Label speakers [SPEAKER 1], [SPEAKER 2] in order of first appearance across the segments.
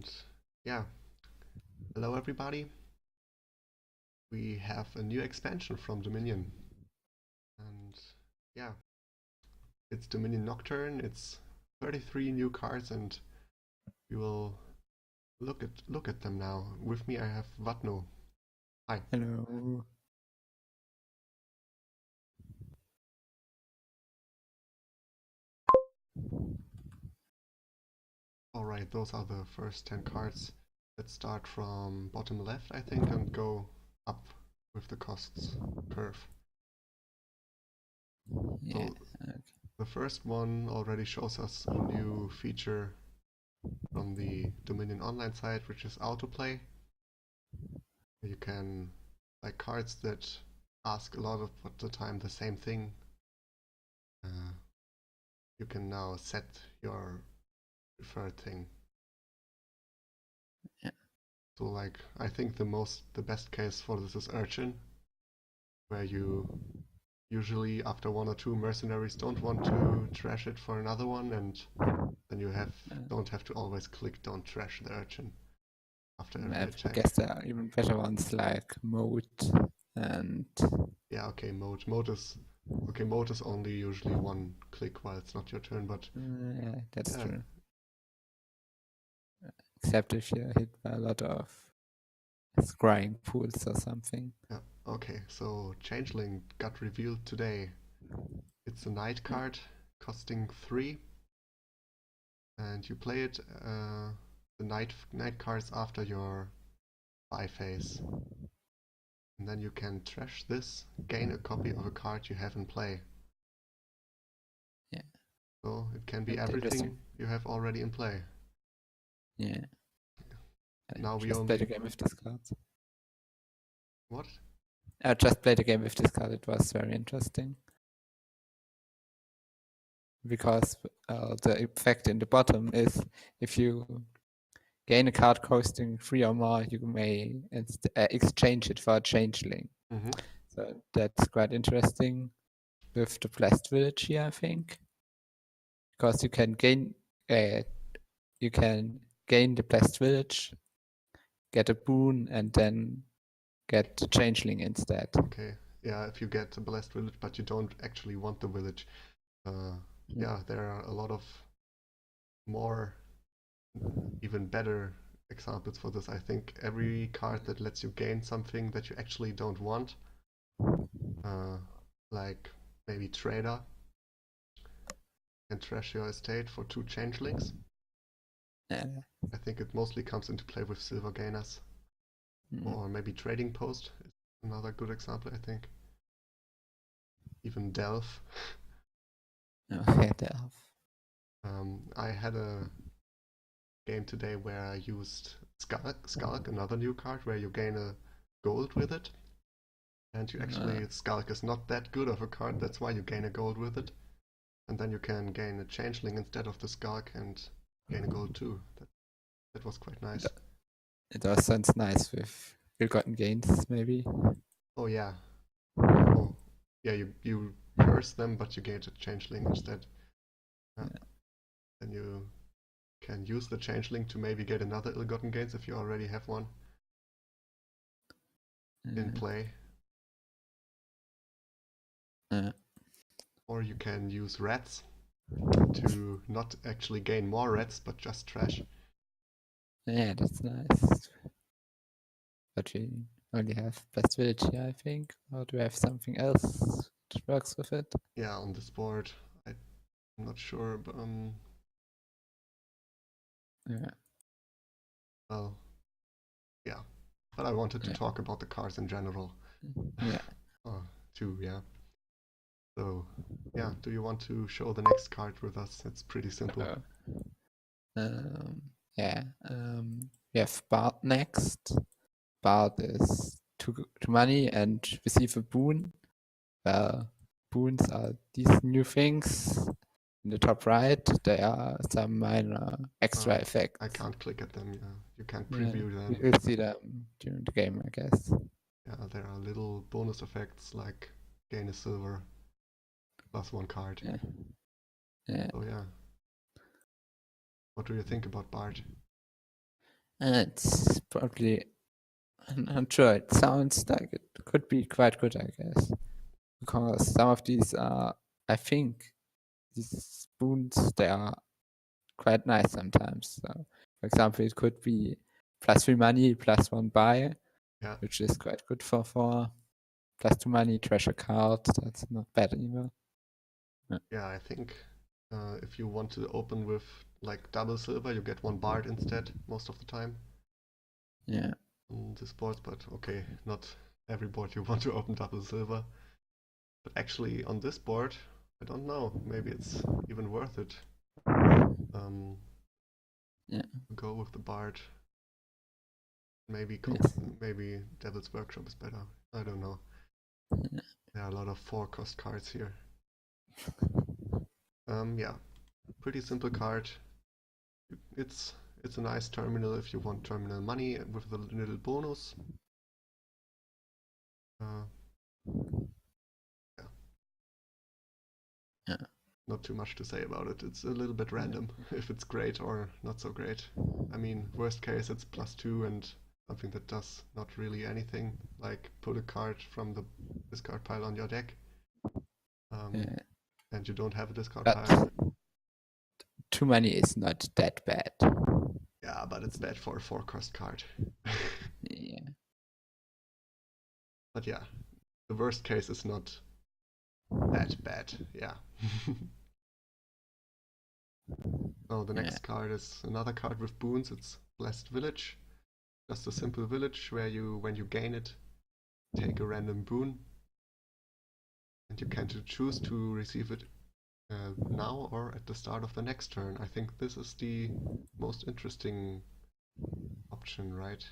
[SPEAKER 1] And yeah, hello everybody. We have a new expansion from Dominion. And yeah, it's Dominion Nocturne. It's 33 new cards and we will look at them now. With me I have Watno. Hi.
[SPEAKER 2] Hello.
[SPEAKER 1] Alright, those are the first 10 cards. Let's start from bottom left, I think, and go up with the costs curve.
[SPEAKER 2] Yeah.
[SPEAKER 1] So the first one already shows us a new feature from the Dominion Online site, which is autoplay. You can, like cards that ask a lot of the time the same thing, you can now set your preferred thing.
[SPEAKER 2] Yeah.
[SPEAKER 1] So like, I think the best case for this is Urchin, where you usually after one or two mercenaries don't want to trash it for another one, and then you don't have to always click don't trash the Urchin after every
[SPEAKER 2] I
[SPEAKER 1] attack.
[SPEAKER 2] guess there are even better ones like Mode and
[SPEAKER 1] Yeah, okay, mode is only usually one click while it's not your turn, but
[SPEAKER 2] yeah, that's
[SPEAKER 1] yeah,
[SPEAKER 2] true. Except if you're hit by a lot of scrying pools or something.
[SPEAKER 1] yeah. Okay, so Changeling got revealed today. It's a night card costing 3, and you play it the night cards after your buy phase. And then you can trash this, gain a copy of a card you have in play.
[SPEAKER 2] Yeah.
[SPEAKER 1] So it can be
[SPEAKER 2] That's interesting.
[SPEAKER 1] everything you have already in play.
[SPEAKER 2] Yeah.
[SPEAKER 1] Now we
[SPEAKER 2] just played a
[SPEAKER 1] only...
[SPEAKER 2] game with this card.
[SPEAKER 1] What?
[SPEAKER 2] I just played a game with this card. It was very interesting. Because the effect in the bottom is if you gain a card costing 3 or more, you may exchange it for a changeling.
[SPEAKER 1] Mm-hmm.
[SPEAKER 2] So that's quite interesting with the Blessed Village here, I think, because you can gain the Blessed Village, get a boon, and then get the changeling instead.
[SPEAKER 1] Okay. Yeah, if you get a blessed village, but you don't actually want the village. Yeah, there are a lot of more, even better examples for this. I think every card that lets you gain something that you actually don't want, like maybe Trader, can trash your estate for 2 changelings. I think it mostly comes into play with silver gainers. Or maybe Trading Post is another good example, I think. Even Delve.
[SPEAKER 2] Okay, Delve.
[SPEAKER 1] I had a game today where I used Skulk, another new card where you gain a gold with it. And you actually, Skulk is not that good of a card, that's why you gain a gold with it. And then you can gain a changeling instead of the Skulk and gain a gold too. That was quite nice.
[SPEAKER 2] It also sounds nice with ill-gotten gains, maybe.
[SPEAKER 1] Oh yeah. Oh yeah, you curse them, but you gain a changeling instead. Yeah. Then you can use the changeling to maybe get another ill-gotten gains if you already have one in play. Or you can use rats to not actually gain more rats, but just trash.
[SPEAKER 2] Yeah, that's nice. But we only have Blessed Village here, I think. Or do we have something else that works with it?
[SPEAKER 1] Yeah, on this board, I'm not sure, but
[SPEAKER 2] yeah.
[SPEAKER 1] Well, yeah. But I wanted to talk about the cards in general.
[SPEAKER 2] Yeah.
[SPEAKER 1] Too, yeah. So, yeah, do you want to show the next card with us? It's pretty simple.
[SPEAKER 2] Yeah. We have Bard next. Bard is two money and receive a boon. Well, boons are these new things. In the top right, there are some minor extra effects.
[SPEAKER 1] I can't click at them, yeah. You can't preview them.
[SPEAKER 2] You'll see them during the game, I guess.
[SPEAKER 1] Yeah, there are little bonus effects like gain a silver plus 1 card.
[SPEAKER 2] Yeah.
[SPEAKER 1] So yeah. What do you think about Bard?
[SPEAKER 2] It's probably, I'm not sure. It sounds like it could be quite good, I guess, because some of these are, I think, these spoons, they are quite nice sometimes. So, for example, it could be +3 money, +1 buy,
[SPEAKER 1] Yeah,
[SPEAKER 2] which is quite good for +2 money, treasure card. That's not bad either.
[SPEAKER 1] yeah. I think if you want to open with like double silver, you get one bard instead most of the time
[SPEAKER 2] Yeah.
[SPEAKER 1] on this board. But okay, not every board you want to open double silver. But actually, on this board, I don't know. Maybe it's even worth it. Um,
[SPEAKER 2] Yeah.
[SPEAKER 1] go with the bard. Maybe
[SPEAKER 2] Yes.
[SPEAKER 1] maybe Devil's Workshop is better. I don't know.
[SPEAKER 2] Yeah.
[SPEAKER 1] There are a lot of 4-cost cards here. Yeah, pretty simple card. It's a nice terminal if you want terminal money with the little bonus. Uh, yeah.
[SPEAKER 2] Yeah.
[SPEAKER 1] Not too much to say about it. It's a little bit random if it's great or not so great. I mean, worst case it's +2 and something that does not really anything, like put a card from the discard pile on your deck.
[SPEAKER 2] Yeah.
[SPEAKER 1] And you don't have a discard
[SPEAKER 2] But
[SPEAKER 1] pile.
[SPEAKER 2] 2 money is not that bad.
[SPEAKER 1] Yeah, but it's bad for a 4-cost card.
[SPEAKER 2] Yeah.
[SPEAKER 1] But yeah, the worst case is not that bad. Yeah. Oh, the next card is another card with boons. It's Blessed Village. Just a simple village where you, when you gain it, take a random boon. And you can choose to receive it now or at the start of the next turn. I think this is the most interesting option, right?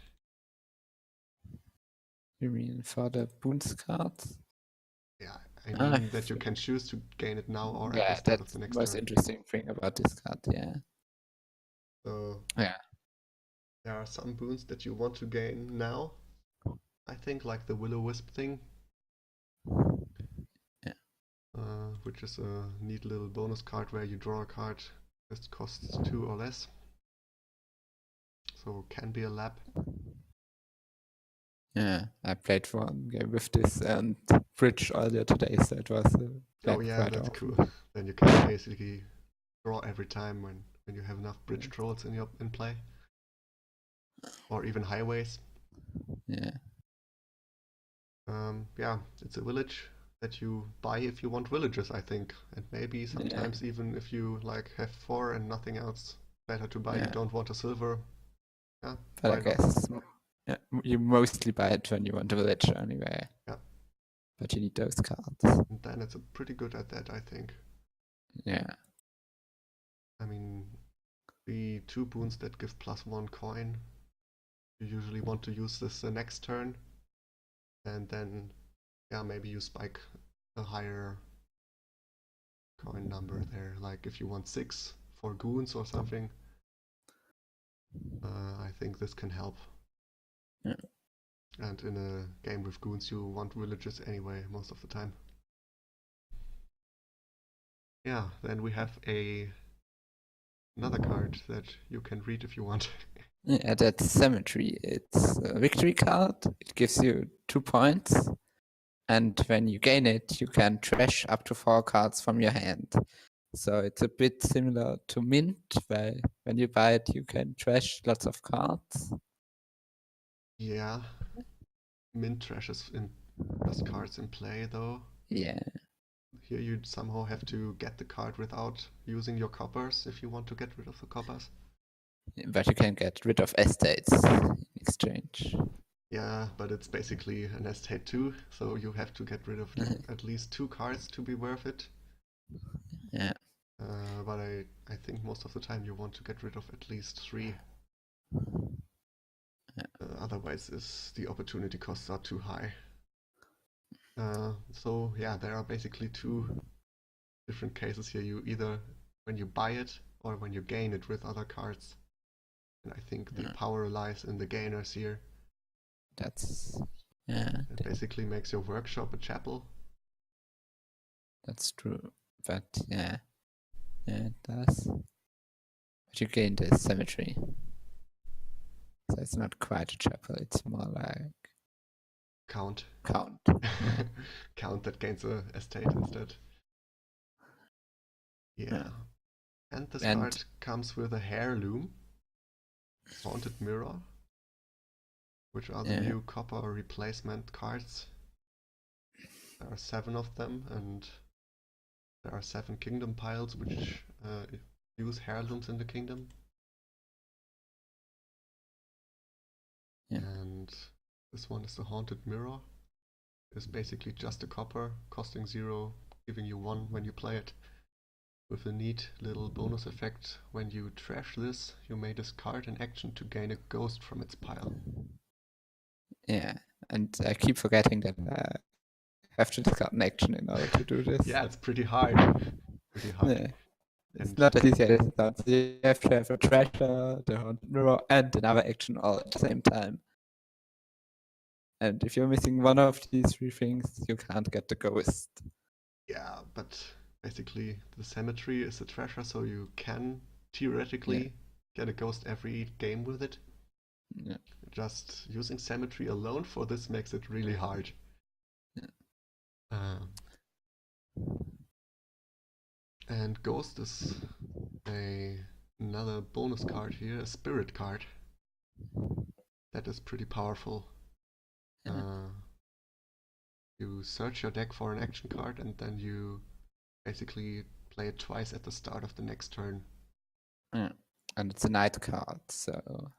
[SPEAKER 2] You mean for the boons cards?
[SPEAKER 1] Yeah, I mean that you can choose to gain it now or at the
[SPEAKER 2] Yeah,
[SPEAKER 1] start of
[SPEAKER 2] that's
[SPEAKER 1] the
[SPEAKER 2] the
[SPEAKER 1] next
[SPEAKER 2] most
[SPEAKER 1] turn.
[SPEAKER 2] interesting thing about this card, yeah.
[SPEAKER 1] So
[SPEAKER 2] Yeah.
[SPEAKER 1] there are some boons that you want to gain now. I think like the Will-O-Wisp thing.
[SPEAKER 2] Yeah.
[SPEAKER 1] Which is a neat little bonus card where you draw a card that costs 2 or less. So can be a lab.
[SPEAKER 2] Yeah, I played one game with this and bridge earlier today, so it was
[SPEAKER 1] Oh yeah, that's cool. Then you can basically draw every time when you have enough bridge trolls in play. Or even highways.
[SPEAKER 2] Yeah.
[SPEAKER 1] Yeah, it's a village that you buy if you want villages, I think. And maybe sometimes even if you like have 4 and nothing else better to buy, you don't want a silver. Yeah,
[SPEAKER 2] but I guess you mostly buy it when you want a village anyway.
[SPEAKER 1] Yeah.
[SPEAKER 2] But you need those cards.
[SPEAKER 1] And then it's pretty good at that, I think.
[SPEAKER 2] Yeah.
[SPEAKER 1] I mean, the 2 boons that give +1 coin, you usually want to use this the next turn. And then, yeah, maybe you spike a higher coin number there. Like if you want 6 for goons or something, I think this can help.
[SPEAKER 2] Yeah.
[SPEAKER 1] And in a game with goons, you want villages anyway, most of the time. Yeah, then we have another card that you can read if you want.
[SPEAKER 2] Yeah, that's Cemetery. It's a victory card. It gives you 2 points. And when you gain it, you can trash up to 4 cards from your hand. So it's a bit similar to Mint, where when you buy it, you can trash lots of cards.
[SPEAKER 1] Yeah. Mint trashes in just cards in play though.
[SPEAKER 2] Yeah.
[SPEAKER 1] Here you somehow have to get the card without using your coppers if you want to get rid of the coppers.
[SPEAKER 2] But you can get rid of estates in exchange.
[SPEAKER 1] Yeah, but it's basically an estate too, so you have to get rid of at least 2 cards to be worth it.
[SPEAKER 2] Yeah.
[SPEAKER 1] But I think most of the time you want to get rid of at least 3.
[SPEAKER 2] Yeah.
[SPEAKER 1] Otherwise the opportunity costs are too high. So yeah, there are basically 2 different cases here. You either when you buy it or when you gain it with other cards. And I think the power lies in the gainers here.
[SPEAKER 2] That's
[SPEAKER 1] It basically makes your workshop a chapel.
[SPEAKER 2] That's true. But yeah, it does. But you gain the cemetery. So it's not quite a chapel, it's more like
[SPEAKER 1] Count.
[SPEAKER 2] count.
[SPEAKER 1] Count that gains a estate instead. Yeah. And this card comes with a heirloom, Haunted Mirror, which are the new copper replacement cards. There are 7 of them, and there are 7 kingdom piles which use heirlooms in the kingdom. And this one is the Haunted Mirror. It's basically just a copper, costing 0, giving you 1 when you play it. With a neat little bonus effect, when you trash this, you may discard an action to gain a ghost from its pile.
[SPEAKER 2] Yeah, and I keep forgetting that I have to discard an action in order to do this.
[SPEAKER 1] Yeah, it's pretty hard. Pretty hard.
[SPEAKER 2] Yeah. It's not as easy as it sounds. You have to have a treasure, the Haunted Mirror, and another action all at the same time. And if you're missing one of these 3 things, you can't get the ghost.
[SPEAKER 1] Yeah, but basically the cemetery is a treasure, so you can theoretically get a ghost every game with it.
[SPEAKER 2] Yeah.
[SPEAKER 1] Just using cemetery alone for this makes it really hard. Yeah. And ghost is another bonus card here, a spirit card. That is pretty powerful. You search your deck for an action card and then you basically play it twice at the start of the next turn.
[SPEAKER 2] Yeah. And it's a night card, so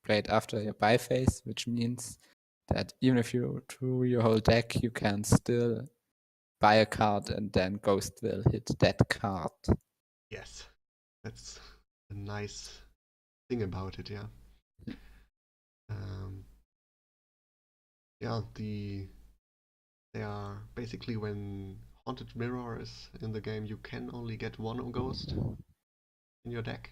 [SPEAKER 2] play it after your buy phase, which means that even if you drew your whole deck, you can still buy a card and then ghost will hit that card.
[SPEAKER 1] Yes, that's a nice thing about it, yeah. Yeah, they are basically when Haunted Mirror is in the game, you can only get 1 ghost in your deck.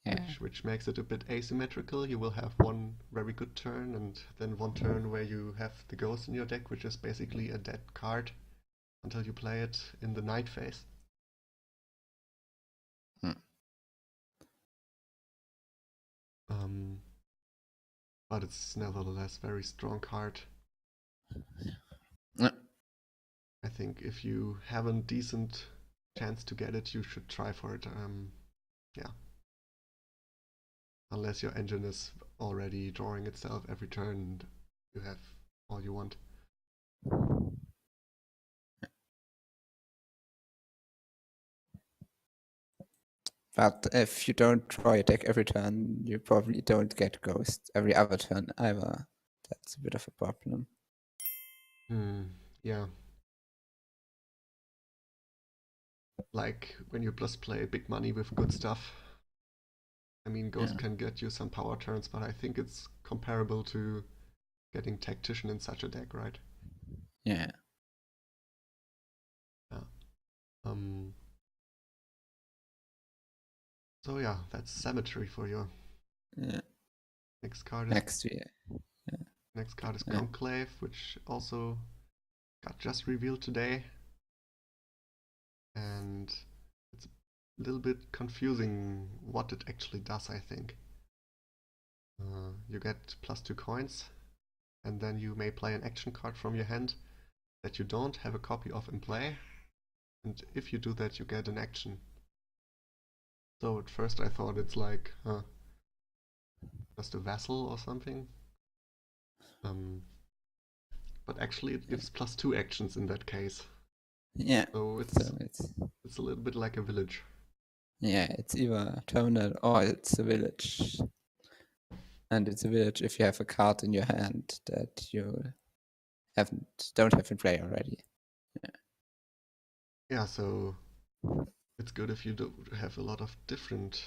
[SPEAKER 1] Yeah. Which makes it a bit asymmetrical. You will have 1 very good turn and then 1 turn where you have the ghost in your deck, which is basically a dead card until you play it in the night phase. But it's nevertheless a very strong card. I think if you have a decent chance to get it, you should try for it. Yeah. Unless your engine is already drawing itself every turn and you have all you want.
[SPEAKER 2] But if you don't draw your deck every turn, you probably don't get ghost every other turn either. That's a bit of a problem.
[SPEAKER 1] Yeah. Like when you plus play big money with good stuff. I mean, Ghost can get you some power turns, but I think it's comparable to getting Tactician in such a deck, right?
[SPEAKER 2] Yeah.
[SPEAKER 1] So yeah, that's Cemetery for you.
[SPEAKER 2] Yeah.
[SPEAKER 1] Next card is Next card is Conclave, which also got just revealed today. And it's a little bit confusing what it actually does, I think. You get +2 coins, and then you may play an action card from your hand that you don't have a copy of in play. And if you do that, you get an action. So at first I thought it's like just a vassal or something. But actually it gives +2 actions in that case.
[SPEAKER 2] Yeah.
[SPEAKER 1] So it's a little bit like a village.
[SPEAKER 2] Yeah, it's either a terminal or it's a village. And it's a village if you have a card in your hand that you don't have in play already.
[SPEAKER 1] Yeah, so it's good if you do have a lot of different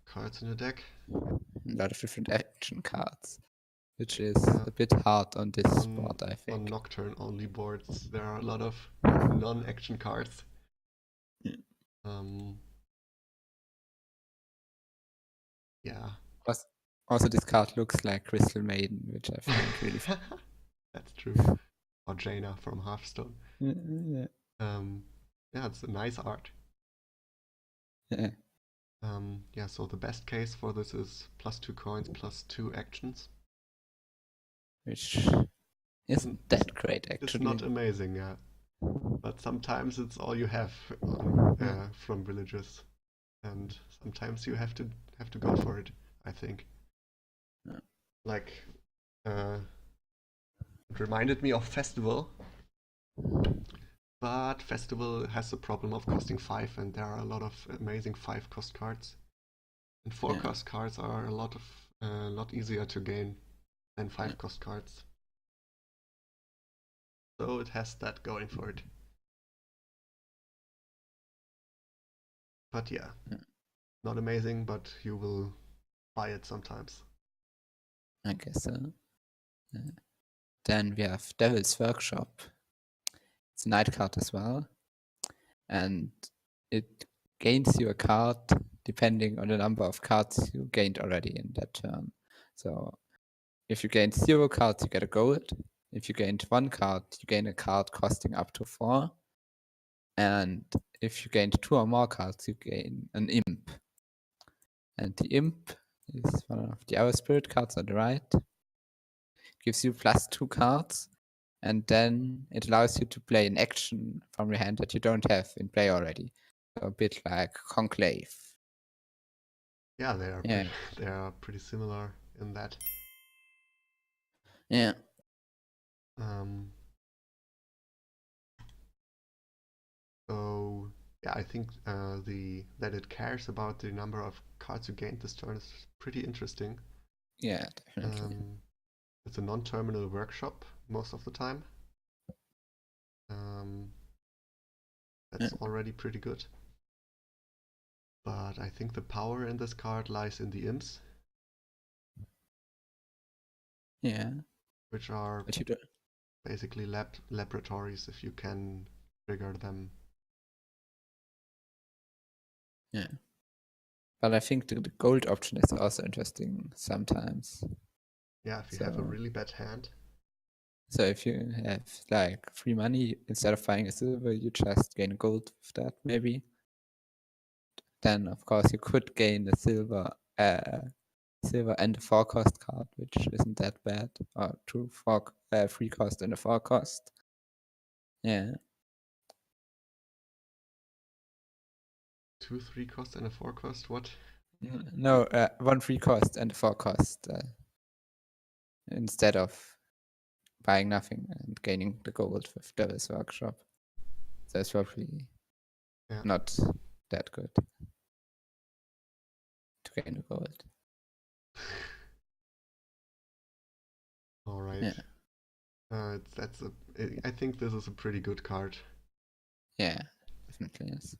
[SPEAKER 1] cards in your deck.
[SPEAKER 2] A lot of different action cards, which is a bit hard on this board, I think.
[SPEAKER 1] On Nocturne only boards, there are a lot of non-action cards. Yeah.
[SPEAKER 2] Also, this card looks like Crystal Maiden, which I find really fun.
[SPEAKER 1] That's true. Or Jaina from Hearthstone.
[SPEAKER 2] Yeah.
[SPEAKER 1] Yeah, it's a nice art.
[SPEAKER 2] Yeah.
[SPEAKER 1] Yeah, so the best case for this is +2 coins, +2 actions.
[SPEAKER 2] which
[SPEAKER 1] Isn't
[SPEAKER 2] isn't that great
[SPEAKER 1] it's not
[SPEAKER 2] actually.
[SPEAKER 1] amazing, yeah. But sometimes it's all you have
[SPEAKER 2] Yeah.
[SPEAKER 1] from villagers, and sometimes you have to go for it. I think.
[SPEAKER 2] Yeah.
[SPEAKER 1] Like, uh, it reminded me of Festival, but Festival has the problem of costing 5, and there are a lot of amazing 5-cost cards. And
[SPEAKER 2] Yeah.
[SPEAKER 1] 4-cost cards are a lot easier to gain than
[SPEAKER 2] Yeah.
[SPEAKER 1] 5-cost cards. So it has that going for it. But yeah,
[SPEAKER 2] Yeah.
[SPEAKER 1] not amazing, but you will buy it sometimes.
[SPEAKER 2] I guess so. Yeah. Then we have Devil's Workshop. It's a night card as well, and it gains you a card depending on the number of cards you gained already in that turn. So if you gained 0 cards, you get a gold. If you gained 1 card, you gain a card costing up to 4. And if you gained 2 or more cards, you gain an imp. And the imp is one of the other spirit cards on the right. Gives you +2 cards, and then it allows you to play an action from your hand that you don't have in play already. So a bit like Conclave.
[SPEAKER 1] Yeah,
[SPEAKER 2] Yeah.
[SPEAKER 1] they are pretty similar in that.
[SPEAKER 2] Yeah.
[SPEAKER 1] Um, so yeah, I think the that it cares about the number of cards you gained this turn is pretty interesting.
[SPEAKER 2] Yeah, definitely.
[SPEAKER 1] It's a non-terminal workshop most of the time. Um,
[SPEAKER 2] Yeah.
[SPEAKER 1] that's already pretty good. But I think the power in this card lies in the imps,
[SPEAKER 2] Yeah.
[SPEAKER 1] which are
[SPEAKER 2] But you don't.
[SPEAKER 1] basically laboratories if you can trigger them.
[SPEAKER 2] Yeah. But I think the gold option is also interesting sometimes.
[SPEAKER 1] Yeah, if you have a
[SPEAKER 2] So
[SPEAKER 1] really bad hand.
[SPEAKER 2] so if you have like free money, instead of buying a silver, you just gain gold with that maybe. Then of course you could gain a silver and a 4-cost card, which isn't that bad. Or 3 cost and a 4-cost. Yeah.
[SPEAKER 1] 2 3 cost and a 4 cost, what?
[SPEAKER 2] No, 1 free cost and a 4-cost instead of buying nothing and gaining the gold with Devil's Workshop. So it's probably
[SPEAKER 1] Yeah.
[SPEAKER 2] not that good to gain the gold.
[SPEAKER 1] All right.
[SPEAKER 2] Yeah.
[SPEAKER 1] I think this is a pretty good card.
[SPEAKER 2] Yeah, definitely is.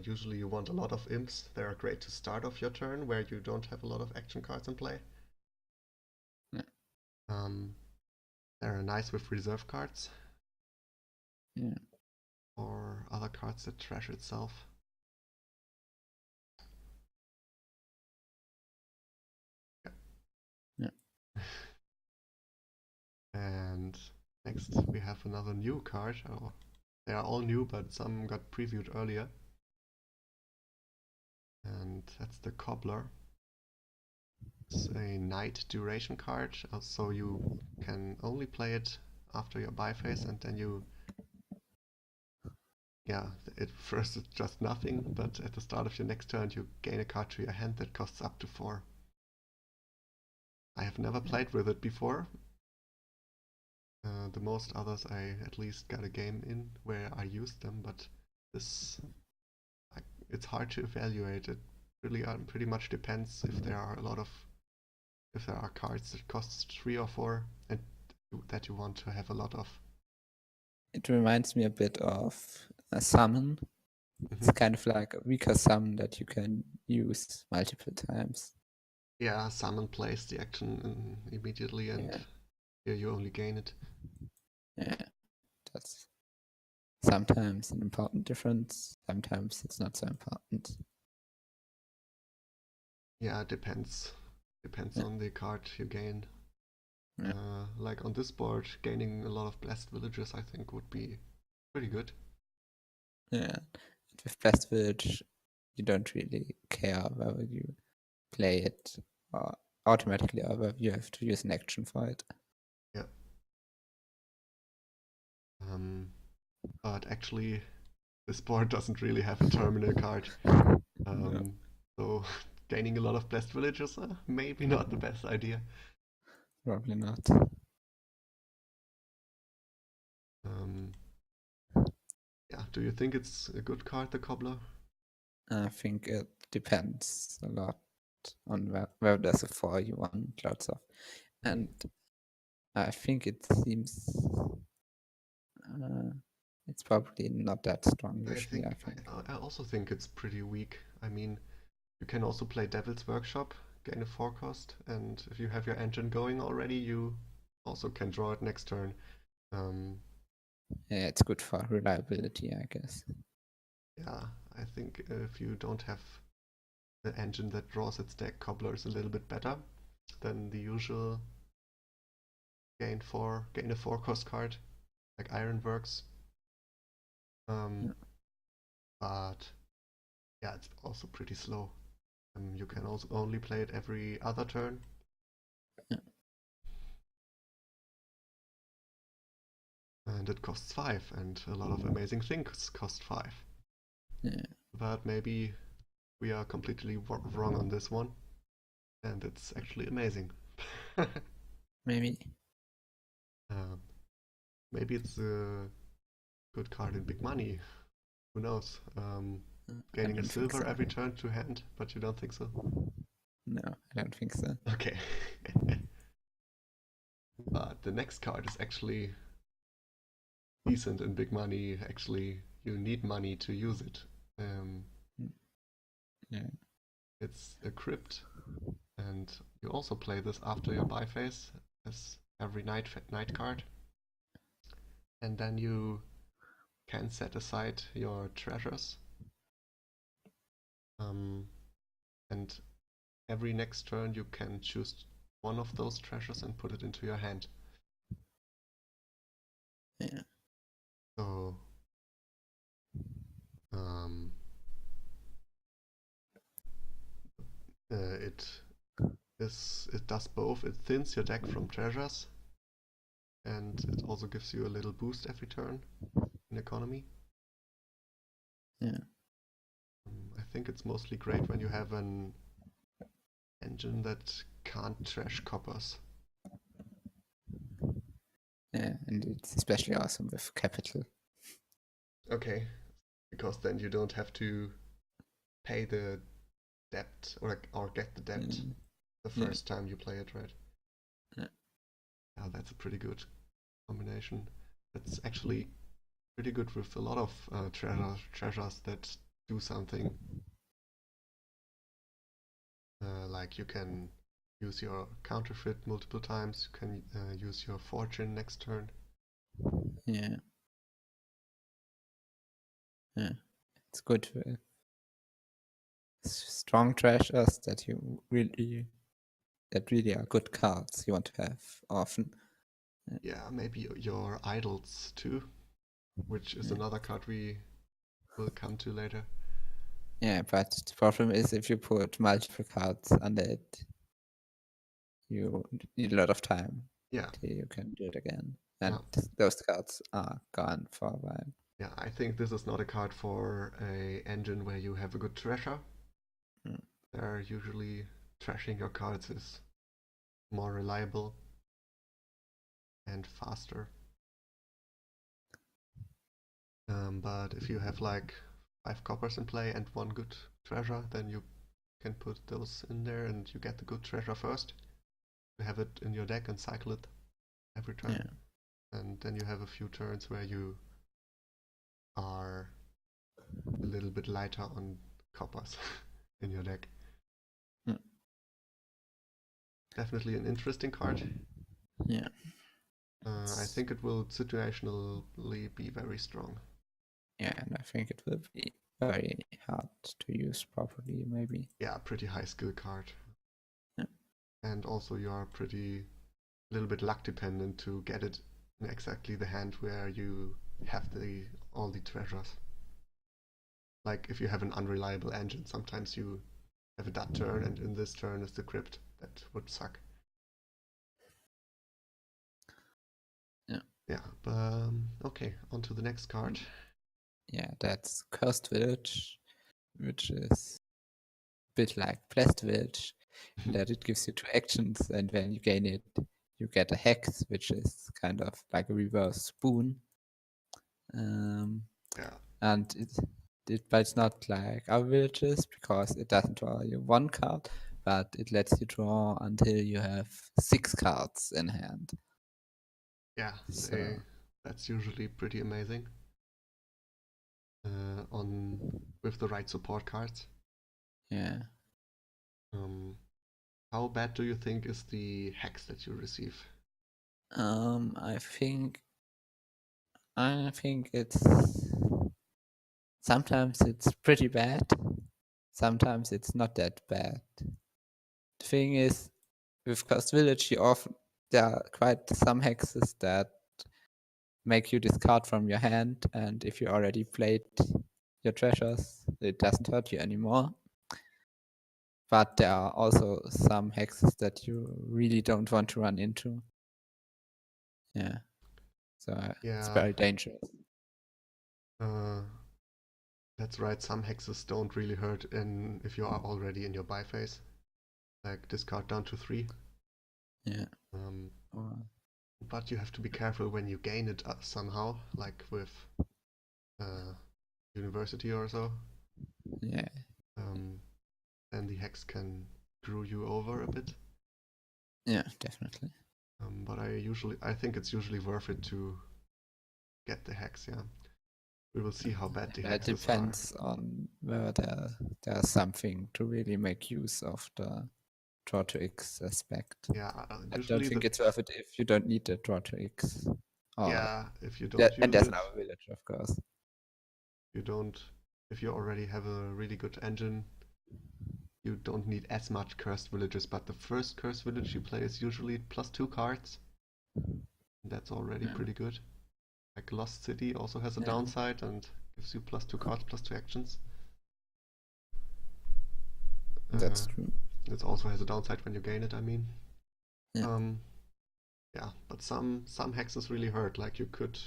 [SPEAKER 1] Usually you want a lot of imps. They are great to start off your turn where you don't have a lot of action cards in play.
[SPEAKER 2] Yeah.
[SPEAKER 1] Um, they're nice with reserve cards
[SPEAKER 2] Yeah.
[SPEAKER 1] or other cards that trash itself.
[SPEAKER 2] Yeah.
[SPEAKER 1] And next we have another new card. Oh, they are all new, but some got previewed earlier. And that's the Cobbler. It's a night duration card, so you can only play it after your buy phase, and then yeah, at first it's just nothing, but at the start of your next turn you gain a card to your hand that costs up to 4. I have never played with it before. The most others I at least got a game in where I used them, but this it's hard to evaluate. It really pretty much depends if there are cards that cost 3 or 4 and that you want to have a lot of.
[SPEAKER 2] It reminds me a bit of a summon. It's kind of like a weaker summon that you can use multiple times.
[SPEAKER 1] Yeah, summon plays the action immediately, and
[SPEAKER 2] Yeah.
[SPEAKER 1] here you only gain it.
[SPEAKER 2] Yeah. That's sometimes an important difference. Sometimes it's not so important.
[SPEAKER 1] Yeah, it depends. Depends
[SPEAKER 2] Yeah.
[SPEAKER 1] on the card you gain.
[SPEAKER 2] Yeah.
[SPEAKER 1] Like on this board, gaining a lot of blessed villagers, I think, would be pretty good.
[SPEAKER 2] Yeah. And with Blessed Village, you don't really care whether you play it automatically or whether you have to use an action for it.
[SPEAKER 1] Yeah. But actually, this board doesn't really have a terminal card.
[SPEAKER 2] No,
[SPEAKER 1] So gaining a lot of blessed villagers, maybe not the best idea.
[SPEAKER 2] probably not.
[SPEAKER 1] Um, yeah, do you think it's a good card, the Cobbler?
[SPEAKER 2] I think it depends a lot on where there's a 4 you want lots of. And I think it seems it's probably not that strong usually, I think.
[SPEAKER 1] I also think it's pretty weak. I mean, you can also play Devil's Workshop, gain a 4 cost, and if you have your engine going already, you also can draw it next turn.
[SPEAKER 2] Yeah, it's good for reliability, I guess.
[SPEAKER 1] Yeah, I think if you don't have the engine that draws its deck, Cobbler is a little bit better than the usual gain a 4 cost card like Ironworks.
[SPEAKER 2] Yeah.
[SPEAKER 1] But yeah, it's also pretty slow. You can also only play it every other turn.
[SPEAKER 2] Yeah.
[SPEAKER 1] And it costs 5, and a lot of amazing things cost 5.
[SPEAKER 2] Yeah.
[SPEAKER 1] But maybe we are completely wrong on this one, and it's actually amazing.
[SPEAKER 2] Maybe.
[SPEAKER 1] Maybe it's a good card in big money. Who knows?
[SPEAKER 2] I
[SPEAKER 1] Gaining a
[SPEAKER 2] don't think
[SPEAKER 1] silver
[SPEAKER 2] so.
[SPEAKER 1] every turn to hand, but you don't think so?
[SPEAKER 2] No, I don't think so.
[SPEAKER 1] Okay. But the next card is actually decent in big money. Actually, you need money to use it.
[SPEAKER 2] Yeah.
[SPEAKER 1] It's a crypt, and you also play this after your buy phase as every night card, and then you can set aside your treasures. And every next turn you can choose one of those treasures and put it into your hand.
[SPEAKER 2] Yeah.
[SPEAKER 1] So um, it does both. It thins your deck from treasures, and it also gives you a little boost every turn in economy.
[SPEAKER 2] Yeah.
[SPEAKER 1] I think it's mostly great when you have an engine that can't trash coppers.
[SPEAKER 2] Yeah, and it's especially awesome with capital.
[SPEAKER 1] Okay, because then you don't have to pay the debt or get the debt the
[SPEAKER 2] Yeah.
[SPEAKER 1] first time you play it, right?
[SPEAKER 2] Yeah.
[SPEAKER 1] Yeah, that's a pretty good combination. It's actually pretty good with a lot of treasures that do something. Like you can use your counterfeit multiple times. You can use your fortune next turn.
[SPEAKER 2] Yeah. Yeah. It's good with strong treasures that really are good cards you want to have often.
[SPEAKER 1] Yeah, maybe your idols too, which is
[SPEAKER 2] Yeah.
[SPEAKER 1] another card we will come to later.
[SPEAKER 2] Yeah, but the problem is if you put multiple cards under it, you need a lot of time
[SPEAKER 1] Yeah,
[SPEAKER 2] till you can do it again. And
[SPEAKER 1] yeah,
[SPEAKER 2] those cards are gone for a while.
[SPEAKER 1] yeah. I think this is not a card for a engine where you have a good treasure.
[SPEAKER 2] Mm.
[SPEAKER 1] There usually trashing your cards is more reliable and faster. But if you have like 5 coppers in play and one good treasure, then you can put those in there and you get the good treasure first. You have it in your deck and cycle it every turn.
[SPEAKER 2] Yeah.
[SPEAKER 1] And then you have a few turns where you are a little bit lighter on coppers in your deck.
[SPEAKER 2] Mm.
[SPEAKER 1] Definitely an interesting card.
[SPEAKER 2] Yeah.
[SPEAKER 1] I think it will situationally be very strong.
[SPEAKER 2] Yeah, and I think it will be very hard to use properly, maybe.
[SPEAKER 1] Yeah, pretty high skill card.
[SPEAKER 2] Yeah.
[SPEAKER 1] And also you are pretty a little bit luck dependent to get it in exactly the hand where you have all the treasures. like if you have an unreliable engine, sometimes you have that turn, and in this turn is the crypt. That would suck.
[SPEAKER 2] Yeah.
[SPEAKER 1] Yeah, but okay, on to the next card.
[SPEAKER 2] Yeah, that's Cursed Village, which is a bit like Blessed Village, in that it gives you 2 actions, and when you gain it, you get a hex, which is kind of like a reverse boon.
[SPEAKER 1] Yeah,
[SPEAKER 2] And but it's not like our villages, because it doesn't draw you 1 card, but it lets you draw until you have 6 cards in hand.
[SPEAKER 1] yeah,
[SPEAKER 2] So
[SPEAKER 1] that's usually pretty amazing. On with the right support cards.
[SPEAKER 2] yeah.
[SPEAKER 1] How bad do you think is the hex that you receive?
[SPEAKER 2] I think it's sometimes it's pretty bad, sometimes it's not that bad. The thing is, with Cursed Village, there are quite some hexes that make you discard from your hand, and if you already played your treasures, it doesn't hurt you anymore. But there are also some hexes that you really don't want to run into. Yeah. So it's
[SPEAKER 1] Yeah,
[SPEAKER 2] very dangerous.
[SPEAKER 1] that's right. Some hexes don't really hurt if you are already in your buy phase. Like discard down to 3.
[SPEAKER 2] Yeah.
[SPEAKER 1] But you have to be careful when you gain it somehow, like with university or so.
[SPEAKER 2] Yeah.
[SPEAKER 1] Then the hex can screw you over a bit.
[SPEAKER 2] Yeah, definitely.
[SPEAKER 1] But I think it's usually worth it to get the hex. Yeah, we will see how bad the
[SPEAKER 2] It
[SPEAKER 1] hexes
[SPEAKER 2] depends on whether there's something to really make use of the draw to X aspect.
[SPEAKER 1] Yeah,
[SPEAKER 2] I don't think it's worth it if you don't need the draw to X.
[SPEAKER 1] Yeah, if you don't
[SPEAKER 2] and
[SPEAKER 1] use
[SPEAKER 2] there's
[SPEAKER 1] it,
[SPEAKER 2] another village, of course.
[SPEAKER 1] if you already have a really good engine, you don't need as much cursed villages. But the first cursed village you play is usually +2 cards. That's already pretty good. Like Lost City also has a downside and gives you +2 cards, +2 actions.
[SPEAKER 2] That's true.
[SPEAKER 1] It also has a downside when you gain it, I mean.
[SPEAKER 2] Yeah.
[SPEAKER 1] Yeah, but some hexes really hurt. Like you could,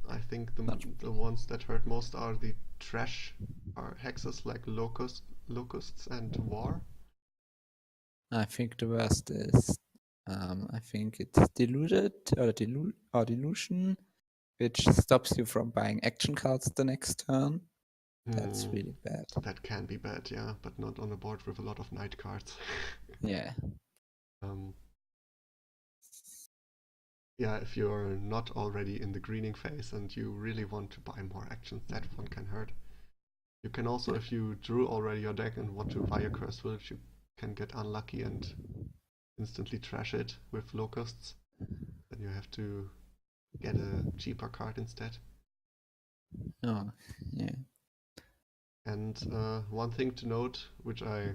[SPEAKER 1] I think the ones that hurt most are the trash hexes like locusts and war.
[SPEAKER 2] I think the worst is, I think it's deluded or delusion, which stops you from buying action cards the next turn. That's really bad.
[SPEAKER 1] That can be bad, yeah, but not on a board with a lot of night cards.
[SPEAKER 2] Yeah.
[SPEAKER 1] Yeah, if you're not already in the greening phase and you really want to buy more actions, that one can hurt. You can also, if you drew already your deck and want to buy a Cursed Village, you can get unlucky and instantly trash it with locusts. Then you have to get a cheaper card instead.
[SPEAKER 2] Oh, yeah.
[SPEAKER 1] And one thing to note, which I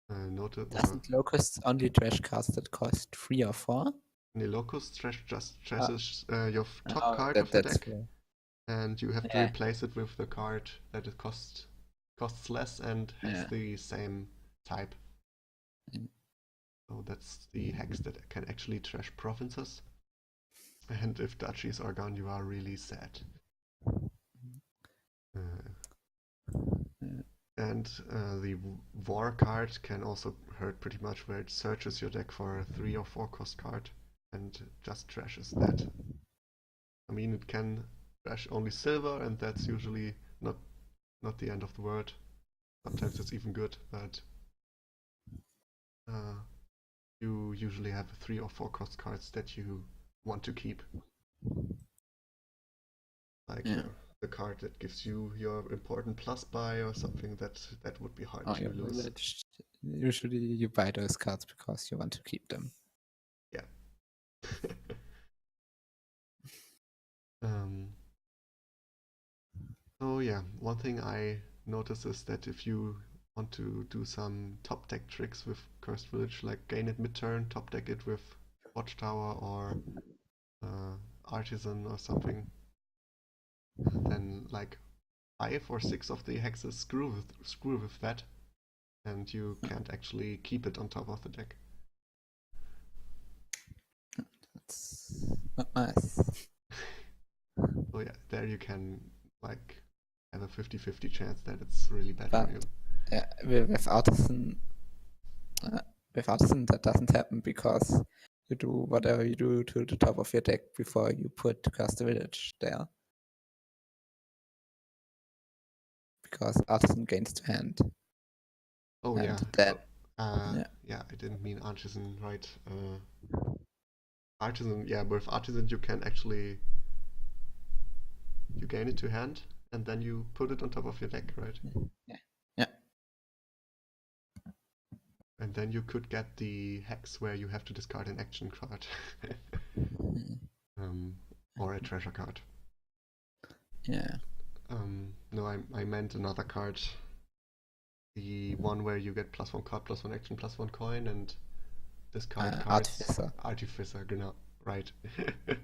[SPEAKER 1] noted...
[SPEAKER 2] Doesn't Locust only trash cards that cost 3 or 4?
[SPEAKER 1] The Locust just trashes your top card of the
[SPEAKER 2] that's
[SPEAKER 1] deck.
[SPEAKER 2] fair.
[SPEAKER 1] And you have to replace it with the card that it costs less and has the same type. So that's the hex that can actually trash provinces. And if duchies are gone, you are really sad. And the war card can also hurt pretty much, where it searches your deck for a 3 or 4 cost card and just trashes that. I mean, it can trash only silver, and that's usually not the end of the world. Sometimes it's even good, but you usually have 3 or 4 cost cards that you want to keep. Like the card that gives you your important plus buy or something that would be hard to lose.
[SPEAKER 2] Village. Usually you buy those cards because you want to keep them.
[SPEAKER 1] Yeah. So yeah, one thing I noticed is that if you want to do some top deck tricks with Cursed Village, like gain it mid-turn, top deck it with Watchtower or Artisan or something, then like 5 or 6 of the hexes screw with that, and you can't actually keep it on top of the deck.
[SPEAKER 2] That's not nice.
[SPEAKER 1] So yeah, there you can like have a 50-50 chance that it's really bad for you.
[SPEAKER 2] Yeah, with Artisan, that doesn't happen because you do whatever you do to the top of your deck before you put Curse the Village there. Because Artisan gains to hand.
[SPEAKER 1] Oh
[SPEAKER 2] and
[SPEAKER 1] yeah.
[SPEAKER 2] Then,
[SPEAKER 1] yeah, I didn't mean Artisan, right? Artisan, yeah, with Artisan you can actually you gain it to hand and then you put it on top of your deck, right?
[SPEAKER 2] Yeah.
[SPEAKER 1] And then you could get the hex where you have to discard an action card. Or a treasure card.
[SPEAKER 2] Yeah.
[SPEAKER 1] No, I meant another card. The one where you get +1 card, +1 action, +1 coin, and discard cards.
[SPEAKER 2] Artificer.
[SPEAKER 1] Artificer, genau, right.
[SPEAKER 2] Exactly.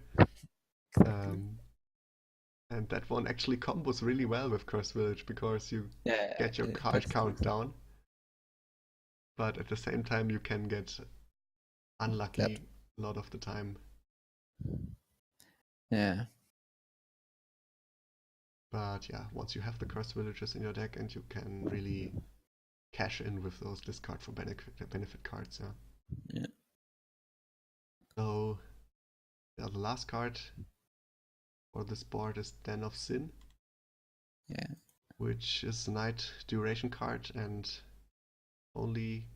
[SPEAKER 1] And that one actually combos really well with Curse Village because you get your card count down, but at the same time you can get unlucky a lot of the time.
[SPEAKER 2] Yeah.
[SPEAKER 1] But yeah, once you have the Curse Villages in your deck and you can really cash in with those discard for benefit cards,
[SPEAKER 2] Yeah.
[SPEAKER 1] So the last card for this board is Den of Sin.
[SPEAKER 2] Yeah.
[SPEAKER 1] Which is a night duration card and only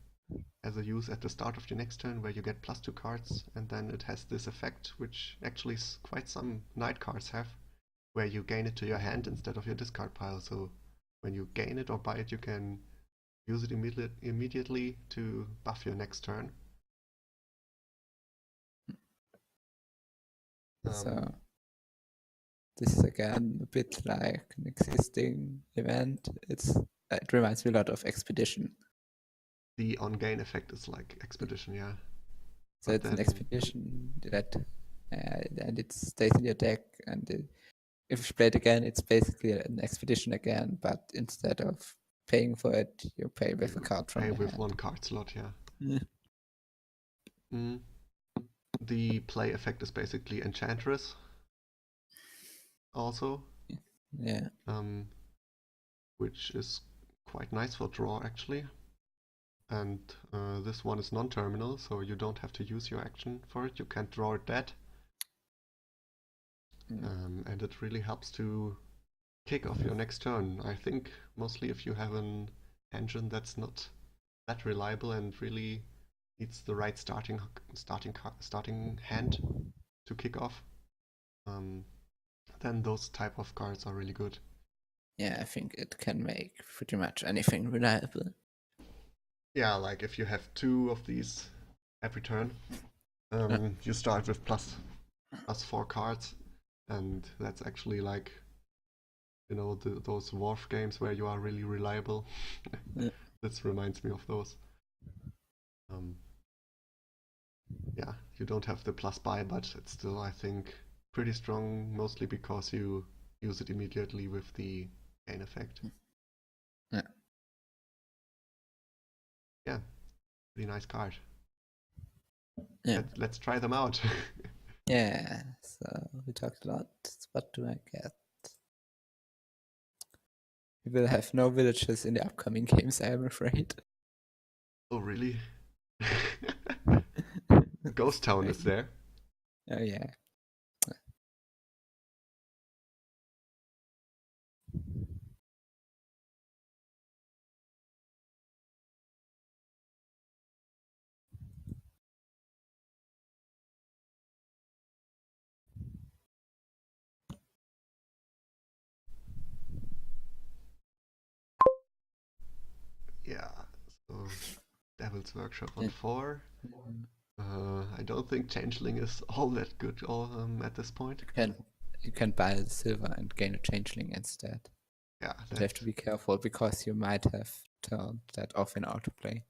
[SPEAKER 1] has a use at the start of your next turn where you get +2 cards, and then it has this effect which actually quite some night cards have, where you gain it to your hand instead of your discard pile. So when you gain it or buy it, you can use it immediately to buff your next turn.
[SPEAKER 2] So this is again a bit like an existing event. It reminds me a lot of Expedition.
[SPEAKER 1] The on-gain effect is like Expedition, yeah.
[SPEAKER 2] So but it's an Expedition that and it stays in your deck, and if you play it again, it's basically an Expedition again, but instead of paying for it, you pay with a card from your
[SPEAKER 1] hand. Pay with 1 card slot, yeah. The play effect is basically Enchantress. Also.
[SPEAKER 2] Yeah.
[SPEAKER 1] Which is quite nice for draw actually. And this one is non-terminal, so you don't have to use your action for it. You can't draw it dead. And it really helps to kick off your next turn. I think mostly if you have an engine that's not that reliable and really needs the right starting hand to kick off, then those type of cards are really good.
[SPEAKER 2] Yeah, I think it can make pretty much anything reliable.
[SPEAKER 1] Yeah, like if you have 2 of these every turn, you start with plus 4 cards, and that's actually like, you know, those Worf games where you are really reliable. This reminds me of those. Yeah, you don't have the plus buy, but it's still, I think, pretty strong, mostly because you use it immediately with the gain effect. Yeah, pretty nice card.
[SPEAKER 2] Yeah.
[SPEAKER 1] Let's try them out.
[SPEAKER 2] Yeah, so we talked a lot. What do I get? We will have no villages in the upcoming games, I am afraid.
[SPEAKER 1] Oh, really? Ghost Town is there.
[SPEAKER 2] Oh, yeah.
[SPEAKER 1] Yeah, so Devil's Workshop on 4. I don't think Changeling is all that good at this point.
[SPEAKER 2] You can buy the silver and gain a Changeling instead.
[SPEAKER 1] Yeah,
[SPEAKER 2] you have to be careful because you might have turned that off in autoplay.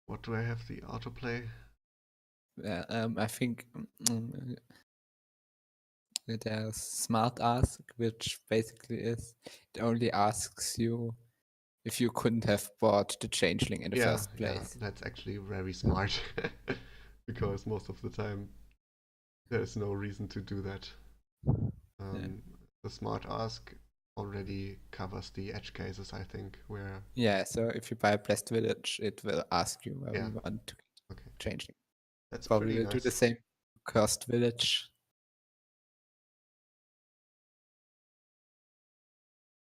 [SPEAKER 1] What do I have the autoplay?
[SPEAKER 2] I think there's smart ask, which basically is it only asks you if you couldn't have bought the changeling in the
[SPEAKER 1] Yeah,
[SPEAKER 2] first
[SPEAKER 1] yeah,
[SPEAKER 2] place.
[SPEAKER 1] that's actually very smart. Because most of the time there's no reason to do that.
[SPEAKER 2] Yeah.
[SPEAKER 1] The smart ask already covers the edge cases, I think, where
[SPEAKER 2] Yeah, so if you buy Blessed Village, it will ask you where
[SPEAKER 1] yeah,
[SPEAKER 2] you want to
[SPEAKER 1] okay,
[SPEAKER 2] change it.
[SPEAKER 1] that's
[SPEAKER 2] Probably
[SPEAKER 1] pretty
[SPEAKER 2] will do the
[SPEAKER 1] nice.
[SPEAKER 2] same Cursed Village.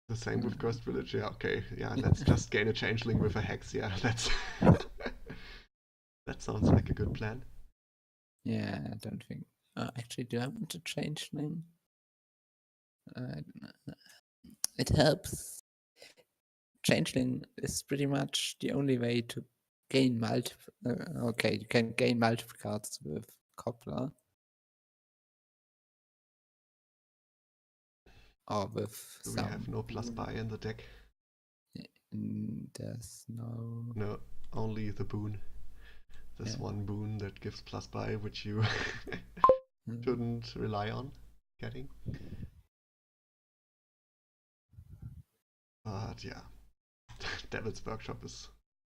[SPEAKER 1] The same with Cursed Village, yeah, okay, yeah, let's just gain a changeling with a hex, yeah, that's that sounds like a good plan.
[SPEAKER 2] Yeah, I don't think. Actually, do I want to changeling? It helps. Changeling is pretty much the only way to gain multiple. Okay, you can gain multiple cards with Cobbler. Or with
[SPEAKER 1] Do we have
[SPEAKER 2] some
[SPEAKER 1] no plus
[SPEAKER 2] boon.
[SPEAKER 1] buy in the deck?
[SPEAKER 2] There's no.
[SPEAKER 1] No, only the boon. This
[SPEAKER 2] Yeah.
[SPEAKER 1] one boon that gives plus buy, which you shouldn't rely on getting. But yeah, Devil's Workshop is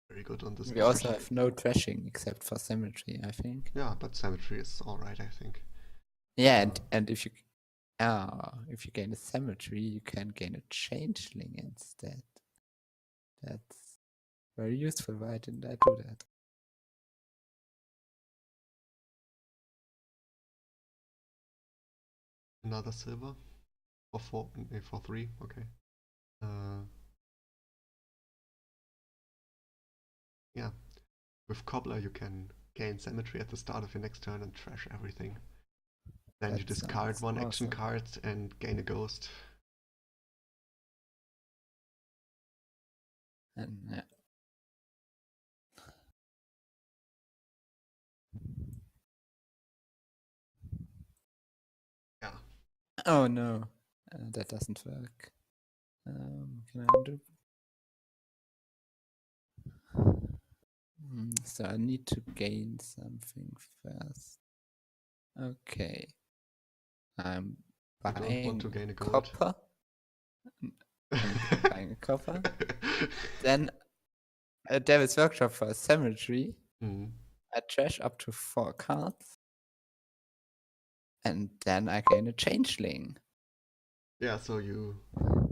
[SPEAKER 1] very good on this
[SPEAKER 2] We
[SPEAKER 1] board.
[SPEAKER 2] also have no trashing except for Symmetry, I think.
[SPEAKER 1] Yeah, but Symmetry is alright, I think.
[SPEAKER 2] Yeah, and if you gain a Symmetry, you can gain a Changeling instead. That's very useful. Why didn't I do that?
[SPEAKER 1] Another silver for 4, for 3. Okay. Yeah, with Cobbler you can gain Symmetry at the start of your next turn and trash everything. Then you
[SPEAKER 2] That
[SPEAKER 1] discard
[SPEAKER 2] sounds
[SPEAKER 1] one action
[SPEAKER 2] awesome.
[SPEAKER 1] card and gain a ghost.
[SPEAKER 2] And yeah.
[SPEAKER 1] Yeah.
[SPEAKER 2] Oh no, that doesn't work. Can I undo? So I need to gain something first. Okay. I'm
[SPEAKER 1] You don't want to
[SPEAKER 2] buying
[SPEAKER 1] gain a gold.
[SPEAKER 2] copper. I'm buying a copper. Then a Devil's Workshop for a Cemetery. I trash up to 4 cards. And then I gain a Changeling.
[SPEAKER 1] Yeah, so you...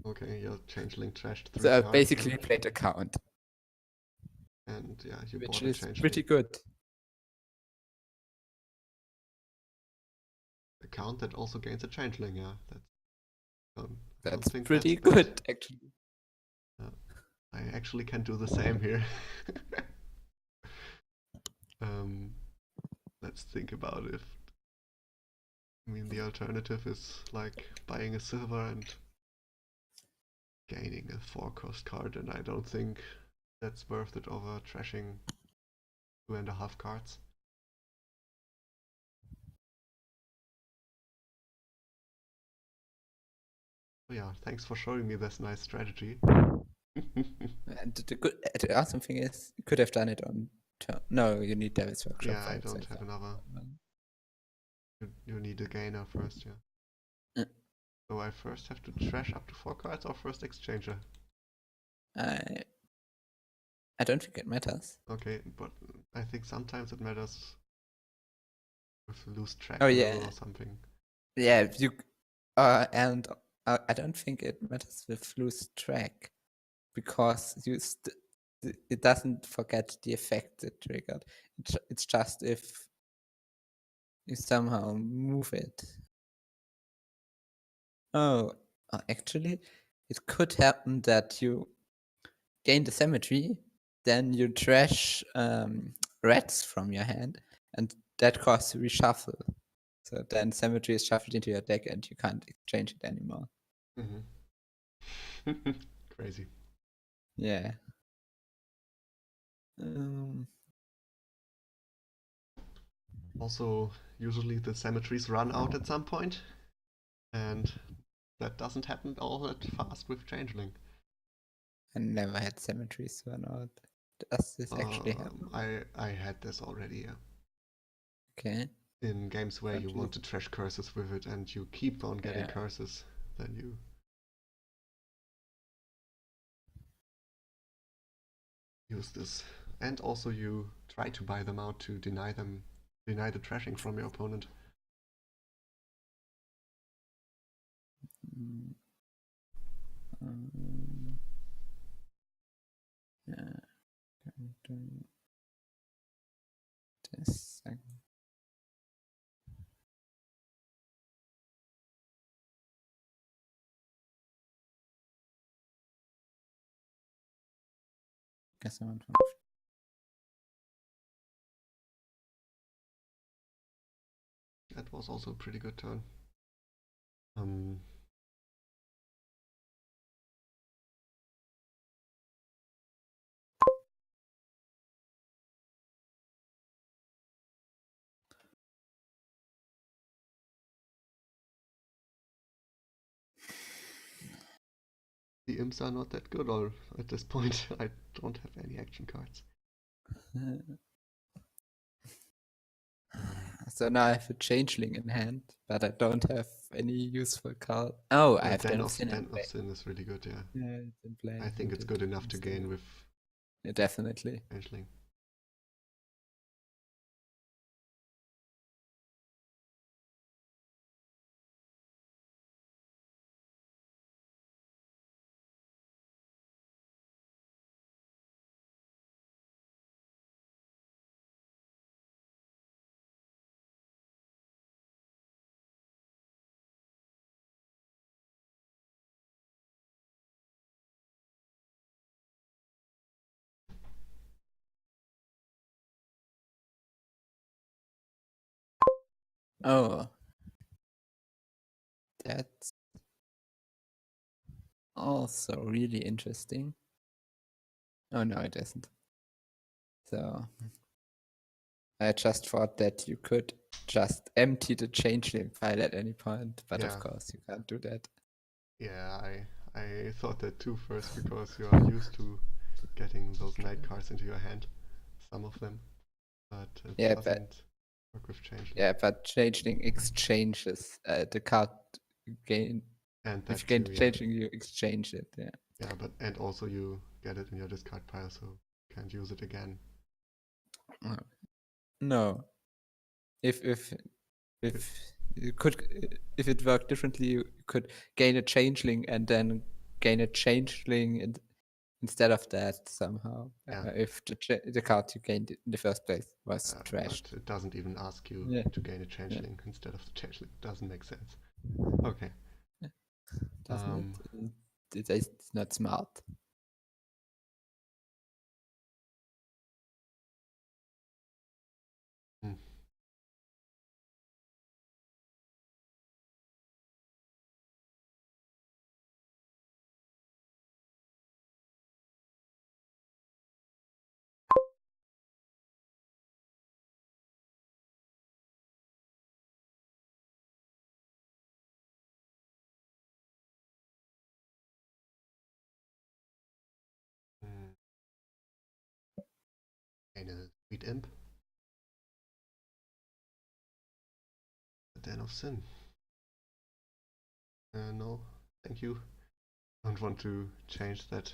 [SPEAKER 1] Okay, your Changeling trashed 3
[SPEAKER 2] So I
[SPEAKER 1] cards.
[SPEAKER 2] basically played a count.
[SPEAKER 1] And yeah, you
[SPEAKER 2] Which
[SPEAKER 1] bought a
[SPEAKER 2] is
[SPEAKER 1] Changeling.
[SPEAKER 2] pretty good.
[SPEAKER 1] A count that also gains a Changeling, yeah.
[SPEAKER 2] That's
[SPEAKER 1] think
[SPEAKER 2] pretty
[SPEAKER 1] that's bad.
[SPEAKER 2] good, actually.
[SPEAKER 1] I actually can do the same here. Let's think about it. I mean, the alternative is like buying a silver and gaining a 4-cost card, and I don't think that's worth it over trashing 2.5 cards. So yeah, thanks for showing me this nice strategy.
[SPEAKER 2] And the awesome thing is, you could have done it on turn. No, you need Devil's Workshop.
[SPEAKER 1] Yeah, I don't have another. You need a gainer first, yeah. So I first have to trash up to 4 cards or first exchanger?
[SPEAKER 2] I don't think it matters.
[SPEAKER 1] Okay, but I think sometimes it matters with loose track or something.
[SPEAKER 2] Yeah, you and I don't think it matters with loose track because it doesn't forget the effect it triggered. It's just if you somehow move it. Oh, actually, it could happen that you gain the Symmetry, then you trash rats from your hand, and that causes you reshuffle. So then Symmetry is shuffled into your deck and you can't exchange it anymore.
[SPEAKER 1] Crazy.
[SPEAKER 2] Yeah.
[SPEAKER 1] Also, usually the Symmetries run out at some point, and that doesn't happen all that fast with Changeling.
[SPEAKER 2] I never had Symmetries run out. Does this actually happen?
[SPEAKER 1] I had this already, yeah.
[SPEAKER 2] Okay.
[SPEAKER 1] in games where you
[SPEAKER 2] Currently.
[SPEAKER 1] want to trash curses with it and you keep on getting
[SPEAKER 2] Yeah.
[SPEAKER 1] curses, then you use this. And also you try to buy them out to deny the trashing from your opponent.
[SPEAKER 2] Yeah. Doing this. Guess I'm on function.
[SPEAKER 1] That was also a pretty good turn. Um, the imps are not that good, or at this point I don't have any action cards.
[SPEAKER 2] So now I have a changeling in hand, but I don't have any useful card. Oh, I have Den of Sin in
[SPEAKER 1] Den
[SPEAKER 2] play.
[SPEAKER 1] of Sin is really good, yeah.
[SPEAKER 2] Yeah, it's in play.
[SPEAKER 1] I think it's good enough to gain with
[SPEAKER 2] Yeah, definitely.
[SPEAKER 1] Changeling.
[SPEAKER 2] Oh, that's also really interesting. Oh no, it isn't. So I just thought that you could just empty the changeling pile at any point, but of
[SPEAKER 1] Yeah.
[SPEAKER 2] course you can't do that.
[SPEAKER 1] Yeah, I thought that too first because you are used to getting those night cards into your hand, some of them, but it
[SPEAKER 2] Yeah,
[SPEAKER 1] doesn't work with Changeling.
[SPEAKER 2] Yeah, but changeling exchanges the card gain.
[SPEAKER 1] And
[SPEAKER 2] If you
[SPEAKER 1] that
[SPEAKER 2] gain
[SPEAKER 1] too,
[SPEAKER 2] the
[SPEAKER 1] yeah.
[SPEAKER 2] changing, you exchange it. Yeah.
[SPEAKER 1] Yeah, but and also you get it in your discard pile, so you can't use it again.
[SPEAKER 2] No. If you could, if it worked differently, you could gain a changeling and then gain a changeling instead of that somehow.
[SPEAKER 1] Yeah.
[SPEAKER 2] If the card you gained in the first place was trashed.
[SPEAKER 1] But it doesn't even ask you
[SPEAKER 2] Yeah.
[SPEAKER 1] to gain a Changeling instead of the Changeling. Doesn't make sense. Okay.
[SPEAKER 2] Doesn't it? It's not smart.
[SPEAKER 1] Hmm. Hmm. Gain a Sweet Imp. The Den of Sin. No, thank you. Don't want to change that.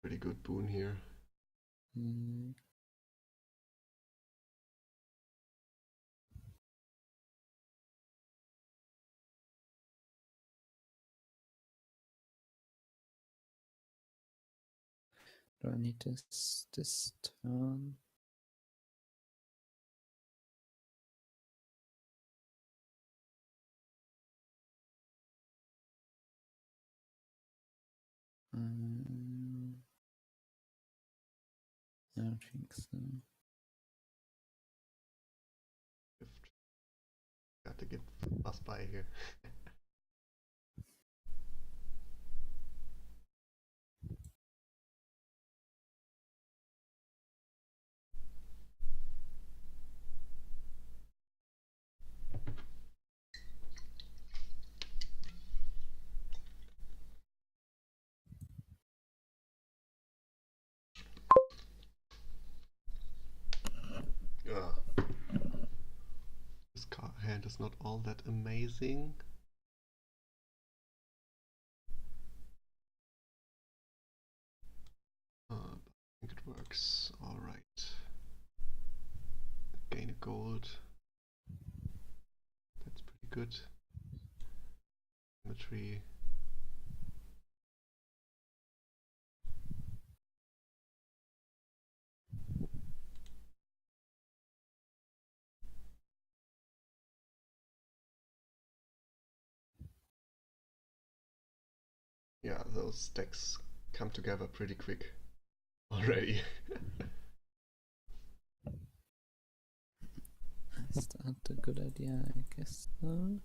[SPEAKER 1] Pretty good boon here.
[SPEAKER 2] Mm. Do I need this turn? I don't think so.
[SPEAKER 1] Got to get us by here. hand is not all that amazing. I think it works alright. Gain a gold. That's pretty good. Symmetry. Yeah, those decks come together pretty quick already.
[SPEAKER 2] Is that a good idea? I guess so.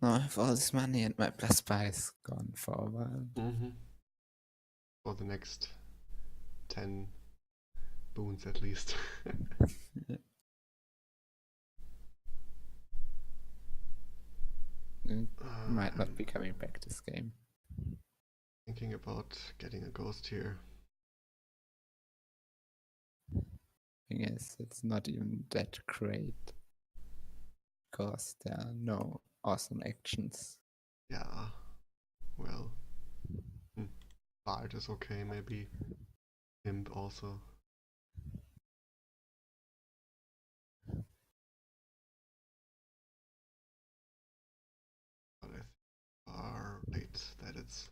[SPEAKER 2] Now I have all this money and my plus buy is gone for a while.
[SPEAKER 1] For the next 10 boons at least.
[SPEAKER 2] Might not be coming back this game.
[SPEAKER 1] Thinking about getting a ghost here.
[SPEAKER 2] Thing is, it's not even that great because there are no awesome actions.
[SPEAKER 1] Yeah, well, Bard is okay, maybe Imp also. But I think right that it's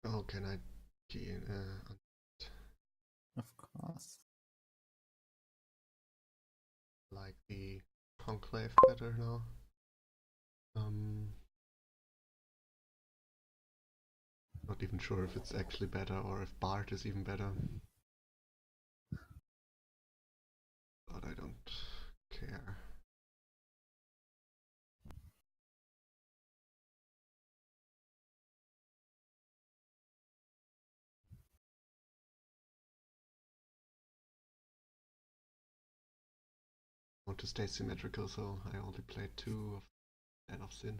[SPEAKER 1] oh, can I key in?
[SPEAKER 2] Of course.
[SPEAKER 1] Like the Conclave better now. Not even sure if it's actually better or if Bard is even better. But I don't care. I want to stay symmetrical, so I only played 2 of Den of Sin.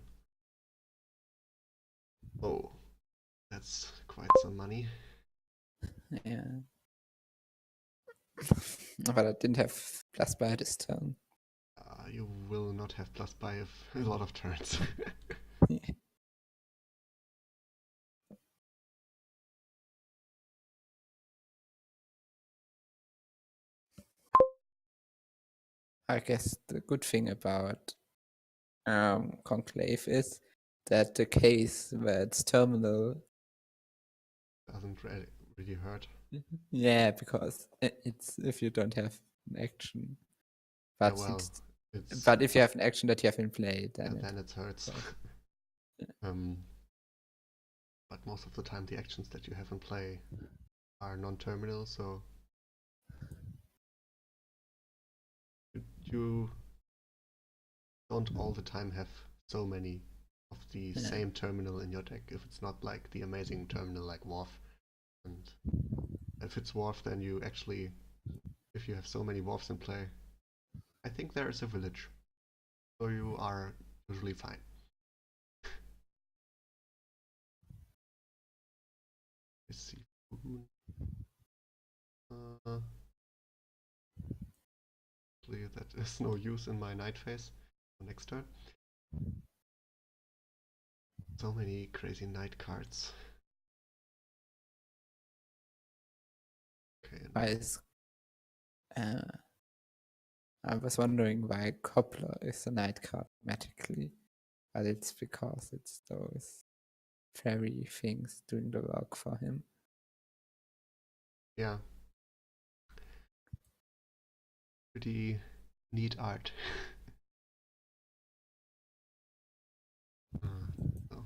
[SPEAKER 1] Oh, that's quite some money.
[SPEAKER 2] Yeah. But I didn't have plus buy this turn.
[SPEAKER 1] You will not have plus buy a lot of turns.
[SPEAKER 2] I guess the good thing about Conclave is that the case where it's terminal
[SPEAKER 1] Doesn't really hurt.
[SPEAKER 2] Yeah, because it's if you don't have an action. But
[SPEAKER 1] Yeah, well, it's
[SPEAKER 2] but if you have an action that you have in play, then
[SPEAKER 1] then it hurts. But most of the time the actions that you have in play are non-terminal, so you don't all the time have so many of the same terminal in your deck if it's not like the amazing terminal like Worf. And if it's Worf, then you actually, if you have so many Worfs in play, I think there is a village, so you are usually fine. Let's see. That is no use in my night phase for next turn. So many crazy night cards. Okay.
[SPEAKER 2] I was wondering why Cobbler is a night card automatically, but it's because it's those fairy things doing the work for him.
[SPEAKER 1] Yeah. Pretty neat art. So.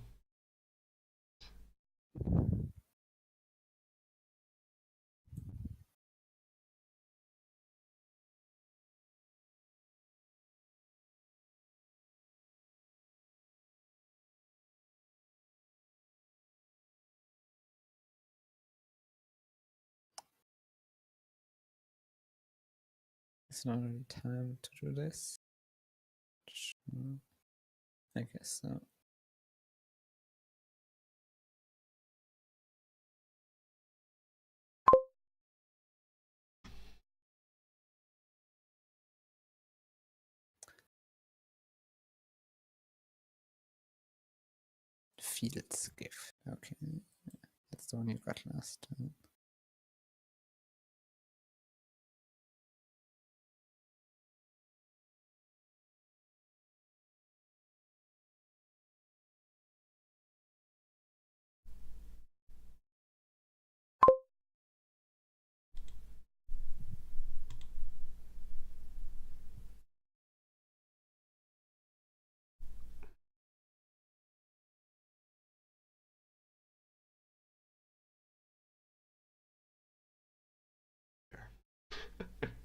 [SPEAKER 2] It's not really time to do this. I guess so. Fields gift. Okay. That's the one you got last time.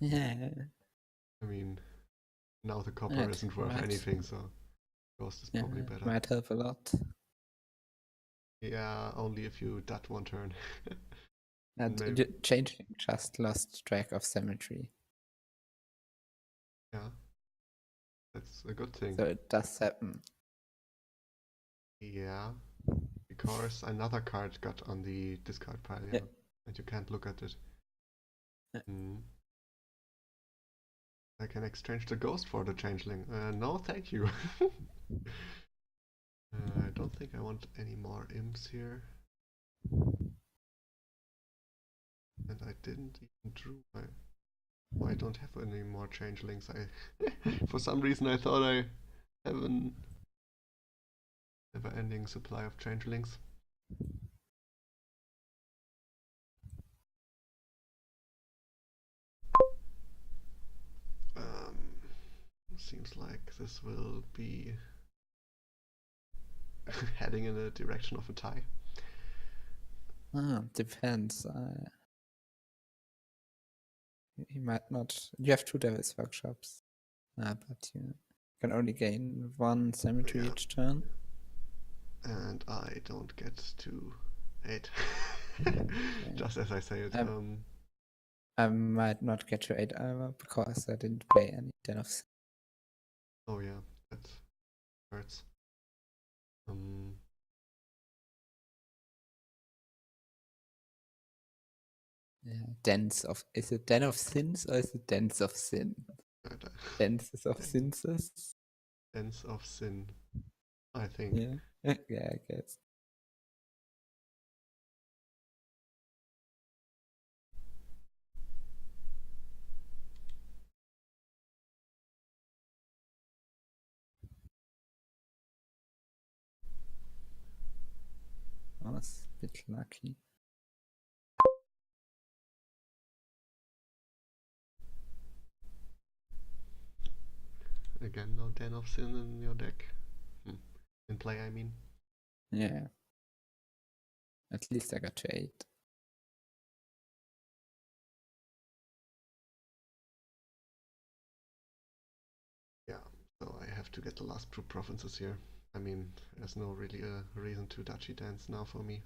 [SPEAKER 2] Yeah.
[SPEAKER 1] I mean, now the copper isn't worth anything, so ghost is probably better.
[SPEAKER 2] Might help a lot.
[SPEAKER 1] Yeah, only if you dot one turn.
[SPEAKER 2] And changing just lost track of symmetry.
[SPEAKER 1] Yeah, that's a good thing.
[SPEAKER 2] So it does happen.
[SPEAKER 1] Yeah, because another card got on the discard pile, yeah, and you can't look at it. I can exchange the ghost for the changeling. No, thank you. I don't think I want any more imps here. And I didn't even drew my... Oh, I don't have any more changelings. For some reason I thought I have an never-ending supply of changelings. Seems like this will be heading in the direction of a tie.
[SPEAKER 2] Depends. You might not. You have 2 Devil's Workshops, but you can only gain 1 symmetry each turn.
[SPEAKER 1] And I don't get to 8. Just as I say it.
[SPEAKER 2] I might not get to 8 either because I didn't play any Den of Sin.
[SPEAKER 1] Oh yeah, that hurts.
[SPEAKER 2] Yeah, Dens of... Is it Den of Sins or is it Dens of Sin? Dens of Sins?
[SPEAKER 1] Dens of Sin, I think.
[SPEAKER 2] Yeah, yeah, I guess. I was a bit lucky.
[SPEAKER 1] Again, no Den of Sin in your deck. In play, I mean.
[SPEAKER 2] Yeah. At least I got to 8.
[SPEAKER 1] Yeah, so I have to get the last 2 provinces here. I mean, there's no really a reason to duchy dance now for me.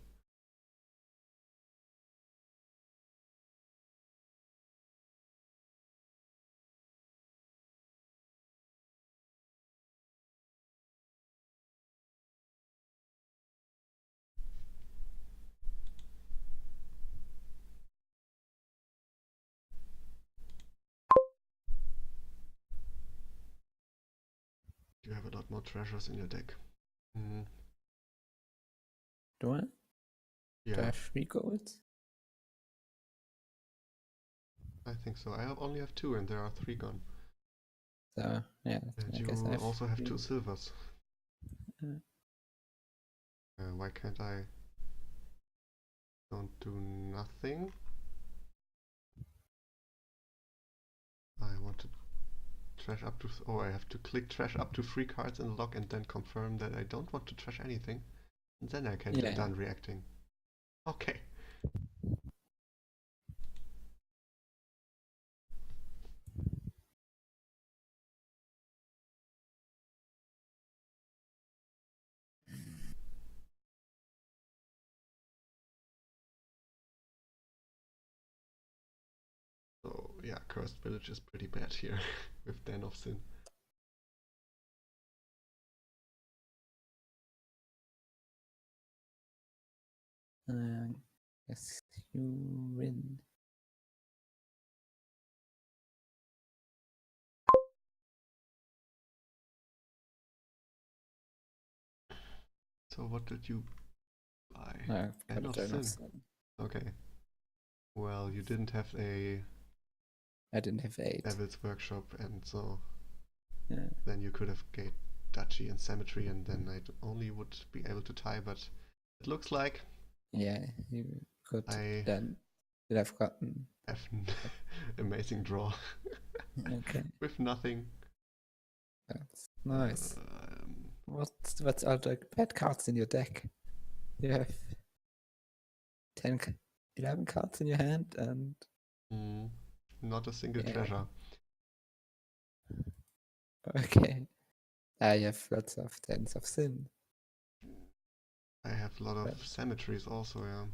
[SPEAKER 1] You have a lot more treasures in your deck.
[SPEAKER 2] Do I?
[SPEAKER 1] Yeah.
[SPEAKER 2] Do I have 3 golds?
[SPEAKER 1] I think so. I only have 2 and there are 3 gone.
[SPEAKER 2] So yeah,
[SPEAKER 1] And
[SPEAKER 2] I guess
[SPEAKER 1] you
[SPEAKER 2] I've
[SPEAKER 1] also have 2
[SPEAKER 2] been,
[SPEAKER 1] silvers.
[SPEAKER 2] uh,
[SPEAKER 1] Why can't I? Don't do nothing. I want to trash up to. Oh, I have to click trash up to 3 cards in the log and then confirm that I don't want to trash anything. And then I can get
[SPEAKER 2] yeah.
[SPEAKER 1] done reacting. Okay. So yeah, Cursed Village is pretty bad here with Den of Sin.
[SPEAKER 2] Guess you win.
[SPEAKER 1] So what did you buy?
[SPEAKER 2] I've
[SPEAKER 1] Den
[SPEAKER 2] got
[SPEAKER 1] of
[SPEAKER 2] a turn of
[SPEAKER 1] Sin.
[SPEAKER 2] sin.
[SPEAKER 1] Okay. Well, you didn't have a
[SPEAKER 2] I didn't have 8.
[SPEAKER 1] Devil's Workshop, and so
[SPEAKER 2] Yeah.
[SPEAKER 1] then you could have gained Duchy and Cemetery, and then I only would be able to tie, but it looks like
[SPEAKER 2] Yeah, you could
[SPEAKER 1] I
[SPEAKER 2] then would have gotten.
[SPEAKER 1] have an amazing draw
[SPEAKER 2] Okay,
[SPEAKER 1] with nothing.
[SPEAKER 2] that's nice.
[SPEAKER 1] Um,
[SPEAKER 2] What's all the bad cards in your deck? You have 10, 11 cards in your hand, and
[SPEAKER 1] not a single
[SPEAKER 2] yeah,
[SPEAKER 1] treasure.
[SPEAKER 2] okay. I have lots of Tens of Sin.
[SPEAKER 1] I have a lot of
[SPEAKER 2] But
[SPEAKER 1] cemeteries also, yeah.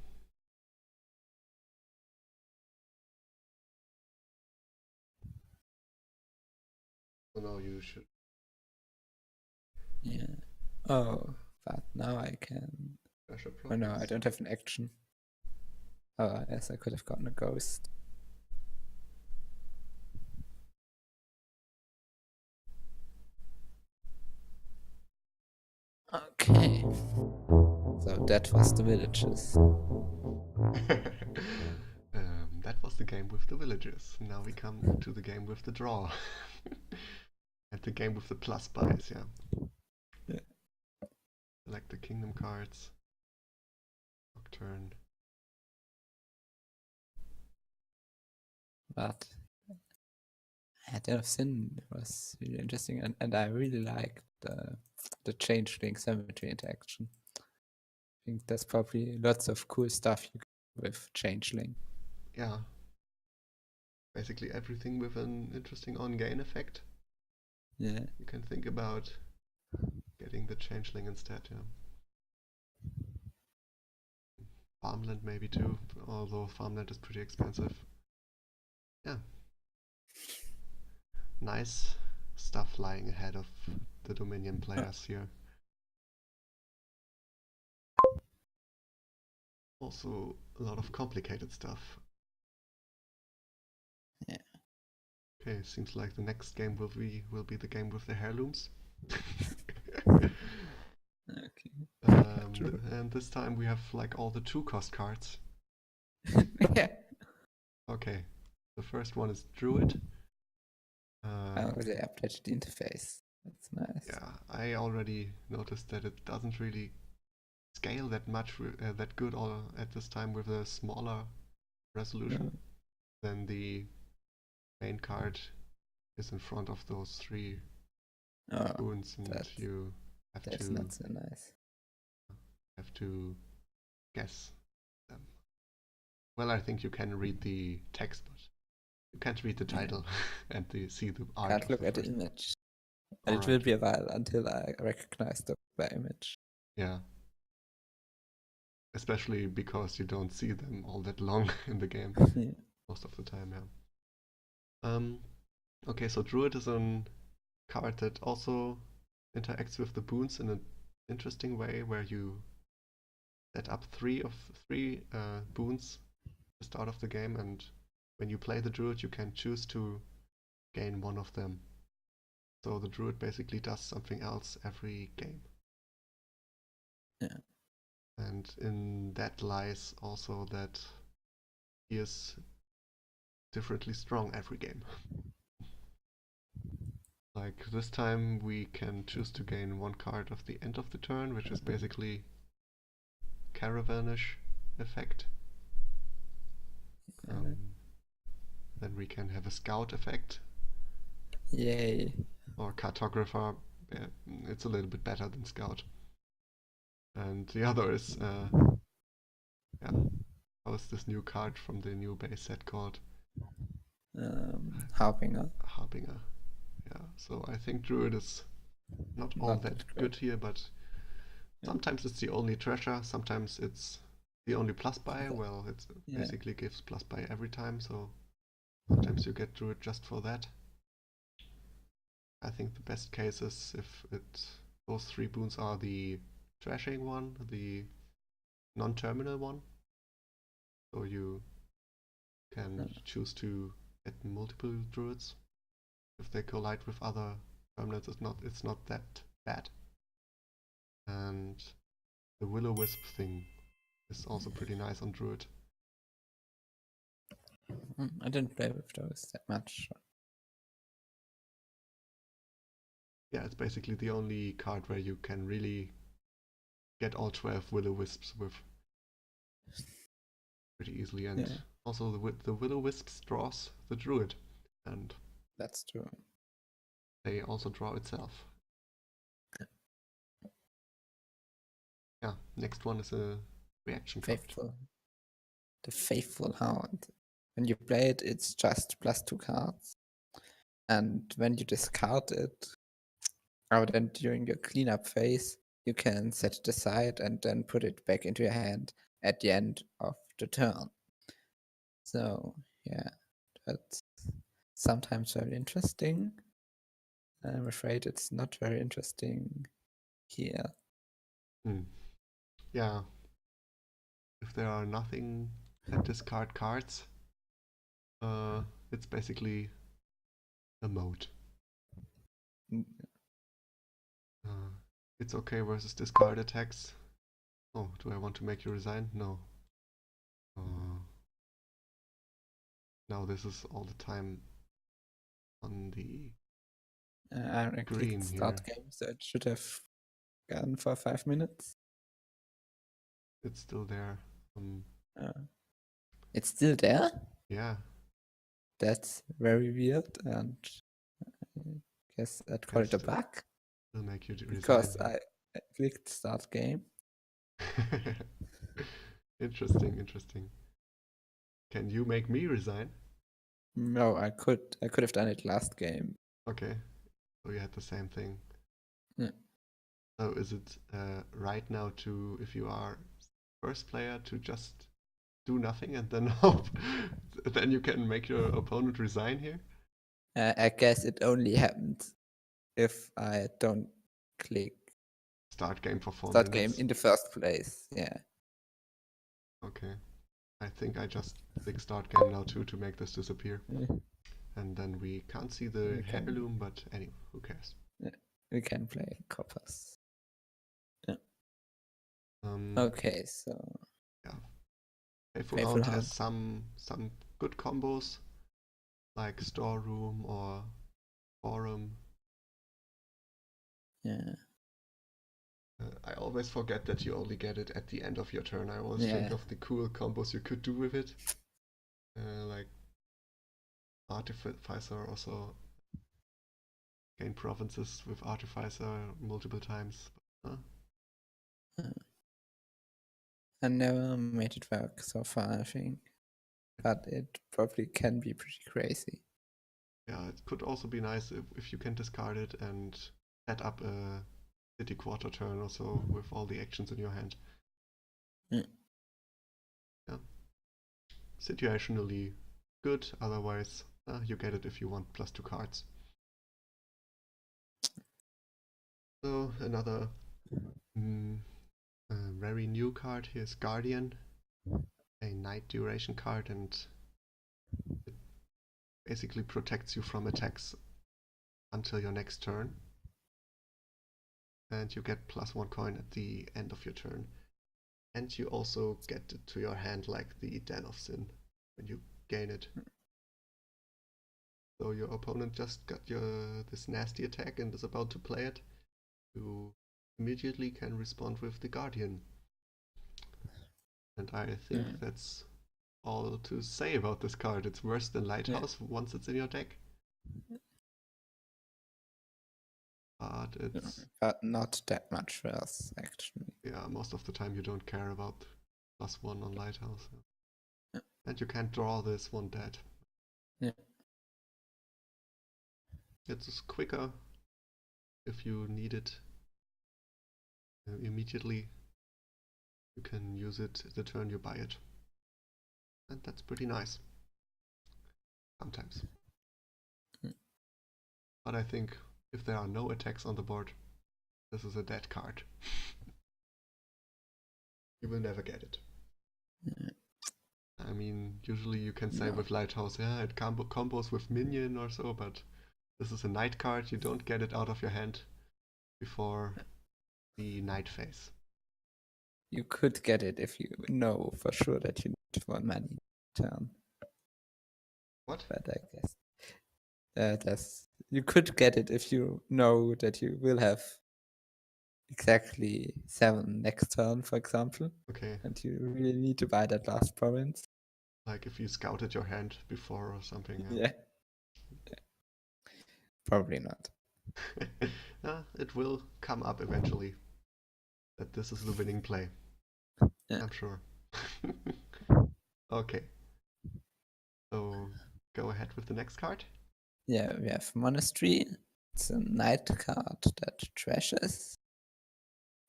[SPEAKER 1] So now you should.
[SPEAKER 2] yeah. Oh, but now I can.
[SPEAKER 1] Treasure
[SPEAKER 2] Oh no, I
[SPEAKER 1] profits.
[SPEAKER 2] don't have an action. Oh, yes, I could have gotten a ghost. Okay. So that was the villages.
[SPEAKER 1] That was the game with the villagers. Now we come to the game with the draw. And the game with the plus buys, yeah. Select the kingdom cards. Nocturne.
[SPEAKER 2] But Den of Sin was really interesting, and I really liked the changeling cemetery interaction. I think there's probably lots of cool stuff you can do with changeling.
[SPEAKER 1] Yeah. Basically everything with an interesting on-gain effect.
[SPEAKER 2] Yeah.
[SPEAKER 1] You can think about getting the changeling instead, yeah. Farmland maybe too, although farmland is pretty expensive. Yeah. Nice stuff lying ahead of the Dominion players here. Also a lot of complicated stuff.
[SPEAKER 2] Yeah.
[SPEAKER 1] Okay, seems like the next game will be the game with the heirlooms.
[SPEAKER 2] Okay.
[SPEAKER 1] And this time we have like all the 2-cost cards.
[SPEAKER 2] Yeah.
[SPEAKER 1] Okay, the first one is Druid.
[SPEAKER 2] Oh, they updated the interface. That's nice.
[SPEAKER 1] Yeah, I already noticed that it doesn't really scale that much, that good at this time with a smaller resolution. Then the main card is in front of those 3 spoons, and you have
[SPEAKER 2] that's
[SPEAKER 1] to
[SPEAKER 2] not so nice.
[SPEAKER 1] guess them. Well, I think you can read the text, but you can't read the title and see the art.
[SPEAKER 2] Can't look at the image. And
[SPEAKER 1] All
[SPEAKER 2] it will
[SPEAKER 1] right.
[SPEAKER 2] be a while until I recognize the image.
[SPEAKER 1] Yeah. Especially because you don't see them all that long in the game.
[SPEAKER 2] Yeah.
[SPEAKER 1] Most of the time, yeah. Okay, so Druid is a card that also interacts with the boons in an interesting way, where you set up three boons at the start of the game, and when you play the Druid, you can choose to gain one of them. So the Druid basically does something else every game.
[SPEAKER 2] Yeah.
[SPEAKER 1] And in that lies also that he is differently strong every game. Like this time we can choose to gain one card of the end of the turn, which is basically Caravanish effect. Then we can have a Scout effect.
[SPEAKER 2] Yay.
[SPEAKER 1] Or Cartographer. It's a little bit better than Scout. And the other is, how is this new card from the new base set called?
[SPEAKER 2] Harbinger.
[SPEAKER 1] Harbinger. Yeah, so I think Druid is not all that good here, but sometimes it's the only treasure, sometimes it's the only plus buy. Well, it basically gives plus buy every time, so sometimes you get Druid just for that. I think the best case is if those 3 boons are the trashing one, the non-terminal one. So you can choose to get multiple druids. If they collide with other terminals, it's not that bad. And the Will-O-Wisp thing is also pretty nice on druid.
[SPEAKER 2] I didn't play with those that much.
[SPEAKER 1] Yeah, it's basically the only card where you can really get all 12 Will-O-Wisps with pretty easily, and also the Will-O-Wisps draws the druid, and
[SPEAKER 2] that's true.
[SPEAKER 1] They also draw itself. Yeah, next one is a reaction card.
[SPEAKER 2] The Faithful Hound. When you play it, it's just +2 cards. And when you discard it, or then during your cleanup phase, you can set it aside and then put it back into your hand at the end of the turn. So, yeah, that's sometimes very interesting. I'm afraid it's not very interesting here.
[SPEAKER 1] Yeah. If there are nothing that discard cards, it's basically a mode. It's okay versus discard attacks. Oh, do I want to make you resign? No. Now this is all the time on the green
[SPEAKER 2] start
[SPEAKER 1] here.
[SPEAKER 2] game, so it should have gone for 5 minutes.
[SPEAKER 1] It's still there.
[SPEAKER 2] It's still there?
[SPEAKER 1] Yeah.
[SPEAKER 2] That's very weird, and I guess I'd call it a bug.
[SPEAKER 1] Will make you resign.
[SPEAKER 2] Because I clicked start game.
[SPEAKER 1] Interesting. Can you make me resign?
[SPEAKER 2] No, I could have done it last game.
[SPEAKER 1] Okay, so you had the same thing.
[SPEAKER 2] Yeah.
[SPEAKER 1] So is it right now to, if you are first player, to just do nothing and then hope then you can make your opponent resign here?
[SPEAKER 2] I guess it only happens if I don't click
[SPEAKER 1] start game for 4
[SPEAKER 2] start
[SPEAKER 1] minutes.
[SPEAKER 2] Game in the first place. Yeah.
[SPEAKER 1] Okay. I think I just click start game now too to make this disappear. And then we can't see the heirloom, but anyway, who cares?
[SPEAKER 2] Yeah. We can play coppers. Yeah. Okay, so
[SPEAKER 1] yeah. Faithful Hound has some good combos, like Storeroom or Forum.
[SPEAKER 2] Yeah.
[SPEAKER 1] I always forget that you only get it at the end of your turn. I always think of the cool combos you could do with it. Like Artificer also. Gain provinces with Artificer multiple times.
[SPEAKER 2] I never made it work so far, I think. But it probably can be pretty crazy.
[SPEAKER 1] Yeah, it could also be nice if you can discard it and set up a city quarter turn or so with all the actions in your hand. Yeah. Situationally good, otherwise you get it if you want +2 cards. So another very new card here is Guardian, a night duration card, and it basically protects you from attacks until your next turn. And you get +1 coin at the end of your turn. And you also get it to your hand like the Den of Sin when you gain it. So your opponent just got this nasty attack and is about to play it. You immediately can respond with the Guardian. And I think that's all to say about this card. It's worse than Lighthouse once it's in your deck. But it's...
[SPEAKER 2] But not that much worse, actually.
[SPEAKER 1] Yeah, most of the time you don't care about +1 on Lighthouse. And you can't draw this one dead.
[SPEAKER 2] Yeah.
[SPEAKER 1] It's quicker if you need it immediately. You can use it the turn you buy it. And that's pretty nice. Sometimes. But I think if there are no attacks on the board, this is a dead card. You will never get it. I mean, usually you can say with Lighthouse, yeah, it combos with minion or so, but this is a night card. You don't get it out of your hand before the night phase.
[SPEAKER 2] You could get it if you know for sure that you need 1 mana turn.
[SPEAKER 1] What?
[SPEAKER 2] But I guess you could get it if you know that you will have exactly 7 next turn, for example.
[SPEAKER 1] Okay.
[SPEAKER 2] And you really need to buy that last province.
[SPEAKER 1] Like if you scouted your hand before or something.
[SPEAKER 2] Yeah. Probably not.
[SPEAKER 1] It will come up eventually that this is the winning play. Yeah. I'm sure. Okay. So go ahead with the next card.
[SPEAKER 2] Yeah, we have Monastery. It's a night card that trashes.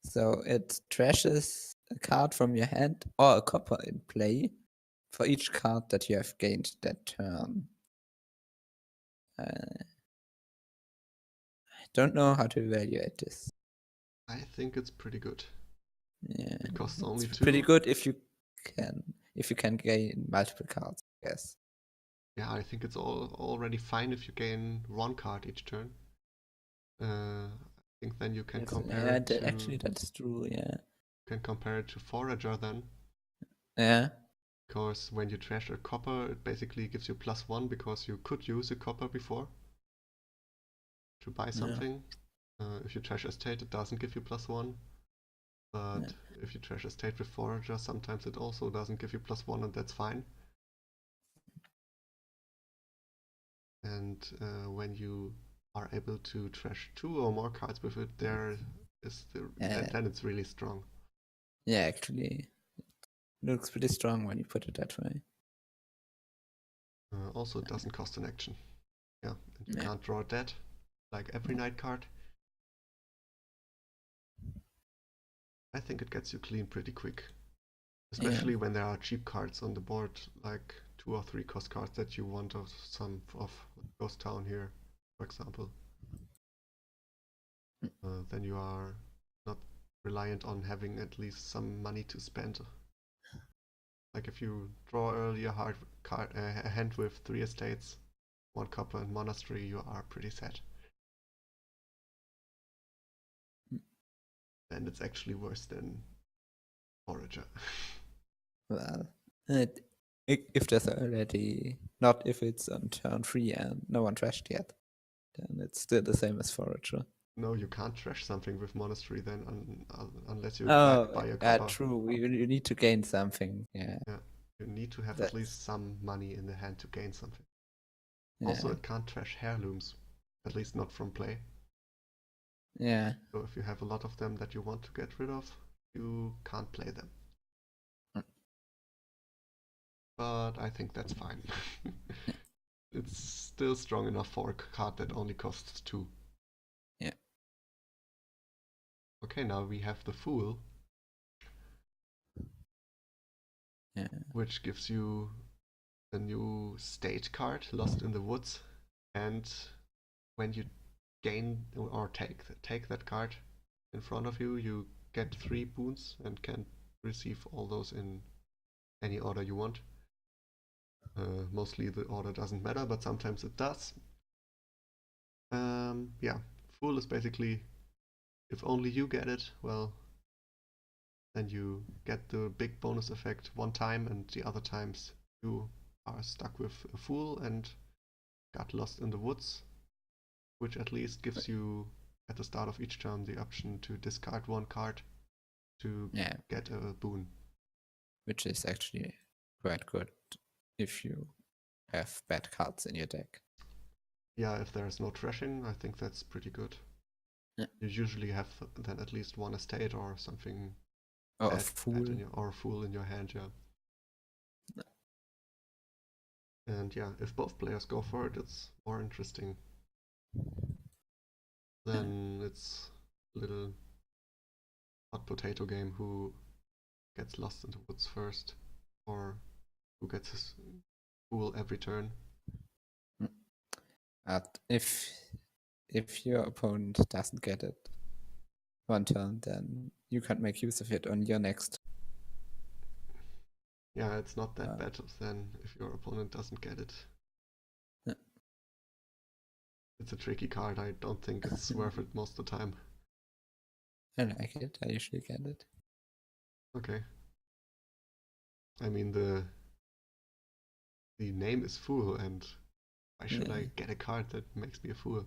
[SPEAKER 2] So it trashes a card from your hand or a copper in play for each card that you have gained that turn. I don't know how to evaluate this.
[SPEAKER 1] I think it's pretty good.
[SPEAKER 2] Yeah,
[SPEAKER 1] it costs only 2.
[SPEAKER 2] Pretty good if you can gain multiple cards, I guess.
[SPEAKER 1] Yeah, I think it's already fine if you gain 1 card each turn. I think then you can compare it to...
[SPEAKER 2] Actually, that's true, yeah.
[SPEAKER 1] You can compare it to Forager then.
[SPEAKER 2] Yeah.
[SPEAKER 1] Because when you trash a copper, it basically gives you +1 because you could use a copper before to buy something. If you trash Estate, it doesn't give you +1. But if you trash Estate with Forager, sometimes it also doesn't give you +1, and that's fine. And when you are able to trash 2 or more cards with it, then it's really strong.
[SPEAKER 2] Yeah, actually, it looks pretty strong when you put it that way.
[SPEAKER 1] Also, it doesn't cost an action. Yeah, and you can't draw dead, like every night card. I think it gets you clean pretty quick. Especially when there are cheap cards on the board, like 2 or 3 cost cards that you want of some of Ghost Town here, for example. Then you are not reliant on having at least some money to spend. Like if you draw early a hand with 3 estates, 1 copper and monastery, you are pretty set. And it's actually worse than Forager.
[SPEAKER 2] Well, if there's already, not if it's on turn 3 and no one trashed yet, then it's still the same as Forager.
[SPEAKER 1] No, you can't trash something with monastery then unless you buy a copper.
[SPEAKER 2] True. You need to gain something. Yeah.
[SPEAKER 1] You need to have at least some money in the hand to gain something. Also, it can't trash heirlooms, at least not from play.
[SPEAKER 2] Yeah.
[SPEAKER 1] So if you have a lot of them that you want to get rid of, you can't play them. But I think that's fine. It's still strong enough for a card that only costs 2.
[SPEAKER 2] Yeah.
[SPEAKER 1] Okay, now we have the Fool.
[SPEAKER 2] Yeah.
[SPEAKER 1] Which gives you a new state card, Lost in the Woods. And when you gain or take that card in front of you, you get 3 boons and can receive all those in any order you want. Mostly the order doesn't matter, but sometimes it does. Yeah, Fool is basically, if only you get it, well, then you get the big bonus effect 1 time, and the other times you are stuck with a Fool, and got lost in the woods, which at least gives you at the start of each turn the option to discard one card to get a boon.
[SPEAKER 2] Which is actually quite good if you have bad cards in your deck.
[SPEAKER 1] Yeah, if there's no trashing, I think that's pretty good.
[SPEAKER 2] Yeah.
[SPEAKER 1] You usually have then at least one estate or something.
[SPEAKER 2] Or a fool.
[SPEAKER 1] Or a fool in your hand, yeah. And yeah, if both players go for it, it's more interesting. Then it's a little hot potato game who gets lost in the woods first, or who gets his fool every turn.
[SPEAKER 2] But if your opponent doesn't get it one turn, then you can't make use of it on your next.
[SPEAKER 1] Yeah, it's not that bad then if your opponent doesn't get it.
[SPEAKER 2] Yeah.
[SPEAKER 1] It's a tricky card. I don't think it's worth it most of the time.
[SPEAKER 2] I like it. I usually get it.
[SPEAKER 1] Okay. I mean, the name is Fool, and why should I get a card that makes me a fool?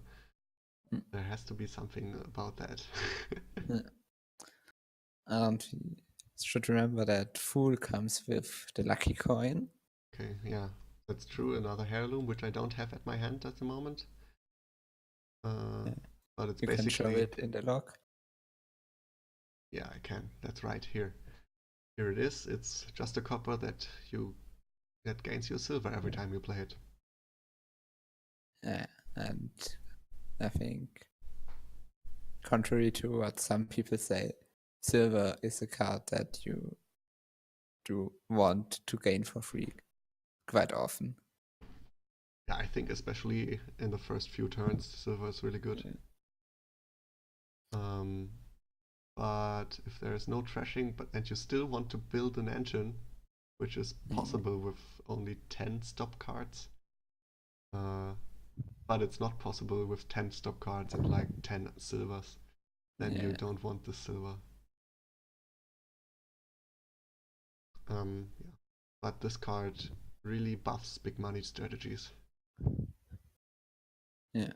[SPEAKER 1] There has to be something about that.
[SPEAKER 2] And we should remember that Fool comes with the lucky coin.
[SPEAKER 1] Okay, yeah, that's true. Another heirloom, which I don't have at my hand at the moment. But it's
[SPEAKER 2] you
[SPEAKER 1] basically...
[SPEAKER 2] can show it in the log.
[SPEAKER 1] Yeah, I can. That's right. Here it is. It's just a copper that gains you silver every time you play it.
[SPEAKER 2] Yeah, and I think, contrary to what some people say, silver is a card that you do want to gain for free quite often.
[SPEAKER 1] Yeah, I think especially in the first few turns, silver is really good. But if there is no trashing, and you still want to build an engine, which is possible with only 10 stop cards, but it's not possible with 10 stop cards and like 10 silvers, then you don't want the silver. Yeah. But this card really buffs big money strategies.
[SPEAKER 2] Yeah.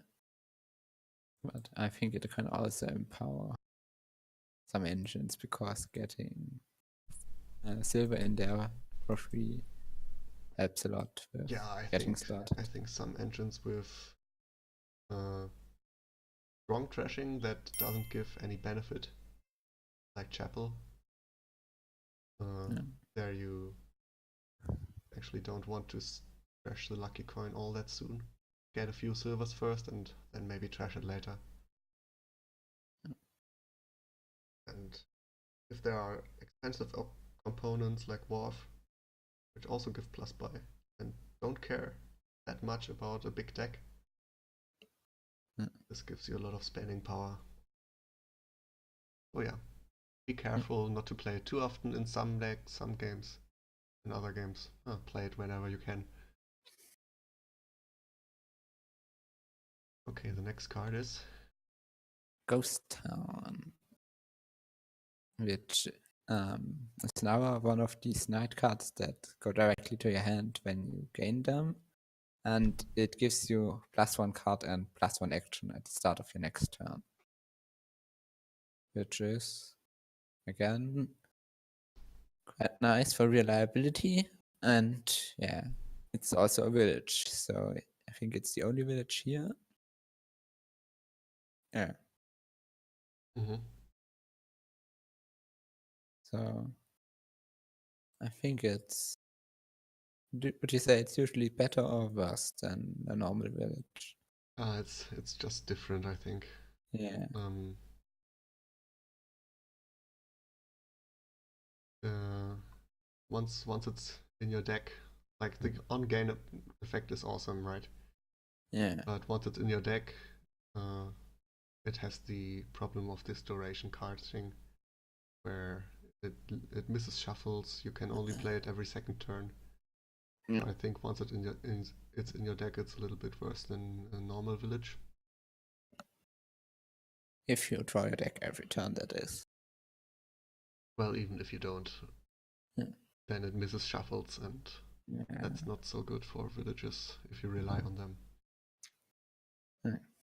[SPEAKER 2] But I think it can also empower some engines, because getting silver in there for free helps a lot with getting started.
[SPEAKER 1] I think some engines with strong trashing that doesn't give any benefit, like Chapel, there you actually don't want to trash the lucky coin all that soon. Get a few silvers first and then maybe trash it later. And if there are expensive components like Wharf, which also give plus buy, and don't care that much about a big deck, this gives you a lot of spending power. So yeah, be careful not to play it too often in some decks, some games. In other games, play it whenever you can. Okay, the next card is
[SPEAKER 2] Ghost Town, which is now one of these night cards that go directly to your hand when you gain them, and it gives you +1 card and +1 action at the start of your next turn, which is again quite nice for reliability. And yeah, it's also a village, so I think it's the only village here. Yeah. So I think it's, would you say it's usually better or worse than a normal village?
[SPEAKER 1] It's just different, I think.
[SPEAKER 2] Yeah.
[SPEAKER 1] Once it's in your deck, like the on-gain effect is awesome, right?
[SPEAKER 2] Yeah.
[SPEAKER 1] But once it's in your deck, it has the problem of this duration card thing, where it misses shuffles. You can only play it every second turn.
[SPEAKER 2] Yeah.
[SPEAKER 1] I think once it's in your deck, it's a little bit worse than a normal village.
[SPEAKER 2] If you draw your deck every turn, that is.
[SPEAKER 1] Well, even if you don't, then it misses shuffles, and that's not so good for villages if you rely on them.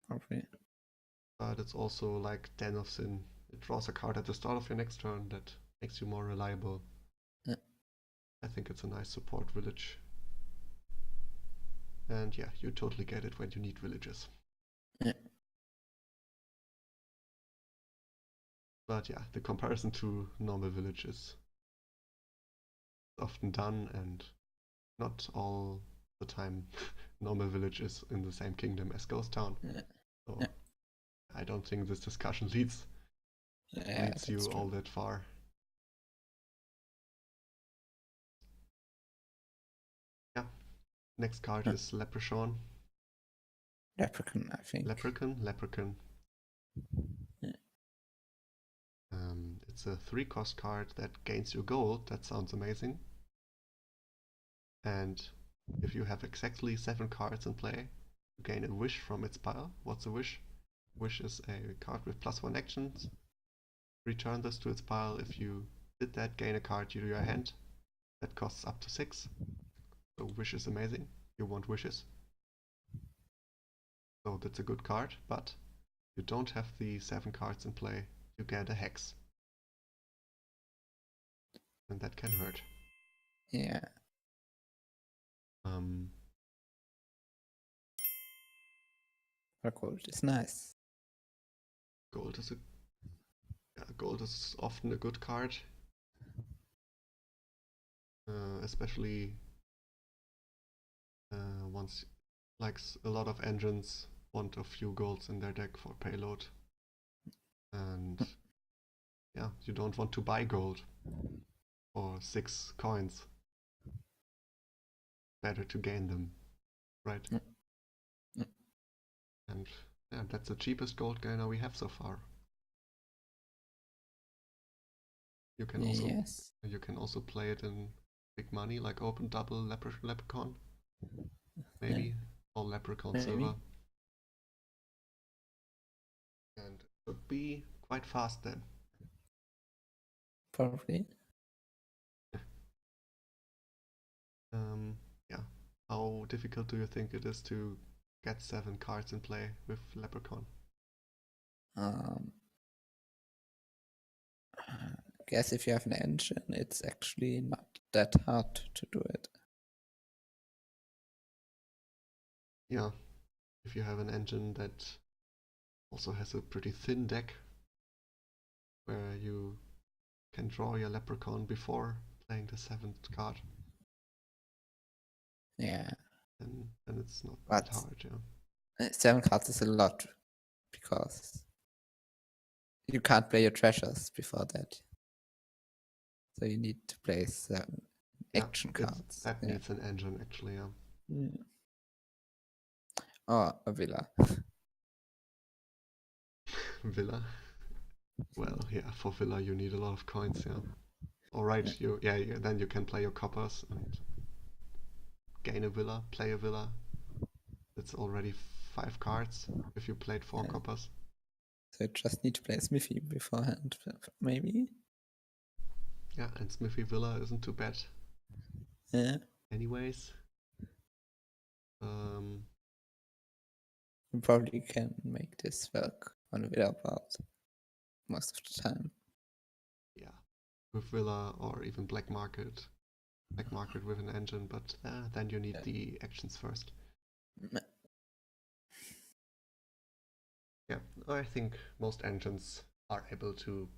[SPEAKER 2] Probably.
[SPEAKER 1] But it's also like Den of Sin. It draws a card at the start of your next turn that makes you more reliable.
[SPEAKER 2] Yeah.
[SPEAKER 1] I think it's a nice support village. And yeah, you totally get it when you need villages.
[SPEAKER 2] Yeah.
[SPEAKER 1] But yeah, the comparison to normal village is often done, and not all the time normal village is in the same kingdom as Ghost Town.
[SPEAKER 2] Yeah.
[SPEAKER 1] So
[SPEAKER 2] Yeah.
[SPEAKER 1] I don't think this discussion leads you
[SPEAKER 2] true.
[SPEAKER 1] all that far. Yeah. Next card is Leprechaun.
[SPEAKER 2] Leprechaun, I think.
[SPEAKER 1] Leprechaun.
[SPEAKER 2] Yeah.
[SPEAKER 1] It's a 3-cost card that gains you gold. That sounds amazing. And if you have exactly 7 cards in play, you gain a wish from its pile. What's a wish? Wish is a card with +1 actions. Return this to its pile. If you did that, gain a card to your hand that costs up to 6. So wish is amazing. You want wishes. So that's a good card, but you don't have the 7 cards in play. You get a hex. And that can hurt.
[SPEAKER 2] Yeah. But gold is nice.
[SPEAKER 1] Gold is often a good card. Especially once like a lot of engines want a few golds in their deck for payload. And yeah, you don't want to buy gold for 6 coins. Better to gain them, right? And yeah, that's the cheapest gold gainer we have so far. You can also play it in big money, like open double leprechaun. Maybe. Or leprechaun silver. And it should be quite fast then.
[SPEAKER 2] Probably.
[SPEAKER 1] Yeah. How difficult do you think it is to get 7 cards in play with leprechaun?
[SPEAKER 2] I guess if you have an engine, it's actually not that hard to do it.
[SPEAKER 1] Yeah, if you have an engine that also has a pretty thin deck, where you can draw your leprechaun before playing the 7th card.
[SPEAKER 2] Yeah.
[SPEAKER 1] Then it's not that hard, yeah.
[SPEAKER 2] 7 cards is a lot, because you can't play your treasures before that. So you need to play 7 action cards.
[SPEAKER 1] That needs an engine, actually, yeah.
[SPEAKER 2] Or a villa.
[SPEAKER 1] Villa? Well, yeah, for villa you need a lot of coins, yeah. Alright, then you can play your coppers and gain a villa, play a villa. That's already 5 cards if you played 4 coppers.
[SPEAKER 2] So you just need to play Smithy beforehand, maybe?
[SPEAKER 1] Yeah, and Smithy Villa isn't too bad.
[SPEAKER 2] Yeah.
[SPEAKER 1] Anyways.
[SPEAKER 2] You probably can make this work on a Villa board most of the time.
[SPEAKER 1] Yeah, with Villa or even Black Market. Black Market with an engine, but then you need the actions first. Yeah, I think most engines are able to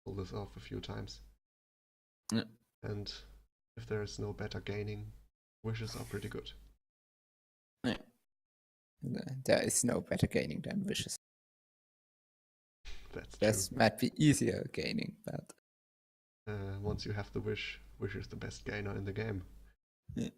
[SPEAKER 1] pull this off a few times.
[SPEAKER 2] Yeah.
[SPEAKER 1] And if there is no better gaining, wishes are pretty good.
[SPEAKER 2] Yeah. There is no better gaining than wishes.
[SPEAKER 1] That's
[SPEAKER 2] this
[SPEAKER 1] true.
[SPEAKER 2] Might be easier gaining, but
[SPEAKER 1] once you have the wish is the best gainer in the game.
[SPEAKER 2] Yeah.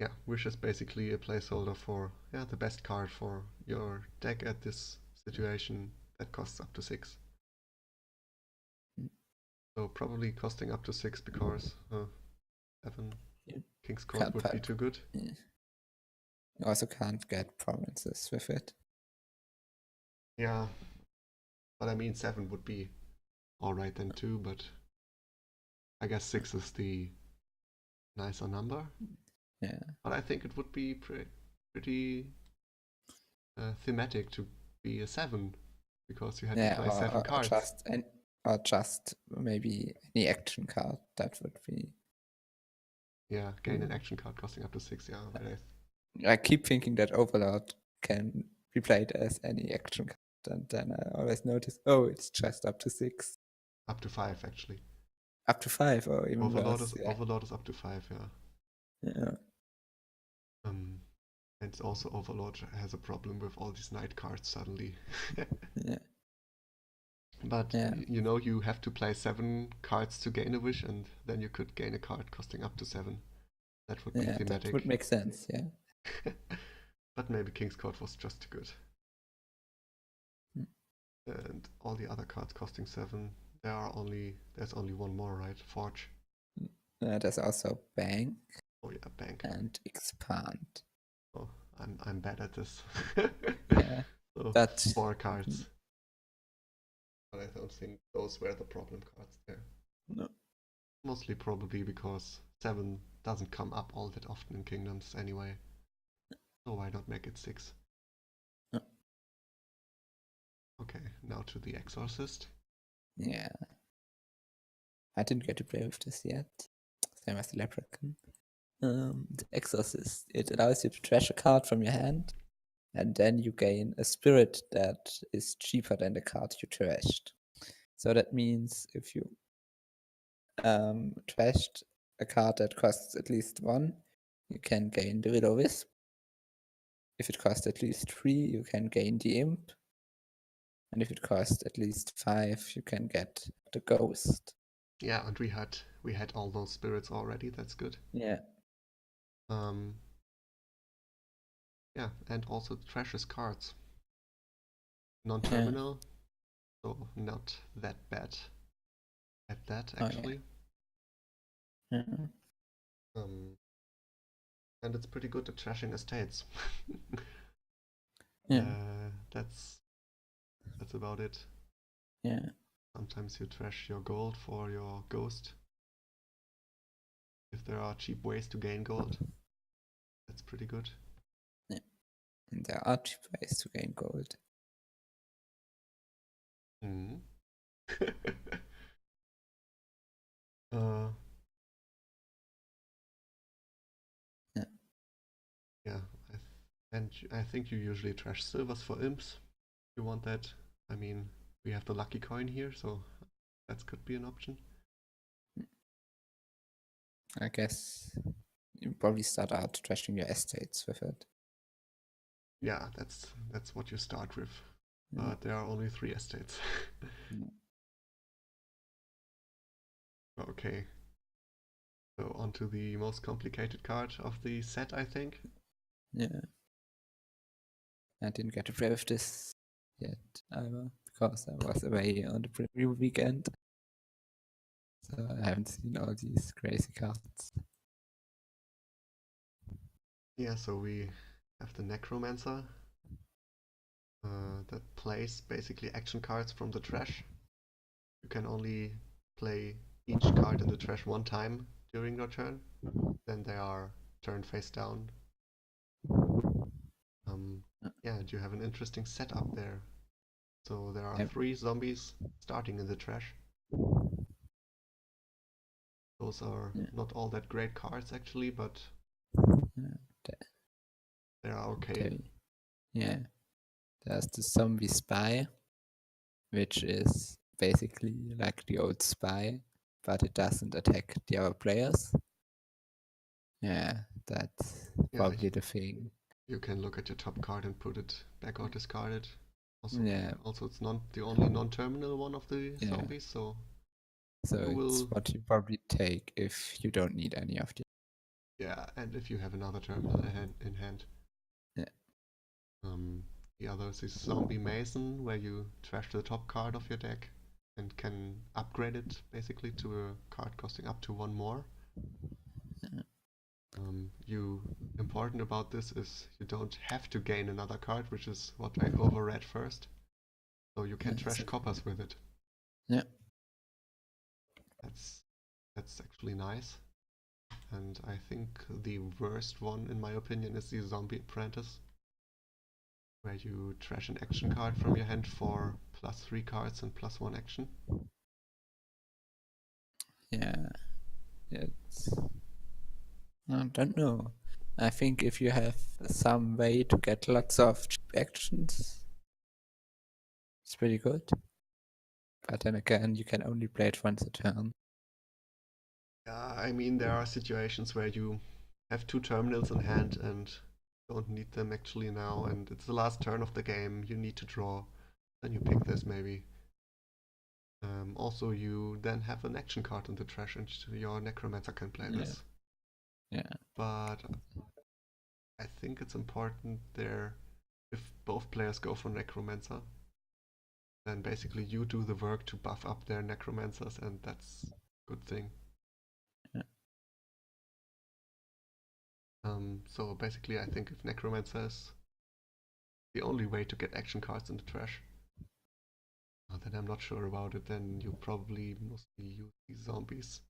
[SPEAKER 1] Yeah, wish is basically a placeholder for the best card for your deck at this situation that costs up to 6. So probably costing up to 6 because 7 King's Court would be too good.
[SPEAKER 2] Yeah. You also can't get provinces with it.
[SPEAKER 1] Yeah, but I mean 7 would be alright then too, but I guess 6 is the nicer number.
[SPEAKER 2] Yeah.
[SPEAKER 1] But I think it would be pretty thematic to be a 7 because you had to
[SPEAKER 2] Yeah,
[SPEAKER 1] play 7 cards.
[SPEAKER 2] or just maybe any action card. That would be.
[SPEAKER 1] Yeah, gain an action card costing up to 6. Yeah,
[SPEAKER 2] I keep thinking that Overlord can be played as any action card, and then I always notice, oh, it's just up to 6.
[SPEAKER 1] up to 5 actually.
[SPEAKER 2] Up to 5, or even worse. Yeah.
[SPEAKER 1] Overlord is up to 5. Yeah.
[SPEAKER 2] Yeah.
[SPEAKER 1] And also Overlord has a problem with all these night cards suddenly.
[SPEAKER 2] Yeah.
[SPEAKER 1] But
[SPEAKER 2] Yeah.
[SPEAKER 1] you have to play 7 cards to gain a wish, and then you could gain a card costing up to 7. That would be thematic.
[SPEAKER 2] That would make sense, yeah.
[SPEAKER 1] But maybe King's Court was just too good. And all the other cards costing 7, there's only one more, right? Forge.
[SPEAKER 2] There's also Bank.
[SPEAKER 1] Oh yeah, Bank.
[SPEAKER 2] And Expand.
[SPEAKER 1] Oh, I'm bad at this.
[SPEAKER 2] Yeah.
[SPEAKER 1] So
[SPEAKER 2] That's
[SPEAKER 1] 4 cards. But I don't think those were the problem cards there.
[SPEAKER 2] No.
[SPEAKER 1] Mostly probably because 7 doesn't come up all that often in Kingdoms anyway. So why not make it 6?
[SPEAKER 2] No.
[SPEAKER 1] Okay, now to the Exorcist.
[SPEAKER 2] Yeah. I didn't get to play with this yet. Same as the Leprechaun. The Exorcist. It allows you to trash a card from your hand, and then you gain a spirit that is cheaper than the card you trashed. So that means if you trashed a card that costs at least 1, you can gain the Will-O-Wisp. If it costs at least 3, you can gain the Imp. And if it costs at least 5, you can get the Ghost.
[SPEAKER 1] Yeah, and we had all those spirits already. That's good.
[SPEAKER 2] Yeah.
[SPEAKER 1] Yeah, and also trashes cards. Non-terminal, so not that bad at that actually.
[SPEAKER 2] Yeah.
[SPEAKER 1] And it's pretty good at trashing estates.
[SPEAKER 2] Yeah.
[SPEAKER 1] That's about it.
[SPEAKER 2] Yeah.
[SPEAKER 1] Sometimes you trash your gold for your ghost. If there are cheap ways to gain gold, that's pretty good.
[SPEAKER 2] Yeah. And there are cheap ways to gain gold.
[SPEAKER 1] Yeah, and I think you usually trash silvers for imps. If you want that. I mean, we have the lucky coin here, so that could be an option.
[SPEAKER 2] I guess you probably start out trashing your estates with it.
[SPEAKER 1] Yeah, that's what you start with. But there are only 3 estates. Okay. So on to the most complicated card of the set, I think.
[SPEAKER 2] Yeah. I didn't get to play with this yet either, because I was away on the preview weekend. So I haven't seen all these crazy cards.
[SPEAKER 1] Yeah, so we have the Necromancer that plays basically action cards from the trash. You can only play each card in the trash 1 time during your turn. Then they are turned face down. Yeah, and you have an interesting setup there. So there are 3 zombies starting in the trash. Those are not all that great cards actually, but they are okay.
[SPEAKER 2] Yeah. There's the Zombie Spy, which is basically like the old Spy, but it doesn't attack the other players. Yeah, that's probably the thing.
[SPEAKER 1] You can look at your top card and put it back or discard it. Also it's not the only non-terminal one of the zombies, so
[SPEAKER 2] it's what you probably take if you don't need any of the.
[SPEAKER 1] Yeah, and if you have another terminal in hand.
[SPEAKER 2] Yeah.
[SPEAKER 1] The others is Zombie Mason, where you trash the top card of your deck and can upgrade it basically to a card costing up to 1 more. Important about this is you don't have to gain another card, which is what I overread first. So you can trash coppers with it.
[SPEAKER 2] Yeah.
[SPEAKER 1] That's actually nice. And I think the worst one, in my opinion, is the Zombie Apprentice, where you trash an action card from your hand for +3 cards and +1 action.
[SPEAKER 2] Yeah, it's. I don't know. I think if you have some way to get lots of cheap actions, it's pretty good. But then again, you can only play it once a turn.
[SPEAKER 1] Yeah, I mean, there are situations where you have 2 terminals in hand and don't need them actually now, and it's the last turn of the game, you need to draw, then you pick this maybe. Also, you then have an action card in the trash, and your Necromancer can play this.
[SPEAKER 2] Yeah.
[SPEAKER 1] But I think it's important there, if both players go for Necromancer, then basically you do the work to buff up their Necromancers, and that's a good thing.
[SPEAKER 2] Yeah.
[SPEAKER 1] So basically, I think if Necromancer is the only way to get action cards in the trash, then I'm not sure about it. Then you probably mostly use these zombies.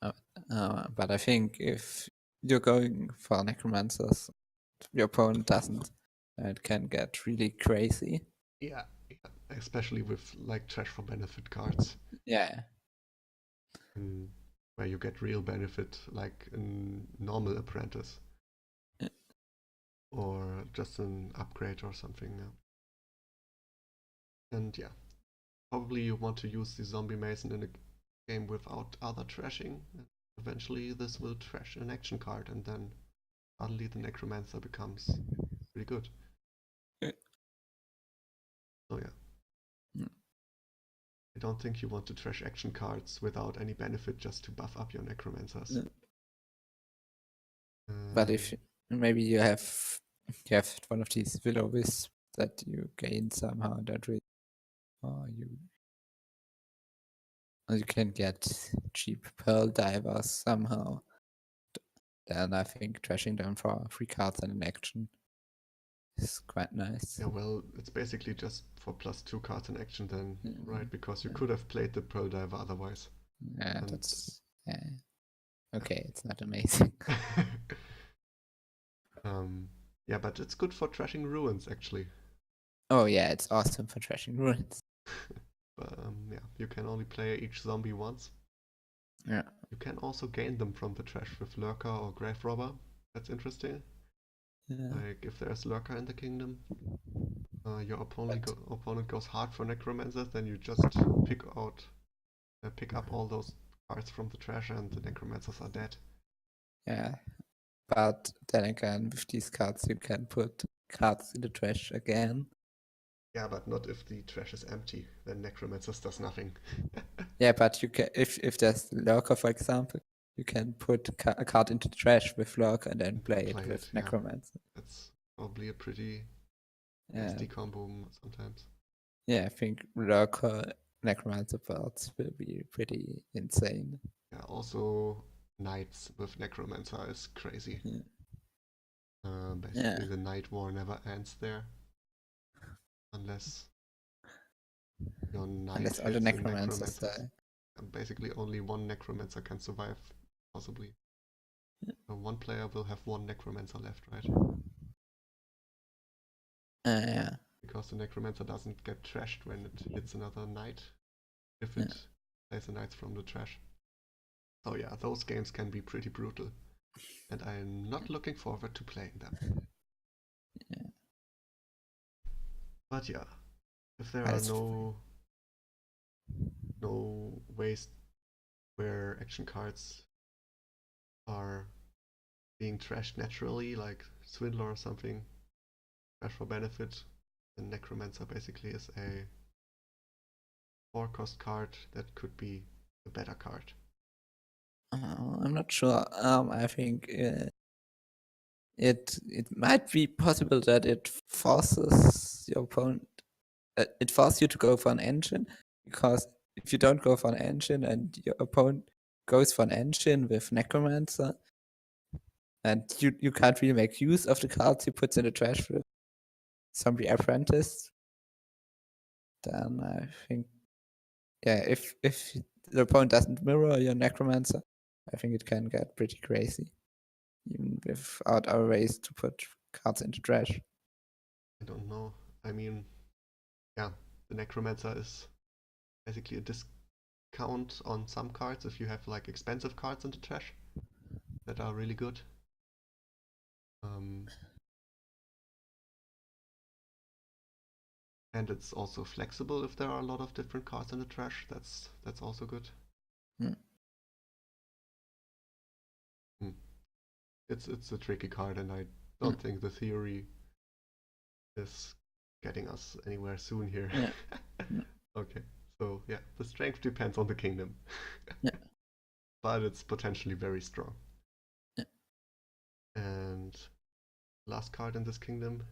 [SPEAKER 2] But I think if you're going for Necromancers, your opponent doesn't, it can get really crazy.
[SPEAKER 1] Yeah, especially with like trash for benefit cards.
[SPEAKER 2] Yeah.
[SPEAKER 1] Where you get real benefit, like a normal apprentice.
[SPEAKER 2] Yeah.
[SPEAKER 1] Or just an upgrade or something. And yeah, probably you want to use the zombie mason in a game without other trashing. And eventually this will trash an action card, and then suddenly the necromancer becomes pretty good.
[SPEAKER 2] Yeah.
[SPEAKER 1] So yeah. I don't think you want to trash action cards without any benefit just to buff up your necromancers.
[SPEAKER 2] But if maybe you have one of these will-o-wisps that you gain somehow that way, or you can get cheap pearl divers somehow, then I think trashing them for 3 cards and an action is quite nice.
[SPEAKER 1] Yeah, well, it's basically just for +2 cards in action then, right? Because you could have played the Pearl Diver otherwise.
[SPEAKER 2] Yeah, that's... Yeah. Okay, it's not amazing.
[SPEAKER 1] Yeah, but it's good for trashing ruins, actually.
[SPEAKER 2] Oh yeah, it's awesome for trashing ruins.
[SPEAKER 1] Yeah, you can only play each zombie once.
[SPEAKER 2] Yeah.
[SPEAKER 1] You can also gain them from the trash with Lurker or Grave Robber. That's interesting.
[SPEAKER 2] Yeah.
[SPEAKER 1] Like, if there's Lurker in the kingdom, your opponent goes hard for Necromancers, then you just pick up all those cards from the trash and the Necromancers are dead.
[SPEAKER 2] Yeah. But then again, with these cards, you can put cards in the trash again.
[SPEAKER 1] Yeah, but not if the trash is empty. Then Necromancers does nothing.
[SPEAKER 2] Yeah, but you can, if there's Lurker, for example, you can put a card into the trash with Lurker and then play it with Necromancer.
[SPEAKER 1] Yeah. That's probably a pretty nasty combo sometimes.
[SPEAKER 2] Yeah, I think Lurker Necromancer builds will be pretty insane.
[SPEAKER 1] Yeah, also Knights with Necromancer is crazy. Basically, the Night War never ends there. Unless your Knight hits
[SPEAKER 2] all the Necromancers die.
[SPEAKER 1] Basically, only one Necromancer can survive, possibly. So one player will have one Necromancer left, right?
[SPEAKER 2] Yeah.
[SPEAKER 1] Because the Necromancer doesn't get trashed when it hits another Knight, if it plays a Knight from the trash. So yeah, those games can be pretty brutal. And I'm not looking forward to playing them.
[SPEAKER 2] Yeah.
[SPEAKER 1] But yeah, if there are no ways where action cards are being trashed naturally, like Swindler or something, trash for benefit, then Necromancer basically is a 4-cost card that could be a better card.
[SPEAKER 2] I'm not sure. I think it might be possible that it forces your opponent. It forces you to go for an engine, because if you don't go for an engine and your opponent goes for an engine with Necromancer, and you can't really make use of the cards he puts in the trash with Zombie Apprentice, then I think, yeah, if the opponent doesn't mirror your Necromancer, I think it can get pretty crazy, even without our ways to put cards into trash.
[SPEAKER 1] I don't know. I mean, yeah, the Necromancer is basically a discount on some cards if you have like expensive cards in the trash that are really good. And it's also flexible if there are a lot of different cards in the trash. That's also good. It's a tricky card, and I don't think the theory is getting us anywhere soon here. Okay, so yeah, the strength depends on the kingdom. But it's potentially very strong. And last card in this kingdom,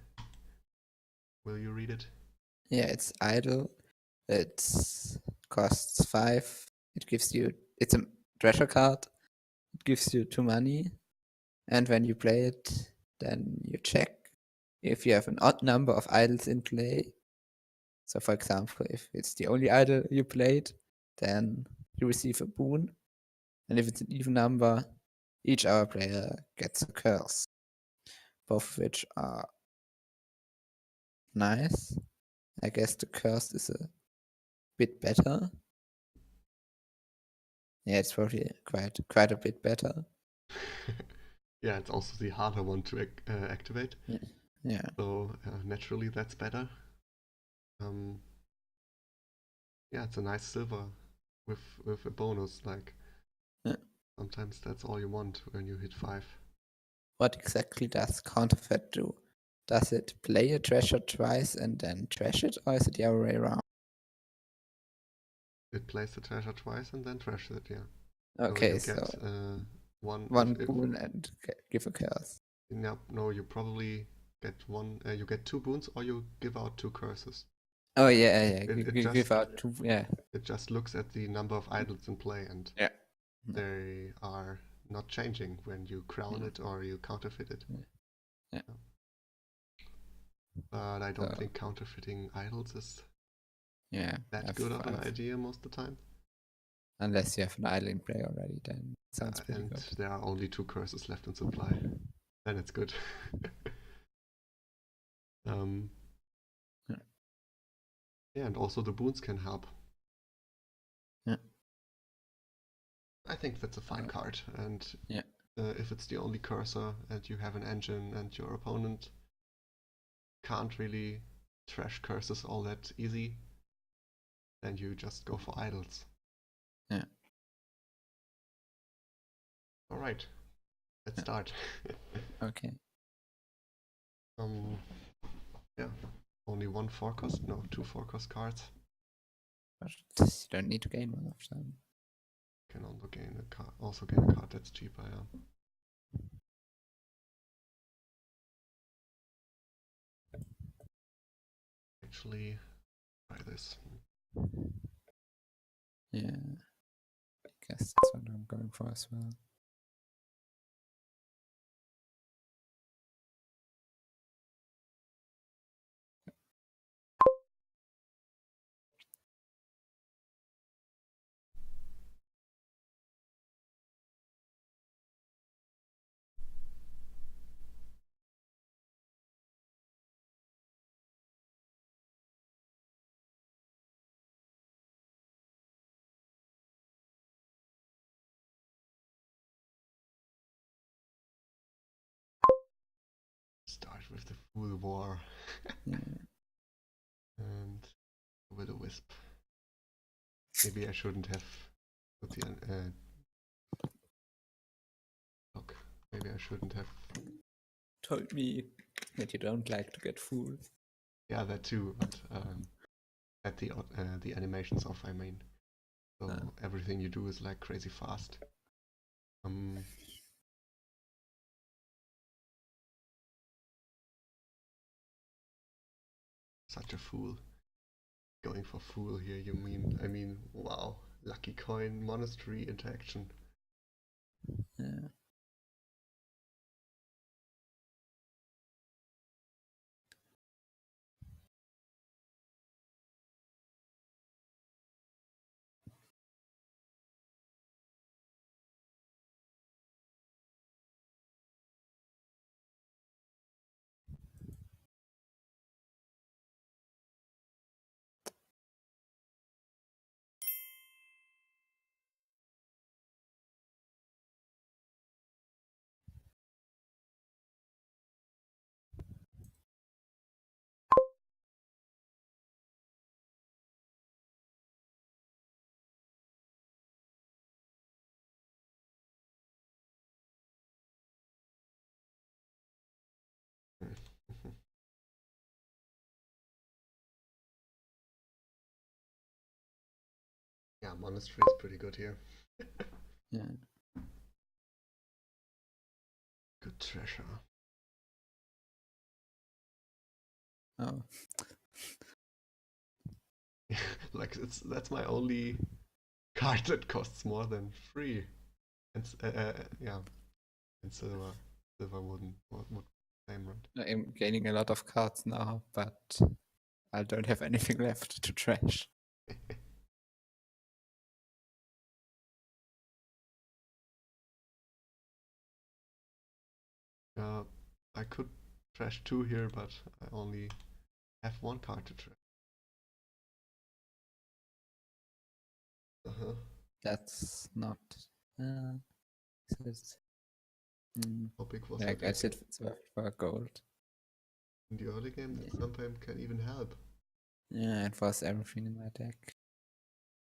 [SPEAKER 1] will you read it?
[SPEAKER 2] Yeah, it's idle. It costs 5. It gives you, it's a treasure card. It gives you 2 money. And when you play it, then you check if you have an odd number of idols in play. So for example, if it's the only idol you played, then you receive a boon. And if it's an even number, each other player gets a curse. Both of which are nice. I guess the curse is a bit better. Yeah, it's probably quite a bit better.
[SPEAKER 1] Yeah, it's also the harder one to activate.
[SPEAKER 2] Yeah.
[SPEAKER 1] So naturally, that's better. Yeah, it's a nice silver with a bonus. Like sometimes that's all you want when you hit 5.
[SPEAKER 2] What exactly does counterfeit do? Does it play a treasure twice and then trash it, or is it the other way around?
[SPEAKER 1] It plays the treasure twice and then trashes it. Yeah.
[SPEAKER 2] Okay,
[SPEAKER 1] so you get
[SPEAKER 2] one
[SPEAKER 1] if,
[SPEAKER 2] boon and give a curse.
[SPEAKER 1] No, you probably get one. You get 2 boons, or you give out 2 curses.
[SPEAKER 2] Oh yeah.
[SPEAKER 1] It
[SPEAKER 2] Give
[SPEAKER 1] just
[SPEAKER 2] out 2. Yeah.
[SPEAKER 1] it just looks at the number of idols in play, and they are not changing when you crown it or you counterfeit it.
[SPEAKER 2] Yeah.
[SPEAKER 1] But I don't think counterfeiting idols is that good of an idea most of the time.
[SPEAKER 2] Unless you have an idol in play already, then it sounds pretty
[SPEAKER 1] and
[SPEAKER 2] good.
[SPEAKER 1] There are only 2 curses left in supply. Then it's good. Yeah, and also the boons can help.
[SPEAKER 2] Yeah.
[SPEAKER 1] I think that's a fine card, and if it's the only cursor and you have an engine and your opponent can't really trash curses all that easy, then you just go for idols.
[SPEAKER 2] Yeah.
[SPEAKER 1] Alright, let's start.
[SPEAKER 2] Okay.
[SPEAKER 1] Yeah, only 1 4-cost, no, 2 4-cost cards.
[SPEAKER 2] But you don't need to gain one of them.
[SPEAKER 1] Can also gain a card that's cheaper, yeah. Actually, try this.
[SPEAKER 2] Yeah, I guess that's what I'm going for as well.
[SPEAKER 1] Start with the Fool War. And with a Wisp. Maybe I shouldn't have put the look. Maybe I shouldn't have
[SPEAKER 2] told me that you don't like to get fooled.
[SPEAKER 1] Yeah, that too, but at the animations off, I mean. So everything you do is like crazy fast. Such a fool. Going for fool here, you mean? I mean, wow. Lucky coin, monastery interaction.
[SPEAKER 2] Yeah.
[SPEAKER 1] Yeah, Monastery is pretty good here.
[SPEAKER 2] Yeah.
[SPEAKER 1] Good treasure.
[SPEAKER 2] Oh.
[SPEAKER 1] Like that's my only card that costs more than 3. And yeah, and silver would same, right?
[SPEAKER 2] I'm gaining a lot of cards now, but I don't have anything left to trash.
[SPEAKER 1] I could trash 2 here, but I only have 1 card to trash. Uh-huh.
[SPEAKER 2] That's not. Is
[SPEAKER 1] How big was
[SPEAKER 2] yeah, I
[SPEAKER 1] your deck?
[SPEAKER 2] guess it's worth for gold.
[SPEAKER 1] In the early game, that
[SPEAKER 2] Yeah.
[SPEAKER 1] sometimes can even help.
[SPEAKER 2] Yeah, it was everything in my deck.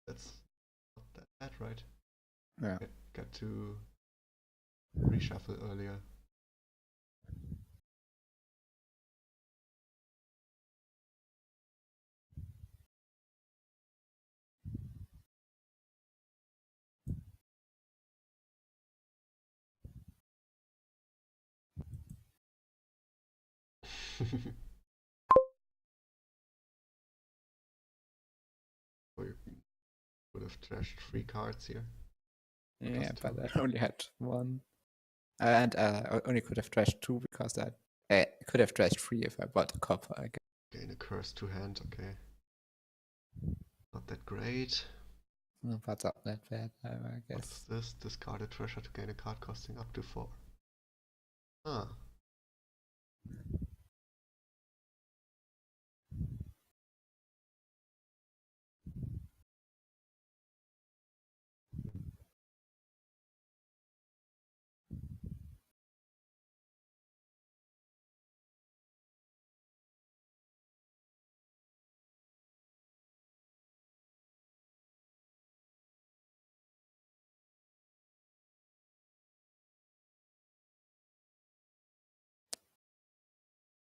[SPEAKER 1] That's not that bad, right?
[SPEAKER 2] Yeah.
[SPEAKER 1] Got to reshuffle earlier. Or you would have trashed 3 cards here.
[SPEAKER 2] Yeah,
[SPEAKER 1] Just 2.
[SPEAKER 2] but I only had 1. And I only could have trashed 2 because I could have trashed 3 if I bought a copper, I guess.
[SPEAKER 1] Gain a curse to hand, okay. Not that great.
[SPEAKER 2] No, but not that bad, I
[SPEAKER 1] What is
[SPEAKER 2] guess.
[SPEAKER 1] this? Discard a treasure to gain a card costing up to 4. Ah.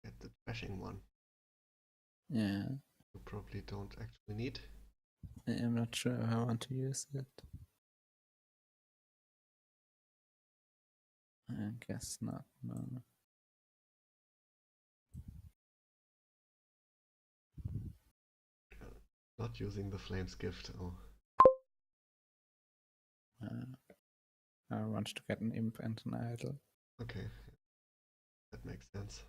[SPEAKER 1] Get the trashing one.
[SPEAKER 2] Yeah,
[SPEAKER 1] You probably don't actually need.
[SPEAKER 2] I'm not sure if I want to use it. I guess not, no.
[SPEAKER 1] Not using the Flames gift. Oh.
[SPEAKER 2] I want to get an imp and an idol.
[SPEAKER 1] Okay. That makes sense.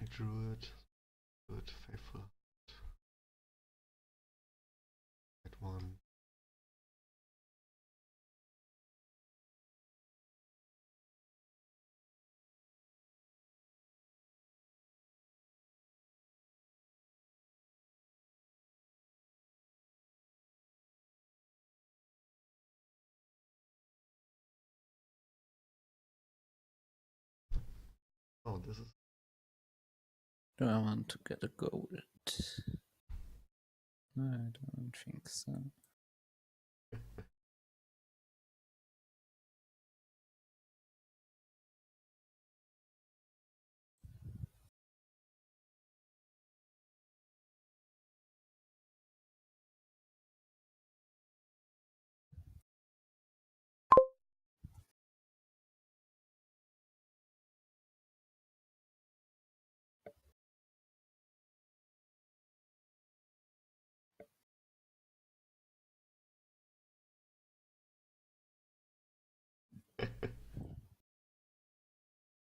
[SPEAKER 1] Druid. Good. Faithful. That one. Oh, this is.
[SPEAKER 2] Do I want to get a gold? No, I don't think so.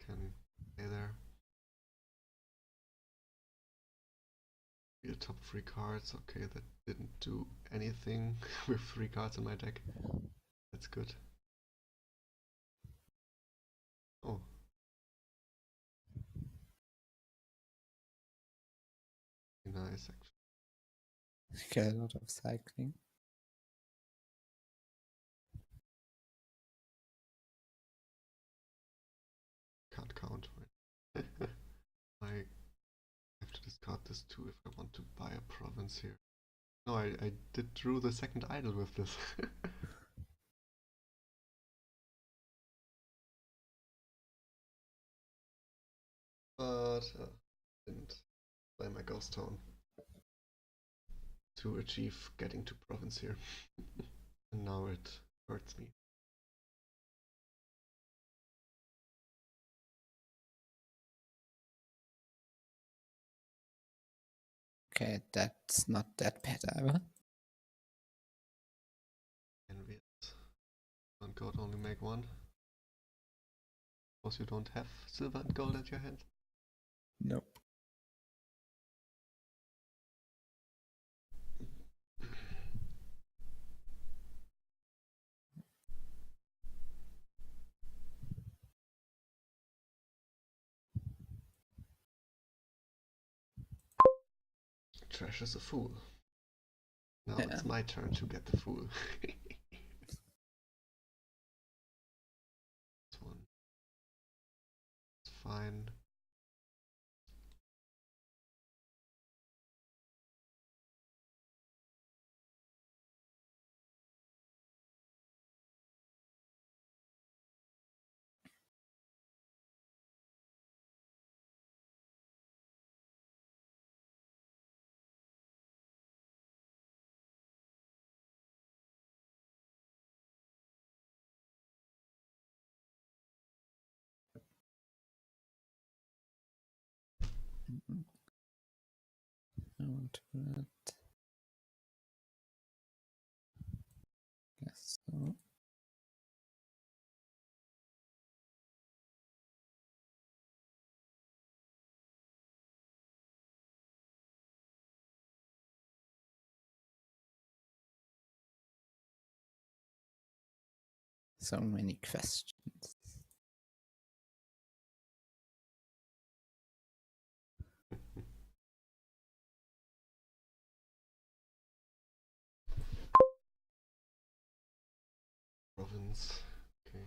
[SPEAKER 1] Can stay there. Your top 3 cards. Okay, that didn't do anything with 3 cards in my deck. That's good. Oh. Nice, actually.
[SPEAKER 2] Get a lot of cycling.
[SPEAKER 1] Can't count, right? My discard this too if I want to buy a province here. No, I did drew the second idol with this. But didn't play my ghost tone to achieve getting to province here. And now it hurts me.
[SPEAKER 2] Okay, that's not that bad either.
[SPEAKER 1] Envious. Don't gold only make one. Suppose you don't have silver and gold at your hand.
[SPEAKER 2] Nope.
[SPEAKER 1] Trash is a fool. Now
[SPEAKER 2] Yeah.
[SPEAKER 1] it's my turn to get the fool. This one. It's fine.
[SPEAKER 2] I want to do that. Guess so. So many questions.
[SPEAKER 1] Province. Okay.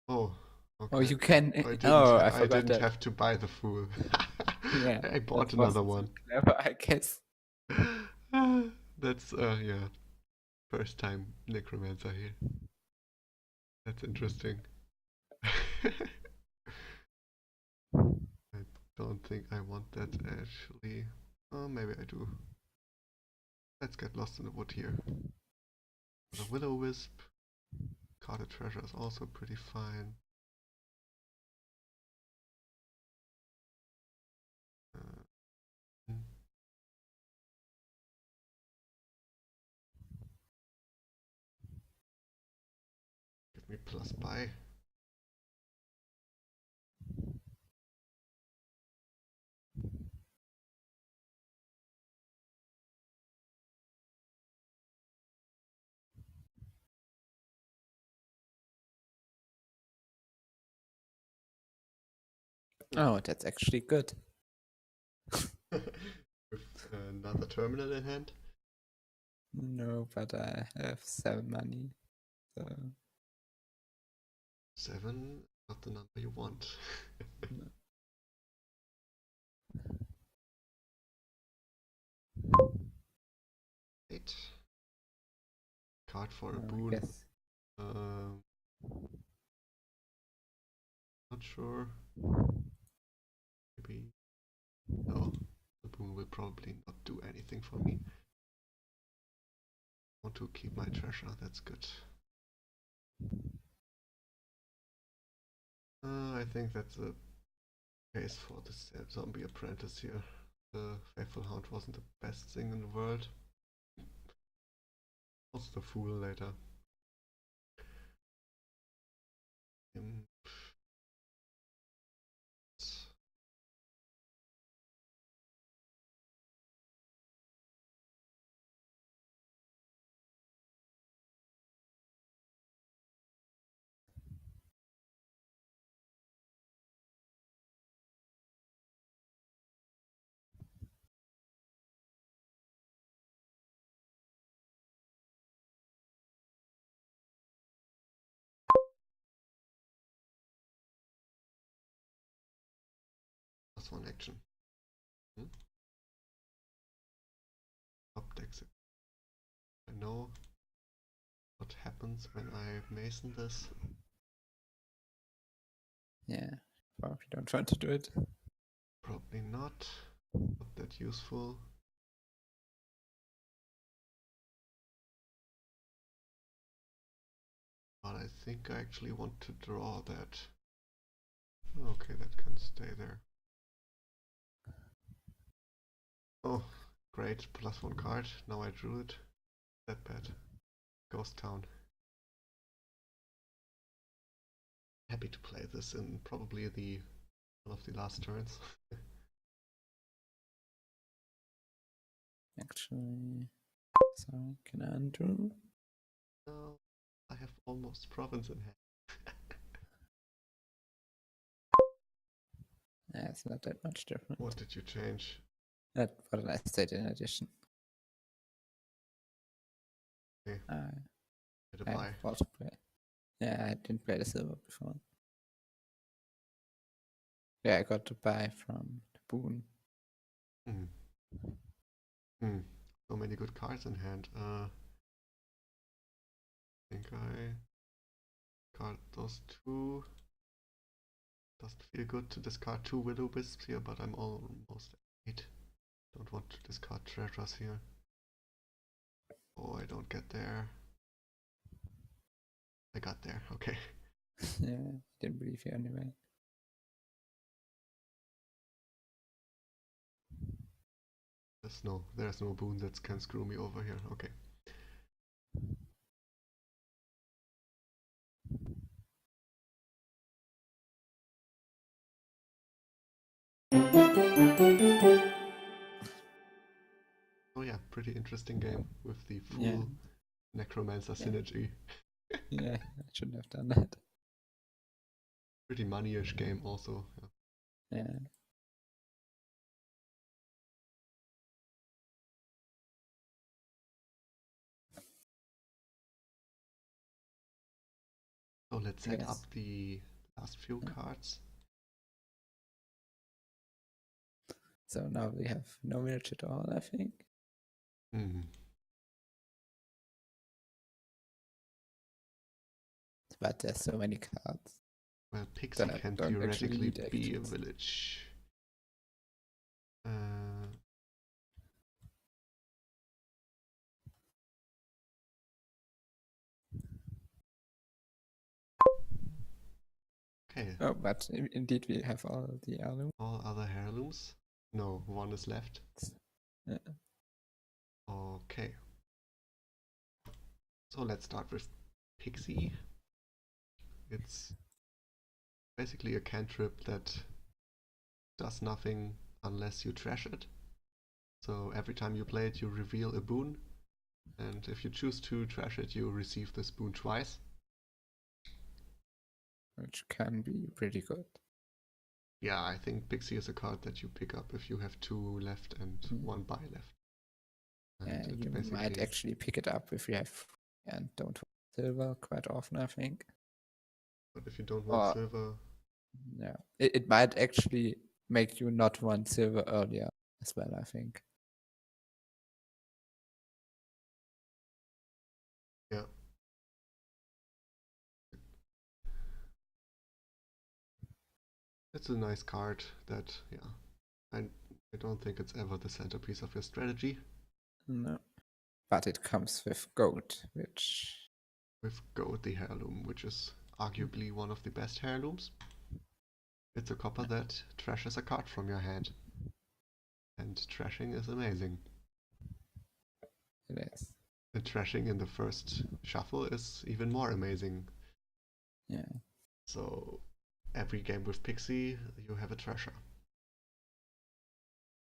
[SPEAKER 1] Oh. Okay.
[SPEAKER 2] Oh, you can.
[SPEAKER 1] I didn't.
[SPEAKER 2] Oh, I
[SPEAKER 1] I
[SPEAKER 2] forgot
[SPEAKER 1] didn't
[SPEAKER 2] that.
[SPEAKER 1] have to buy the fool.
[SPEAKER 2] Yeah,
[SPEAKER 1] I bought
[SPEAKER 2] that
[SPEAKER 1] another
[SPEAKER 2] wasn't
[SPEAKER 1] one.
[SPEAKER 2] so clever, I guess.
[SPEAKER 1] That's yeah. First time necromancer here. That's interesting. I don't think I want that actually. Oh, maybe I do. Let's get lost in the wood here. The Will-O-Wisp. Carded treasure is also pretty fine. Uh, Give me plus buy.
[SPEAKER 2] Oh, that's actually good.
[SPEAKER 1] With another terminal in hand.
[SPEAKER 2] No, but I have 7 money. So
[SPEAKER 1] 7, not the number you want.
[SPEAKER 2] no.
[SPEAKER 1] 8. Card for a
[SPEAKER 2] I
[SPEAKER 1] boon.
[SPEAKER 2] guess.
[SPEAKER 1] Not sure. Maybe. No. The boon will probably not do anything for me. I want to keep my treasure, that's good. I think that's a case for the zombie apprentice here. The Faithful Hound wasn't the best thing in the world. Also the fool later. +1 action. Top decks. I know what happens when I Mason this.
[SPEAKER 2] Yeah, probably don't want to do it.
[SPEAKER 1] Probably not. Not that useful. But I think I actually want to draw that. Okay, that can stay there. Oh, great. +1 card. Now I drew it. That bad. Ghost Town. Happy to play this in probably one of the last turns.
[SPEAKER 2] Actually, sorry, can I undo?
[SPEAKER 1] No, I have almost province in hand.
[SPEAKER 2] Yeah, it's not that much different.
[SPEAKER 1] What did you change?
[SPEAKER 2] That what I said in addition.
[SPEAKER 1] Okay.
[SPEAKER 2] I
[SPEAKER 1] Did I buy?
[SPEAKER 2] also play. Yeah, I didn't play the silver before. Yeah, I got to buy from the boon.
[SPEAKER 1] So many good cards in hand. I think I got those two. Doesn't feel good to discard 2 Widow Wisps here, but I'm almost at 8. Don't want to discard treasures here. Oh, I don't get there. I got there, okay.
[SPEAKER 2] Yeah, didn't believe you anyway.
[SPEAKER 1] There's no boon that can screw me over here, okay. Oh yeah, pretty interesting game with the full Necromancer synergy.
[SPEAKER 2] Yeah, I shouldn't have done that.
[SPEAKER 1] Pretty money-ish game also.
[SPEAKER 2] Yeah.
[SPEAKER 1] So let's set up the last few cards.
[SPEAKER 2] So now we have no village at all, I think. But there's so many cards.
[SPEAKER 1] Well, Pixie can theoretically be a village. Okay.
[SPEAKER 2] Oh, but indeed we have all the heirlooms.
[SPEAKER 1] All other heirlooms? No, one is left.
[SPEAKER 2] Yeah.
[SPEAKER 1] Okay. So let's start with Pixie. It's basically a cantrip that does nothing unless you trash it. So every time you play it, you reveal a boon. And if you choose to trash it, you receive this boon twice.
[SPEAKER 2] Which can be pretty good.
[SPEAKER 1] Yeah, I think Pixie is a card that you pick up if you have 2 left and 1 buy left.
[SPEAKER 2] And you might actually pick it up if you have and don't want silver quite often, I think.
[SPEAKER 1] But if you don't want silver...
[SPEAKER 2] Yeah, it might actually make you not want silver earlier as well, I think.
[SPEAKER 1] Yeah. It's a nice card that, yeah, I don't think it's ever the centerpiece of your strategy.
[SPEAKER 2] No. But it comes with gold, which...
[SPEAKER 1] With gold, the heirloom, which is arguably one of the best heirlooms. It's a copper that trashes a card from your hand. And trashing is amazing.
[SPEAKER 2] It is.
[SPEAKER 1] And trashing in the first shuffle is even more amazing.
[SPEAKER 2] Yeah.
[SPEAKER 1] So every game with Pixie, you have a treasure.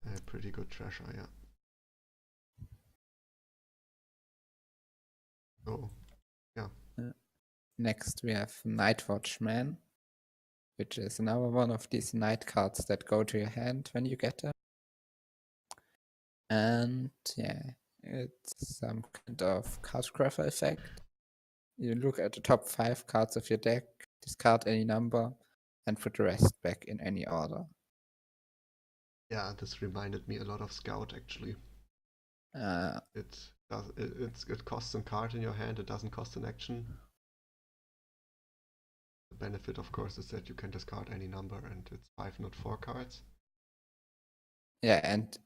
[SPEAKER 1] A pretty good treasure, yeah. Oh, yeah.
[SPEAKER 2] Next we have Night Watchman, which is another one of these night cards that go to your hand when you get them. And yeah, it's some kind of cardcrafter effect. You look at the top 5 cards of your deck, discard any number, and put the rest back in any order.
[SPEAKER 1] Yeah, this reminded me a lot of Scout actually.
[SPEAKER 2] Uh,
[SPEAKER 1] It costs a card in your hand, it doesn't cost an action. The benefit of course is that you can discard any number and it's 5 not 4 cards.
[SPEAKER 2] yeah, and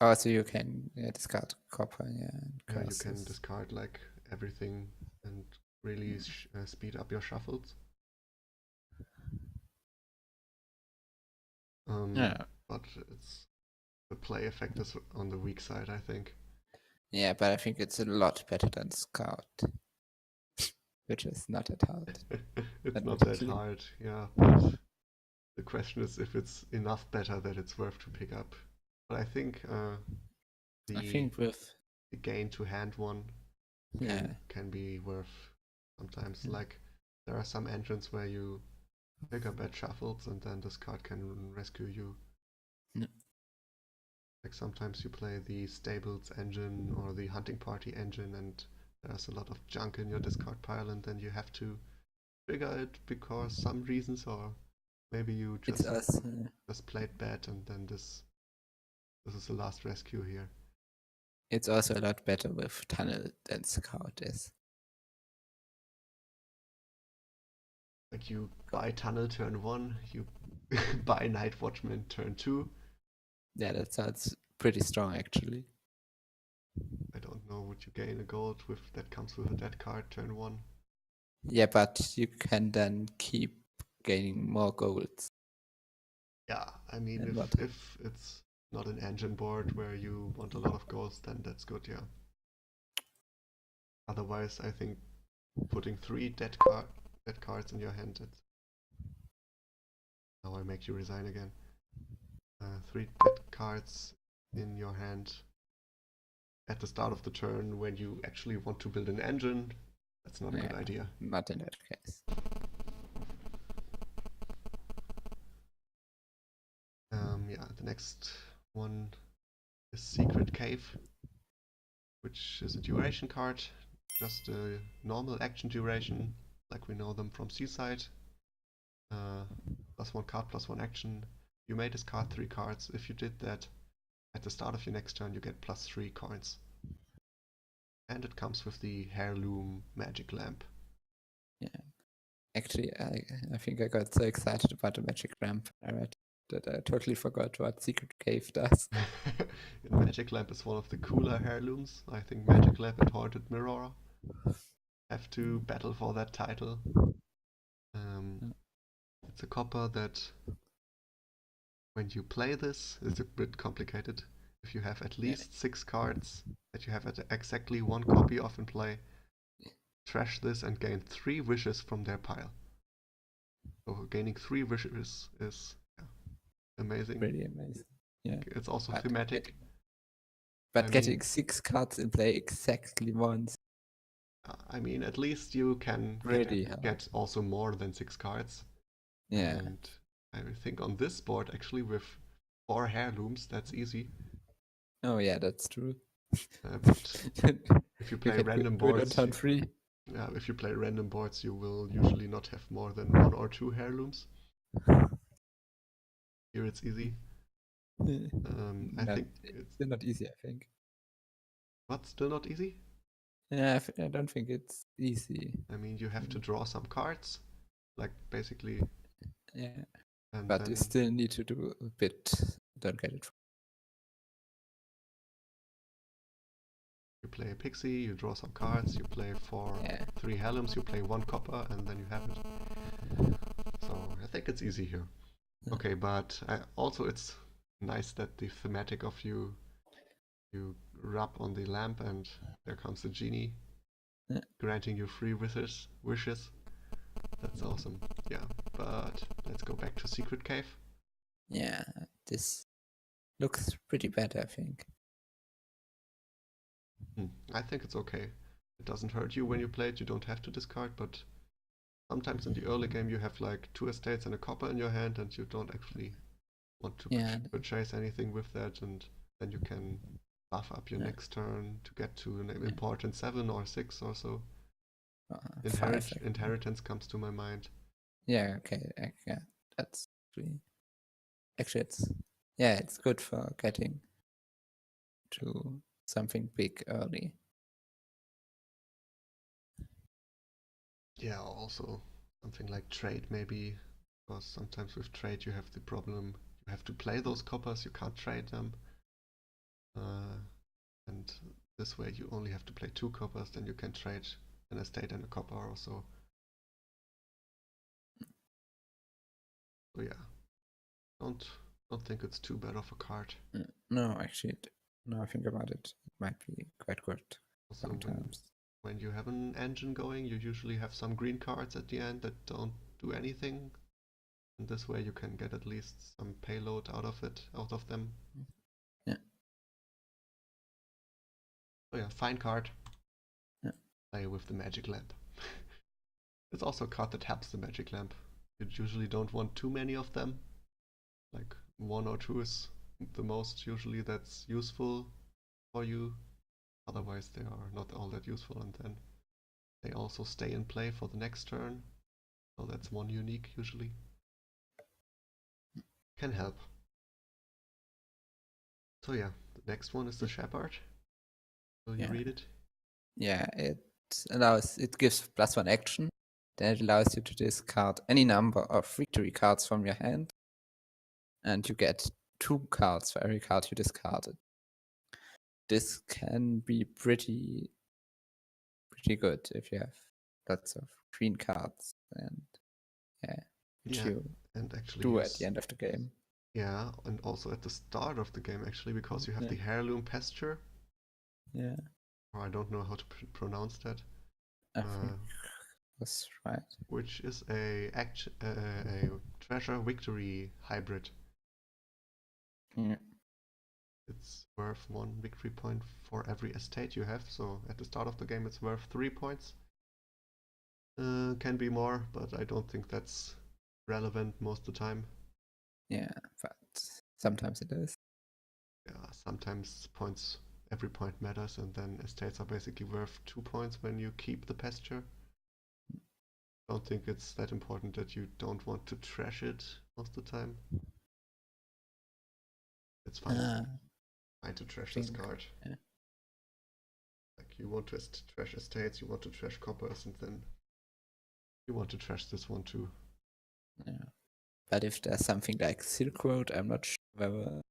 [SPEAKER 2] also you can discard copper, yeah, and
[SPEAKER 1] Yeah, you can
[SPEAKER 2] curses.
[SPEAKER 1] discard like everything and really speed up your shuffles.
[SPEAKER 2] Yeah,
[SPEAKER 1] But the play effect is on the weak side, I think.
[SPEAKER 2] yeah, but I think it's a lot better than Scout, which is not that hard,
[SPEAKER 1] It's not that
[SPEAKER 2] admittedly.
[SPEAKER 1] hard, yeah, but the question is if it's enough better that it's worth to pick up. But I think
[SPEAKER 2] I
[SPEAKER 1] the
[SPEAKER 2] think with
[SPEAKER 1] the gain to hand one
[SPEAKER 2] yeah,
[SPEAKER 1] can be worth sometimes.
[SPEAKER 2] yeah,
[SPEAKER 1] Like there are some engines where you pick up at shuffles and then this card can rescue you.
[SPEAKER 2] yeah,
[SPEAKER 1] Like sometimes you play the stables engine or the hunting party engine and there's a lot of junk in your discard pile and then you have to trigger it because some reasons or maybe you
[SPEAKER 2] it's us.
[SPEAKER 1] just played bad and then this is the last rescue here.
[SPEAKER 2] It's also a lot better with Tunnel than Scout is.
[SPEAKER 1] Like you buy Tunnel turn 1, you buy Night Watchman turn 2.
[SPEAKER 2] Yeah, that sounds pretty strong actually.
[SPEAKER 1] I don't know, would you gain a gold with that comes with a dead card turn 1?
[SPEAKER 2] Yeah, but you can then keep gaining more golds.
[SPEAKER 1] Yeah, I mean
[SPEAKER 2] And what?
[SPEAKER 1] if it's not an engine board where you want a lot of golds, then that's good, yeah. Otherwise, I think putting 3 dead cards in your hand, it's... Now I make you resign again. 3 dead cards in your hand at the start of the turn when you actually want to build an engine, that's not a good idea.
[SPEAKER 2] Not in that case.
[SPEAKER 1] Yeah, the next one is Secret Cave, which is a duration card, just a normal action duration, like we know them from Seaside. Plus 1 card, plus 1 action. You may discard 3 cards. If you did that at the start of your next turn, you get plus 3 coins. And it comes with the Heirloom Magic Lamp.
[SPEAKER 2] Yeah. Actually, I think I got so excited about the Magic Lamp I read that I totally forgot what Secret Cave does.
[SPEAKER 1] Magic Lamp is one of the cooler heirlooms. I think Magic Lamp and Haunted Mirror have to battle for that title. It's a copper that when you play this, it's a bit complicated. If you have at least 6 cards that you have at exactly 1 copy of in play, trash this and gain 3 wishes from their pile. So gaining 3 wishes is amazing.
[SPEAKER 2] Really amazing. Yeah.
[SPEAKER 1] It's also thematic.
[SPEAKER 2] But getting 6 cards in play exactly once.
[SPEAKER 1] I mean, at least you can
[SPEAKER 2] really
[SPEAKER 1] get also more than 6 cards.
[SPEAKER 2] Yeah.
[SPEAKER 1] And I think on this board, actually, with 4 heirlooms, that's easy.
[SPEAKER 2] Oh yeah, that's true.
[SPEAKER 1] But if you play random boards,
[SPEAKER 2] on turn 3.
[SPEAKER 1] If you play random boards, you will usually not have more than 1 or 2 heirlooms. Here it's easy. I think
[SPEAKER 2] it's still not easy, I think.
[SPEAKER 1] What's still not easy?
[SPEAKER 2] Yeah, I don't think it's easy.
[SPEAKER 1] I mean, you have to draw some cards, like basically.
[SPEAKER 2] Yeah.
[SPEAKER 1] And
[SPEAKER 2] but you still need to do a bit. Don't get it.
[SPEAKER 1] You play a pixie, you draw some cards, you play 3 heirlooms, you play 1 copper, and then you have it. So I think it's easy here. Okay, but also it's nice that the thematic of you rub on the lamp and there comes a genie granting you 3 wishes. That's awesome. Yeah, but let's go back to Secret Cave.
[SPEAKER 2] Yeah, this looks pretty bad, I think.
[SPEAKER 1] I think it's okay. It doesn't hurt you when you play it, you don't have to discard, but sometimes in the early game you have like 2 estates and a copper in your hand and you don't actually want to purchase anything with that, and then you can buff up your next turn to get to an important 7 or 6 or so. Inheritance comes to my mind.
[SPEAKER 2] Yeah, okay, yeah, that's actually it's yeah, it's good for getting to something big early.
[SPEAKER 1] Yeah, also something like trade maybe, because sometimes with trade you have the problem you have to play those coppers, you can't trade them. And this way you only have to play 2 coppers, then you can trade an estate and a copper or so. So yeah, don't think it's too bad of a card.
[SPEAKER 2] No, actually, now I think about it, it might be quite good
[SPEAKER 1] Also,
[SPEAKER 2] sometimes.
[SPEAKER 1] when you have an engine going, you usually have some green cards at the end that don't do anything. And this way you can get at least some payload out of them.
[SPEAKER 2] Yeah.
[SPEAKER 1] So yeah, fine card.
[SPEAKER 2] Yeah.
[SPEAKER 1] Play with the magic lamp. It's also a card that helps the magic lamp. You usually don't want too many of them. Like 1 or 2 is the most usually that's useful for you. Otherwise they are not all that useful, and then they also stay in play for the next turn. So that's 1 unique usually. Can help. So yeah, the next one is the Shepherd. Will you read it?
[SPEAKER 2] Yeah, it gives +1 action. Then it allows you to discard any number of victory cards from your hand. And you get 2 cards for every card you discarded. This can be pretty good if you have lots of green cards, and which you
[SPEAKER 1] and actually
[SPEAKER 2] do at the end of the game.
[SPEAKER 1] Yeah, and also at the start of the game actually, because you have the Heirloom Pasture.
[SPEAKER 2] Yeah.
[SPEAKER 1] Or I don't know how to pronounce that.
[SPEAKER 2] I think that's right.
[SPEAKER 1] Which is a treasure victory hybrid.
[SPEAKER 2] Yeah.
[SPEAKER 1] It's worth 1 victory point for every estate you have, so at the start of the game it's worth 3 points. Can be more, but I don't think that's relevant most of the time.
[SPEAKER 2] Yeah, but sometimes it is.
[SPEAKER 1] Yeah, sometimes every point matters, and then estates are basically worth 2 points when you keep the pasture. Don't think it's that important that you don't want to trash it most of the time. It's fine. Fine to trash this card.
[SPEAKER 2] Yeah.
[SPEAKER 1] Like you want to trash estates, you want to trash coppers, and then you want to trash this one too.
[SPEAKER 2] Yeah. But if there's something like Silk Road, I'm not sure whether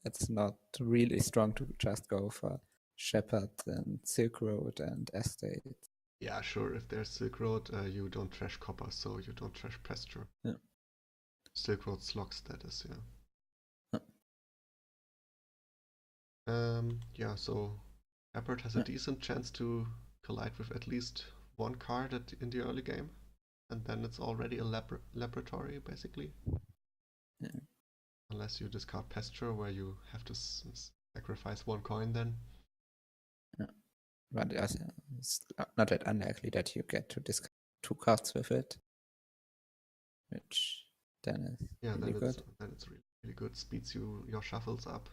[SPEAKER 2] it's not really strong to just go for Shepherd and Silk Road and Estate.
[SPEAKER 1] Yeah, sure. If there's Silk Road, you don't trash copper, so you don't trash pasture.
[SPEAKER 2] Yeah.
[SPEAKER 1] Silk Road slog status, yeah. Yeah, so Shepherd has a decent chance to collide with at least 1 card in the early game, and then it's already a laboratory, basically.
[SPEAKER 2] Yeah.
[SPEAKER 1] Unless you discard pasture, where you have to sacrifice 1 coin then.
[SPEAKER 2] Yeah. But it's not that unlikely that you get to discard 2 cards with it, which then is really good.
[SPEAKER 1] Then it's really, really good. Speeds your shuffles up.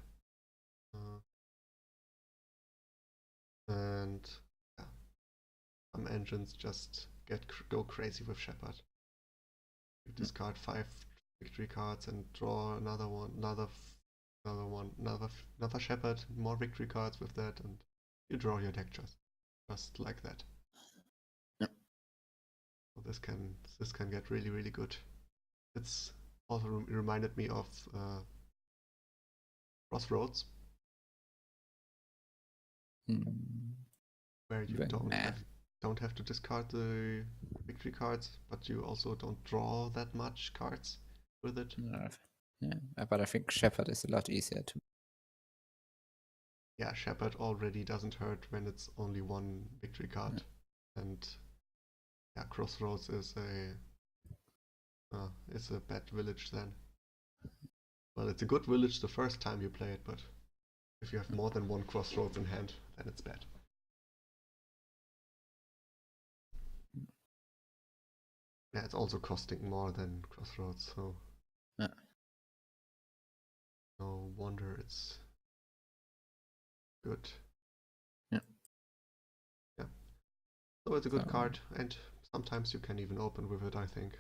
[SPEAKER 1] And yeah, some engines just go crazy with Shepherd. You discard 5 victory cards and draw another Shepherd, more victory cards with that, and you draw your deck just like that.
[SPEAKER 2] Yeah.
[SPEAKER 1] So this can get really, really good. It's also reminded me of Crossroads, where you don't have to discard the victory cards, but you also don't draw that much cards with it.
[SPEAKER 2] Yeah, but I think Shepherd is a lot easier to.
[SPEAKER 1] Yeah, Shepherd already doesn't hurt when it's only 1 victory card, and yeah, Crossroads is a bad village then. Well, it's a good village the first time you play it, but if you have more than 1 Crossroads in hand, then it's bad. Yeah, it's also costing more than Crossroads, so no wonder it's good.
[SPEAKER 2] Yeah.
[SPEAKER 1] So it's a good card, and sometimes you can even open with it, I think.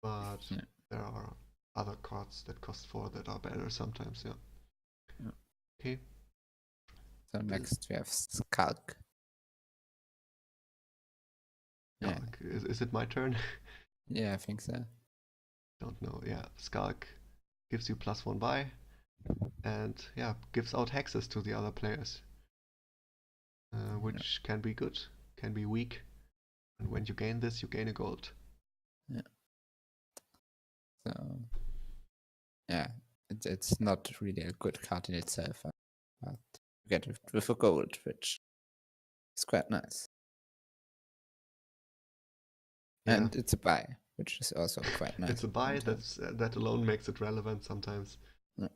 [SPEAKER 1] But there are other cards that cost 4 that are better sometimes, yeah.
[SPEAKER 2] Yeah.
[SPEAKER 1] Okay.
[SPEAKER 2] So next we have Skulk.
[SPEAKER 1] Yeah. Is it my turn?
[SPEAKER 2] Yeah, I think so.
[SPEAKER 1] Don't know. Yeah, Skulk gives you +1 buy, and yeah, gives out hexes to the other players, which can be good, can be weak, and when you gain this, you gain a gold.
[SPEAKER 2] Yeah. So yeah, it's not really a good card in itself, but you get it with a gold, which is quite nice.
[SPEAKER 1] Yeah.
[SPEAKER 2] And it's a buy, which is also quite nice.
[SPEAKER 1] It's a buy.
[SPEAKER 2] sometimes.
[SPEAKER 1] That alone makes it relevant sometimes.
[SPEAKER 2] Yeah.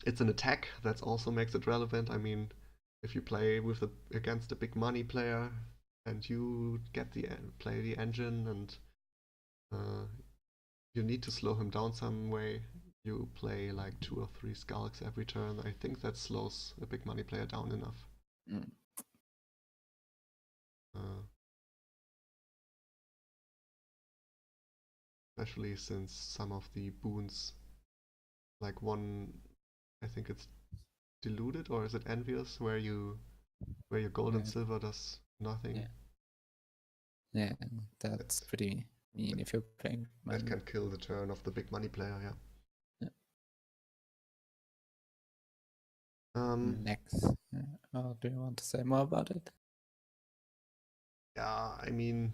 [SPEAKER 1] It's an attack that also makes it relevant. I mean, if you play against a big money player and you get play the engine and you need to slow him down some way, you play like 2 or 3 skulks every turn. I think that slows a big money player down enough. Especially since some of the boons, like one, I think it's diluted, or is it envious, where your gold and silver does nothing.
[SPEAKER 2] Yeah, that's pretty mean if you're playing money.
[SPEAKER 1] That can kill the turn of the big money player, yeah.
[SPEAKER 2] Next, do you want to say more about it?
[SPEAKER 1] Yeah, I mean,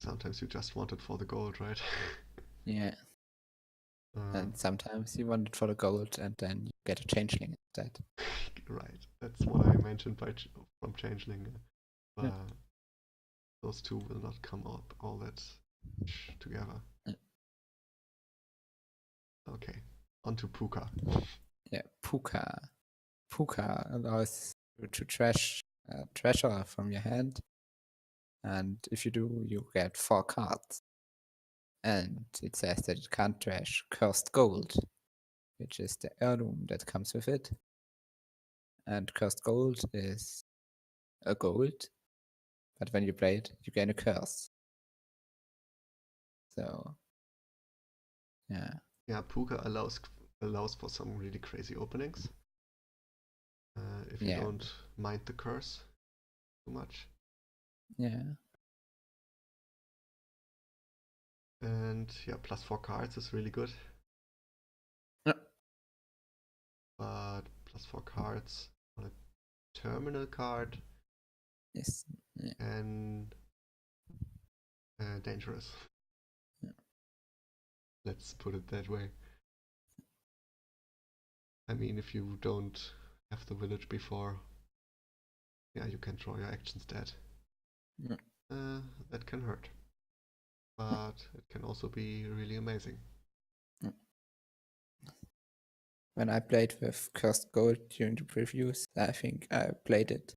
[SPEAKER 1] sometimes you just want it for the gold, right?
[SPEAKER 2] Yeah. And sometimes you want it for the gold, and then you get a changeling instead.
[SPEAKER 1] Right, that's what I mentioned from changeling. Those two will not come out all that together. Okay, on to Puka.
[SPEAKER 2] Yeah, Puka. Puka allows you to trash treasure from your hand, and if you do, you get 4 cards. And it says that it can't trash cursed gold, which is the heirloom that comes with it. And cursed gold is a gold, but when you play it, you gain a curse. So, yeah.
[SPEAKER 1] Yeah, Puka allows for some really crazy openings. If you don't mind the curse too much.
[SPEAKER 2] Yeah.
[SPEAKER 1] And yeah, +4 cards is really good.
[SPEAKER 2] Yeah.
[SPEAKER 1] But +4 cards on a terminal card
[SPEAKER 2] Yes. Yeah.
[SPEAKER 1] and dangerous.
[SPEAKER 2] Yeah.
[SPEAKER 1] Let's put it that way. I mean, if you don't have the village before, yeah, you can draw your actions dead.
[SPEAKER 2] Yeah.
[SPEAKER 1] That can hurt. But it can also be really amazing.
[SPEAKER 2] Yeah. When I played with cursed gold during the previews, I think I played it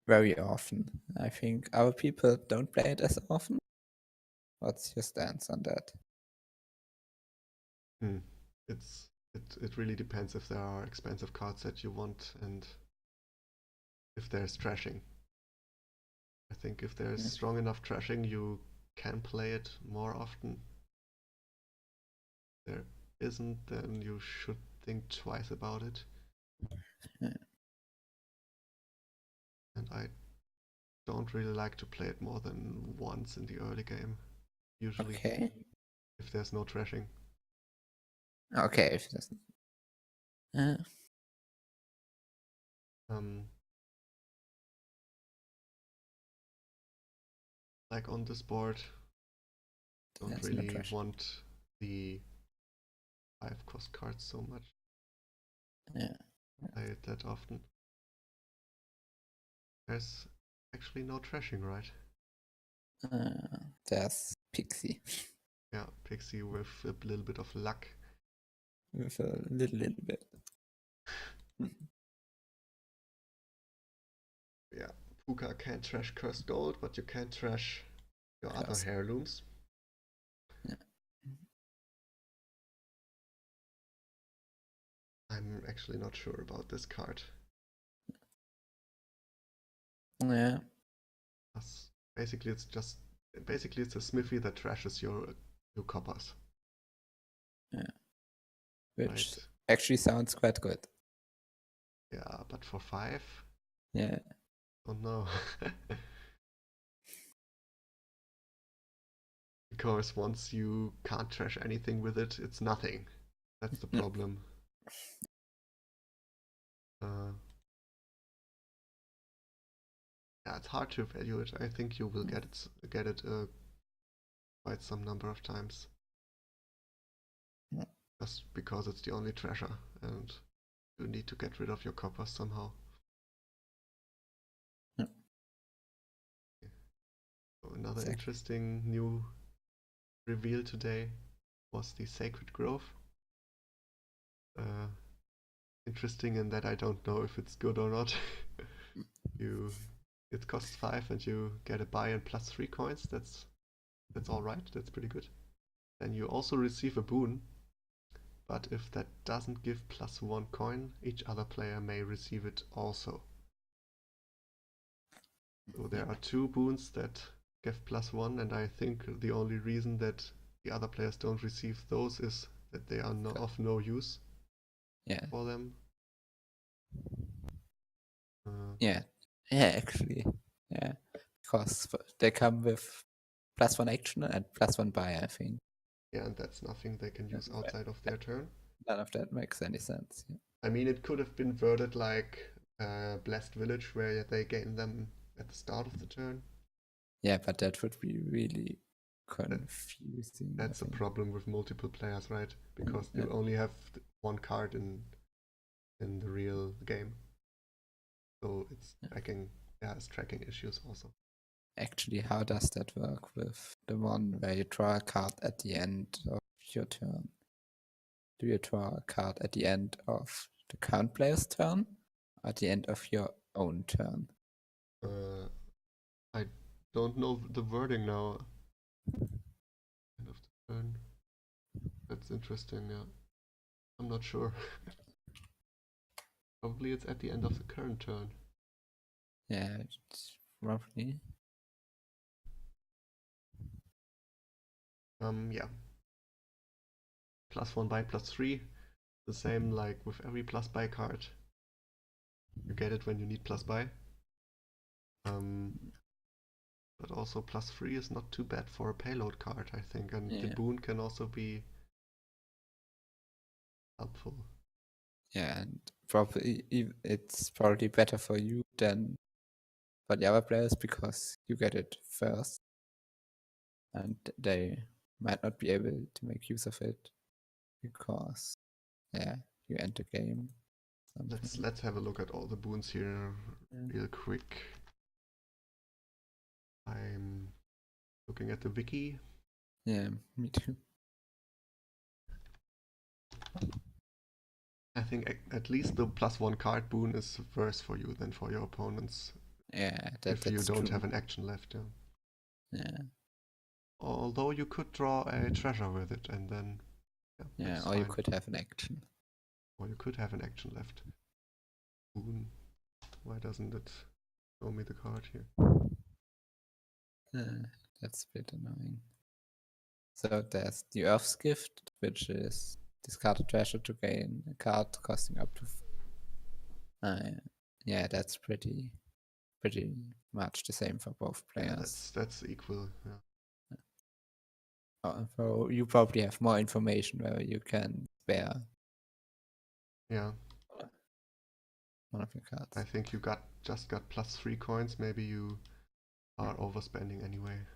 [SPEAKER 2] very often. I think our people don't play it as often. What's your stance on that?
[SPEAKER 1] It really depends if there are expensive cards that you want and if there's trashing. I think if there's strong enough trashing, you can play it more often. If there isn't, then you should think twice about it.
[SPEAKER 2] Yeah.
[SPEAKER 1] And I don't really like to play it more than once in the early game, usually.
[SPEAKER 2] Okay.
[SPEAKER 1] If there's no trashing.
[SPEAKER 2] Okay, if there's
[SPEAKER 1] like on this board, don't really want the 5-cost cards so much.
[SPEAKER 2] Yeah.
[SPEAKER 1] Play it that often. There's actually no trashing, right?
[SPEAKER 2] There's Pixie.
[SPEAKER 1] Yeah, Pixie with a little bit of luck.
[SPEAKER 2] With a little bit.
[SPEAKER 1] Yeah, Puka can't trash cursed gold, but you can trash your other heirlooms.
[SPEAKER 2] Yeah.
[SPEAKER 1] I'm actually not sure about this card.
[SPEAKER 2] Yeah.
[SPEAKER 1] Basically, it's a smithy that trashes your new coppers.
[SPEAKER 2] Yeah. Which
[SPEAKER 1] Right.
[SPEAKER 2] actually sounds quite good.
[SPEAKER 1] Yeah, but for 5?
[SPEAKER 2] Yeah.
[SPEAKER 1] Oh no. Because once you can't trash anything with it, it's nothing. That's the problem. Uh, yeah, it's hard to evaluate. I think you will get it quite some number of times.
[SPEAKER 2] Yeah.
[SPEAKER 1] Just because it's the only treasure, and you need to get rid of your coppers somehow.
[SPEAKER 2] Yeah.
[SPEAKER 1] So another
[SPEAKER 2] Exactly.
[SPEAKER 1] interesting new reveal today was the Sacred Grove. Uh, interesting in that I don't know if it's good or not. It costs 5 and you get a buy and plus 3 coins. That's all right. That's pretty good. Then you also receive a boon, but if that doesn't give plus 1 coin, each other player may receive it also. So there are 2 boons that give plus 1, and I think the only reason that the other players don't receive those is that they are of no use for them.
[SPEAKER 2] Yeah. Yeah, actually. Yeah. Because they come with +1 action and +1 buy, I think.
[SPEAKER 1] Yeah, and that's nothing they can use outside of their turn.
[SPEAKER 2] None of that makes any sense. Yeah.
[SPEAKER 1] I mean, it could have been worded like Blessed Village, where they gain them at the start of the turn.
[SPEAKER 2] Yeah, but that would be really confusing.
[SPEAKER 1] That's a problem with multiple players, right? Because
[SPEAKER 2] Yeah.
[SPEAKER 1] you only have one card in the real game, so it's tracking issues also.
[SPEAKER 2] Actually, how does that work with the one where you draw a card at the end of your turn? Do you draw a card at the end of the current player's turn or at the end of your own turn?
[SPEAKER 1] I don't know the wording now. End of the turn. That's interesting, yeah. I'm not sure. Probably it's at the end of the current turn.
[SPEAKER 2] Yeah, it's roughly.
[SPEAKER 1] Yeah. +1 buy +3. The same like with every plus buy card. You get it when you need plus buy. But also +3 is not too bad for a payload card, I think, and the boon can also be helpful.
[SPEAKER 2] Yeah, and probably it's probably better for you than for the other players because you get it first, and they might not be able to make use of it because you end the game.
[SPEAKER 1] Let's have a look at all the boons here real quick. I'm looking at the wiki.
[SPEAKER 2] Yeah, me too.
[SPEAKER 1] I think at least the +1 card boon is worse for you than for your opponents.
[SPEAKER 2] Yeah,
[SPEAKER 1] if you don't
[SPEAKER 2] true.
[SPEAKER 1] have an action left.
[SPEAKER 2] Yeah.
[SPEAKER 1] Although you could draw a treasure with it, and then
[SPEAKER 2] or
[SPEAKER 1] fine.
[SPEAKER 2] you could have an action.
[SPEAKER 1] Or you could have an action left. Boon. Why doesn't it show me the card here?
[SPEAKER 2] That's a bit annoying. So there's the Earth's Gift, which is discard a treasure to gain a card costing up to. Yeah, that's pretty much the same for both players.
[SPEAKER 1] Yeah, that's equal. Yeah.
[SPEAKER 2] So you probably have more information where you can spare.
[SPEAKER 1] Yeah.
[SPEAKER 2] One of your cards.
[SPEAKER 1] I think you just got +3 coins. Maybe you are overspending anyway.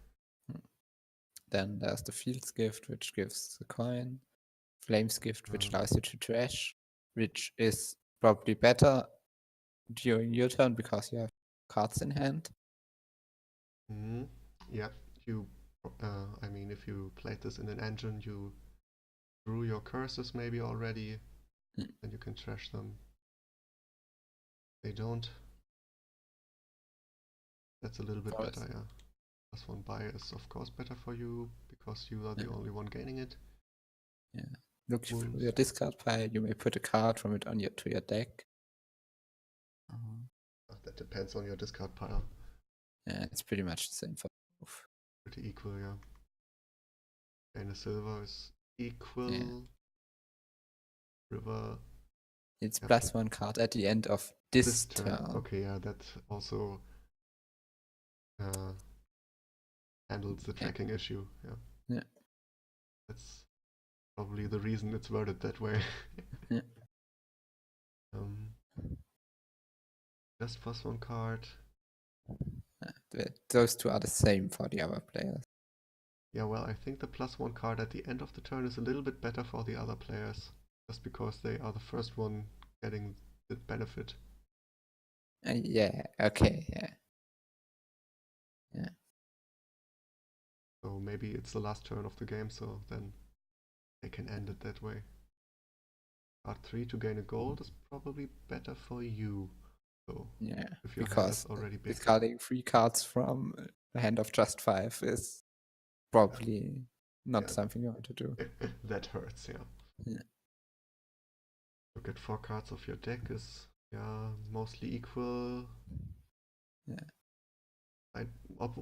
[SPEAKER 2] Then there's the Field's Gift, which gives a coin. Flame's Gift, which allows you to trash, which is probably better during your turn because you have cards in hand.
[SPEAKER 1] Yeah, I mean, if you played this in an engine, you drew your curses maybe already, and you can trash them. They don't. That's a little bit better, yeah. +1 buy is of course better for you because you are the only one gaining it.
[SPEAKER 2] Yeah. Look through your discard pile. You may put a card from it to your deck.
[SPEAKER 1] That depends on your discard pile.
[SPEAKER 2] Yeah, it's pretty much the same for both.
[SPEAKER 1] Pretty equal, yeah. And a silver is equal.
[SPEAKER 2] Yeah.
[SPEAKER 1] River.
[SPEAKER 2] It's
[SPEAKER 1] Yep.
[SPEAKER 2] +1 card at the end of this
[SPEAKER 1] turn.
[SPEAKER 2] turn.
[SPEAKER 1] Okay, yeah, that also handles the tracking issue. Yeah.
[SPEAKER 2] Yeah.
[SPEAKER 1] That's probably the reason it's worded that way.
[SPEAKER 2] Yeah.
[SPEAKER 1] Just +1 card.
[SPEAKER 2] Those two are the same for the other players.
[SPEAKER 1] Yeah, well, I think the +1 card at the end of the turn is a little bit better for the other players, just because they are the first one getting the benefit.
[SPEAKER 2] Yeah, okay, yeah. Yeah.
[SPEAKER 1] So maybe it's the last turn of the game, so then they can end it that way. Card 3 to gain a gold is probably better for you. So
[SPEAKER 2] Yeah,
[SPEAKER 1] if your hand
[SPEAKER 2] because
[SPEAKER 1] is already big.
[SPEAKER 2] discarding 3 cards from a hand of just 5 is probably not something you want to do.
[SPEAKER 1] That hurts, yeah.
[SPEAKER 2] Yeah.
[SPEAKER 1] Look at 4 cards of your deck is mostly equal. Yeah.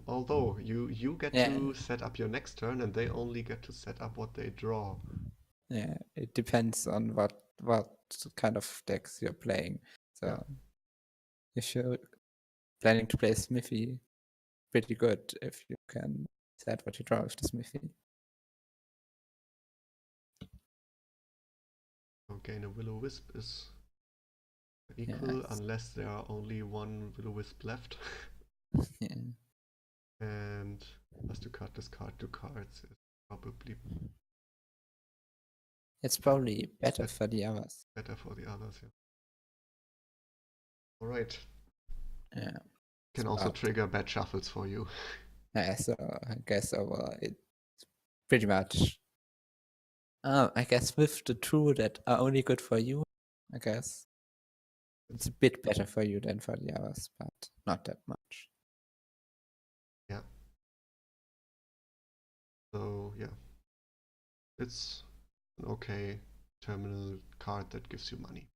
[SPEAKER 1] Although you get to set up your next turn and they only get to set up what they draw.
[SPEAKER 2] Yeah, it depends on what kind of decks you're playing. So if you're planning to play Smithy, pretty good if you can set what you draw with the Smithy.
[SPEAKER 1] So gain a Will-O-Wisp is equal unless there are only one Will-O-Wisp left.
[SPEAKER 2] Yeah.
[SPEAKER 1] And plus to cut discard 2 cards is probably
[SPEAKER 2] it's probably better for the others.
[SPEAKER 1] Better for the others, yeah. Alright.
[SPEAKER 2] Yeah.
[SPEAKER 1] Can also trigger bad shuffles for you.
[SPEAKER 2] Yeah, so I guess overall it's pretty much I guess with the two that are only good for you, I guess it's a bit better for you than for the others, but not that much.
[SPEAKER 1] Yeah. So yeah, it's an okay terminal card that gives you money.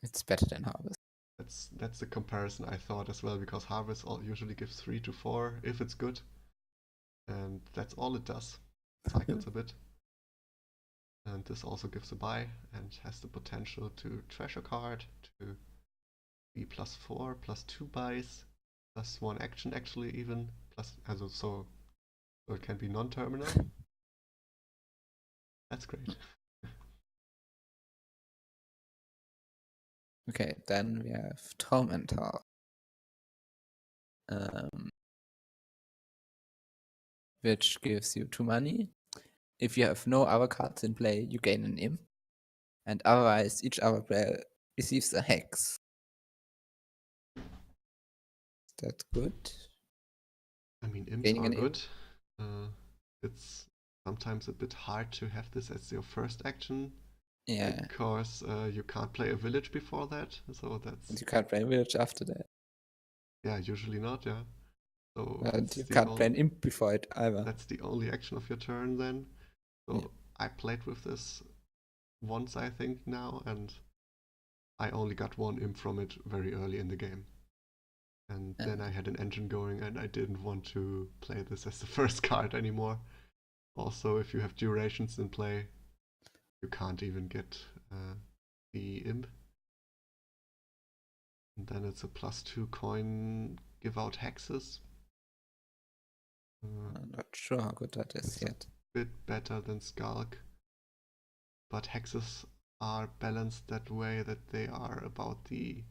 [SPEAKER 2] It's better than Harvest.
[SPEAKER 1] That's the comparison I thought as well, because Harvest usually gives 3 to 4 if it's good, and that's all it does. Cycles a bit. And this also gives a buy and has the potential to trash a card, to be +4, +2 buys, +1 action actually even, so it can be non-terminal. That's great.
[SPEAKER 2] Okay, then we have Tormentor. Which gives you 2 money. If you have no other cards in play, you gain an imp. And otherwise, each other player receives a hex. That's good.
[SPEAKER 1] I mean, imps are good. It's sometimes a bit hard to have this as your first action.
[SPEAKER 2] Yeah.
[SPEAKER 1] Because you can't play a village before that, so that's...
[SPEAKER 2] And you can't play a village after that.
[SPEAKER 1] Yeah, usually not, yeah. So
[SPEAKER 2] and you can't play an imp before it either.
[SPEAKER 1] That's the only action of your turn then. So I played with this once, I think, now, and I only got 1 imp from it very early in the game. And then I had an engine going and I didn't want to play this as the first card anymore. Also, if you have durations in play, you can't even get the imp. And then it's a +2 coin, give out hexes.
[SPEAKER 2] I'm not sure how good that is yet.
[SPEAKER 1] A bit better than Skulk. But hexes are balanced that way that they are about the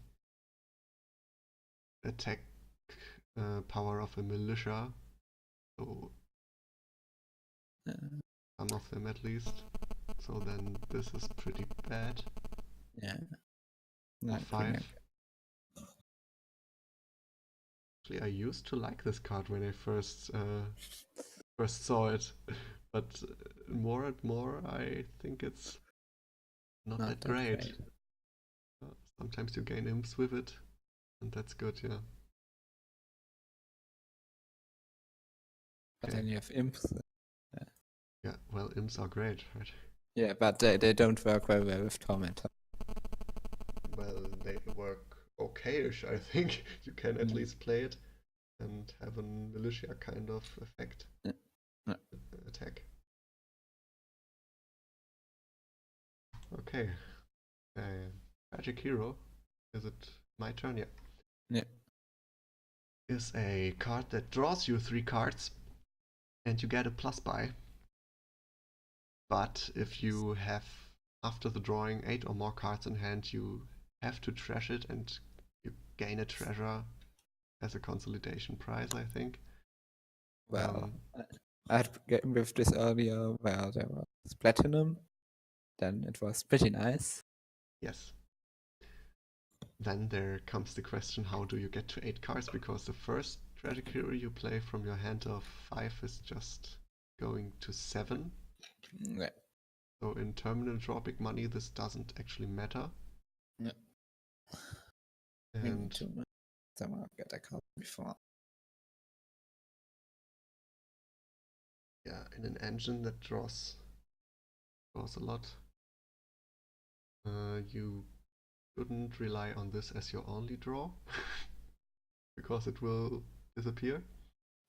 [SPEAKER 1] attack power of a militia. So some of them at least. So then this is pretty bad.
[SPEAKER 2] Yeah.
[SPEAKER 1] No, 5. Actually, I used to like this card when I first saw it, but more and more I think it's not that great. Sometimes you gain imps with it, and that's good, yeah.
[SPEAKER 2] But then you have imps.
[SPEAKER 1] Yeah, well, imps are great, right?
[SPEAKER 2] Yeah, but they don't work very well with Tormentor.
[SPEAKER 1] Well, they work okay-ish, I think. You can at least play it and have a militia kind of effect. Attack. Okay. Tragic Hero. Is it my turn? Yeah.
[SPEAKER 2] Yeah.
[SPEAKER 1] Is a card that draws you 3 cards and you get a plus buy. But if you have, after the drawing, 8 or more cards in hand, you have to trash it and you gain a treasure as a consolidation prize, I think.
[SPEAKER 2] Well, I had a game with this earlier where there was platinum. Then it was pretty nice.
[SPEAKER 1] Yes. Then there comes the question, how do you get to 8 cards? Because the first Tragic Hero you play from your hand of 5 is just going to 7.
[SPEAKER 2] Yeah.
[SPEAKER 1] So in Terminal Draw Big Money, this doesn't actually matter.
[SPEAKER 2] Yeah. We need
[SPEAKER 1] And
[SPEAKER 2] to somehow get a card before.
[SPEAKER 1] yeah, in an engine that draws a lot, you shouldn't rely on this as your only draw because it will disappear.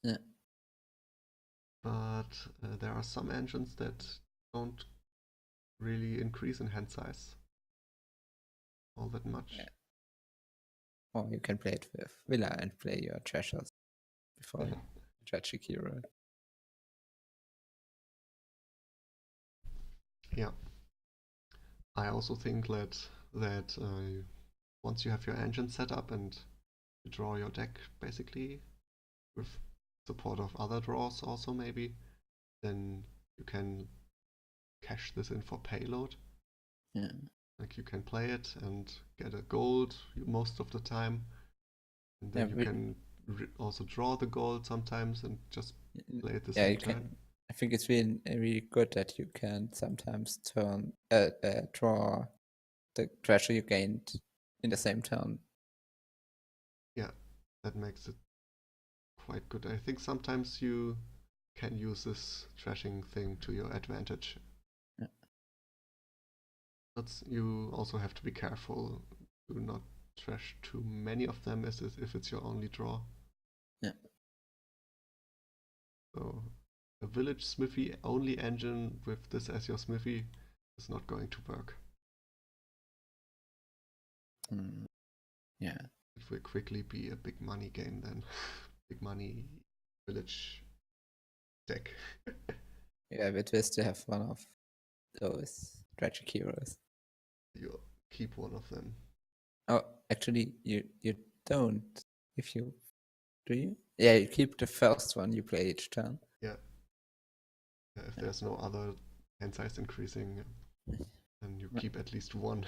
[SPEAKER 2] Yeah.
[SPEAKER 1] But there are some engines that don't really increase in hand size all that much.
[SPEAKER 2] Yeah. Or you can play it with Villa and play your treasures before Tragic Hero.
[SPEAKER 1] Yeah. I also think that once you have your engine set up and you draw your deck basically with support of other draws also maybe, then you can cash this in for payload.
[SPEAKER 2] Yeah.
[SPEAKER 1] Like you can play it and get a gold most of the time, and then you can also draw the gold sometimes and just play it the same turn.
[SPEAKER 2] I think it's really, really good that you can sometimes draw the treasure you gained in the same turn.
[SPEAKER 1] Yeah, that makes it quite good. I think sometimes you can use this trashing thing to your advantage.
[SPEAKER 2] Yeah.
[SPEAKER 1] But you also have to be careful to not trash too many of them as if it's your only draw.
[SPEAKER 2] Yeah.
[SPEAKER 1] So a village smithy only engine with this as your smithy is not going to work.
[SPEAKER 2] Yeah.
[SPEAKER 1] It will quickly be a big money game then. Big money village deck.
[SPEAKER 2] Yeah, but we still have one of those Tragic Heroes.
[SPEAKER 1] You keep one of them.
[SPEAKER 2] Oh, actually, you don't. If you do you? Yeah, you keep the first one you play each turn.
[SPEAKER 1] Yeah. If there's no other hand size increasing, then you keep at least one.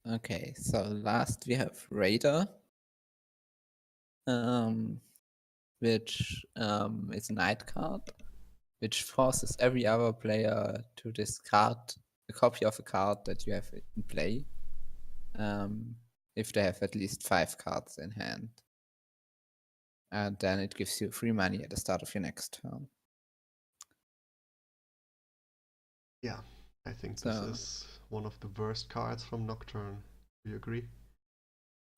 [SPEAKER 2] Okay, so last we have Raider, which is a night card, which forces every other player to discard a copy of a card that you have in play, if they have at least 5 cards in hand. And then it gives you free money at the start of your next turn.
[SPEAKER 1] Yeah, I think this is one of the worst cards from Nocturne. Do you agree?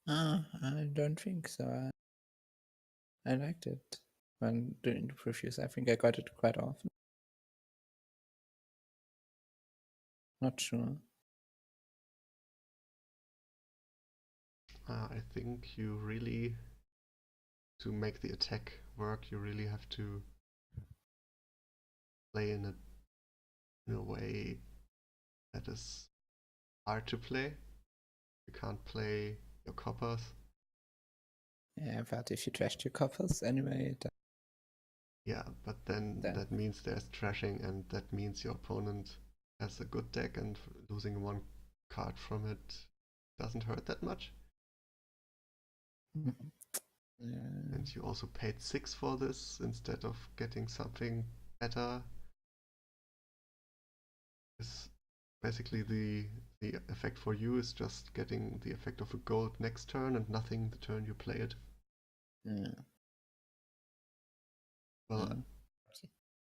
[SPEAKER 2] I don't think so. I liked it when doing the previews. I think I got it quite often. Not sure.
[SPEAKER 1] I think you really, to make the attack work, you really have to play in a way that is hard to play. You can't play your coppers.
[SPEAKER 2] Yeah, but if you trashed your coppers anyway,
[SPEAKER 1] Yeah, but then that means there's trashing, and that means your opponent has a good deck, and losing 1 card from it doesn't hurt that much. And you also paid 6 for this instead of getting something better. Is basically the effect for you is just getting the effect of a gold next turn and nothing the turn you play it.
[SPEAKER 2] Yeah.
[SPEAKER 1] Well,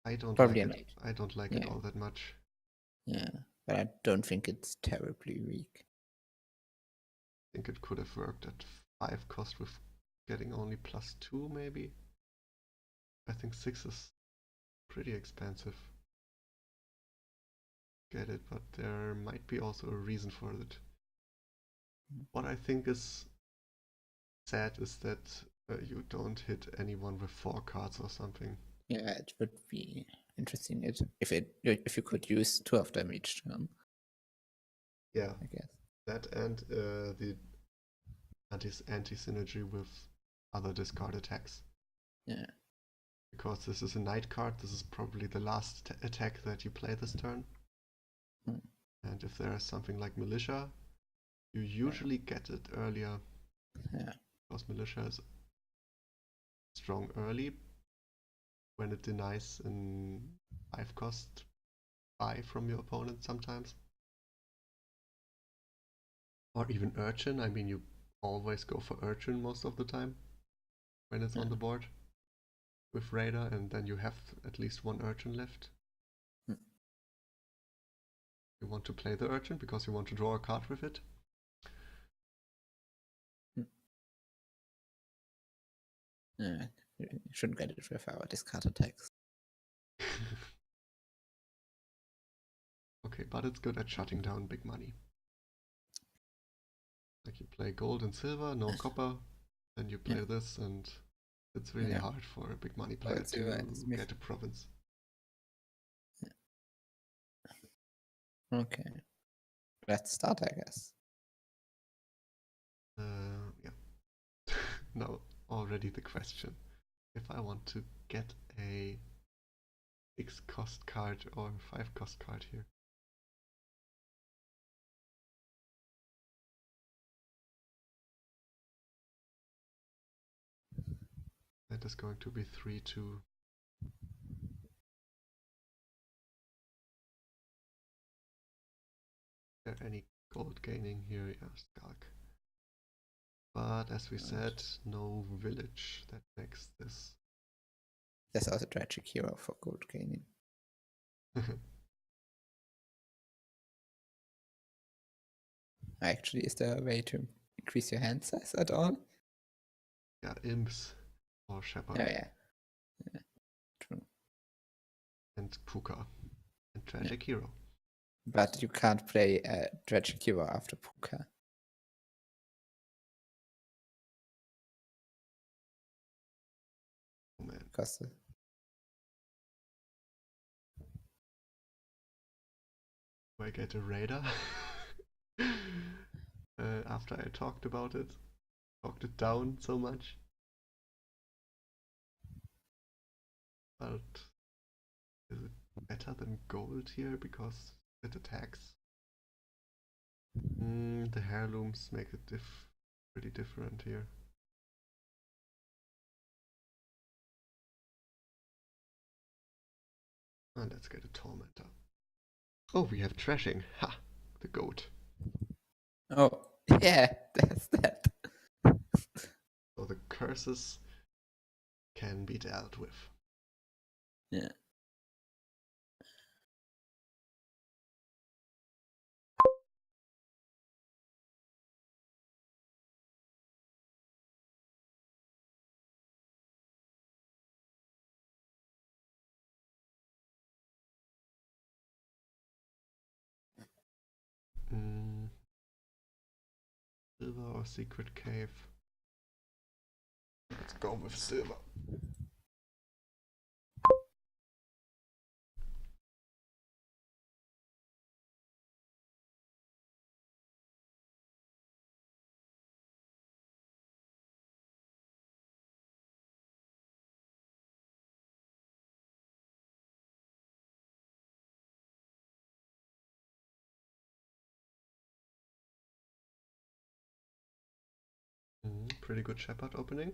[SPEAKER 1] I don't
[SPEAKER 2] Probably
[SPEAKER 1] like it. I don't like it all that much.
[SPEAKER 2] Yeah, but I don't think it's terribly weak.
[SPEAKER 1] I think it could have worked at 5 cost with getting only +2 maybe. I think 6 is pretty expensive. get it, but there might be also a reason for it. What I think is sad is that you don't hit anyone with 4 cards or something.
[SPEAKER 2] Yeah, it would be interesting if you could use 2 of them each turn,
[SPEAKER 1] Yeah,
[SPEAKER 2] I guess.
[SPEAKER 1] that and the anti-synergy with other discard attacks.
[SPEAKER 2] Yeah.
[SPEAKER 1] Because this is a night card, this is probably the last attack that you play this turn. And if there is something like Militia, you usually get it earlier.
[SPEAKER 2] Yeah.
[SPEAKER 1] Because Militia is strong early when it denies in 5 cost 5 from your opponent sometimes. Or even Urchin. I mean, you always go for Urchin most of the time when it's on the board with Raider, and then you have at least 1 Urchin left. You want to play the Urchin because you want to draw a card with it.
[SPEAKER 2] Yeah, you shouldn't get it with our discard attacks.
[SPEAKER 1] Okay, but it's good at shutting down big money. Like you play gold and silver, no copper, then you play this, and it's really hard for a big money player to get a province.
[SPEAKER 2] Okay. Let's start, I guess.
[SPEAKER 1] Yeah. Now, already the question. If I want to get a 6 cost card or 5 cost card here. That is going to be 3-2. Is there any gold gaining here? Yeah, Skulk. But as we said, no village that makes this.
[SPEAKER 2] There's also Tragic Hero for gold gaining. Actually, is there a way to increase your hand size at all?
[SPEAKER 1] Yeah, Imps or Shepherd.
[SPEAKER 2] Oh, yeah. True.
[SPEAKER 1] And Puka. And Tragic Hero.
[SPEAKER 2] But you can't play Tragic Hero after Puka.
[SPEAKER 1] Oh man.
[SPEAKER 2] Because
[SPEAKER 1] Do I get a Raider? After I talked about it. Talked it down so much. But is it better than gold here because it attacks? The heirlooms make it pretty different here. And let's get a Tormentor. Oh, we have Trashing. Ha! The goat.
[SPEAKER 2] oh, yeah, that's that.
[SPEAKER 1] So the curses can be dealt with.
[SPEAKER 2] Yeah.
[SPEAKER 1] Silver or Secret Cave? Let's go with silver. Pretty good Shepherd opening.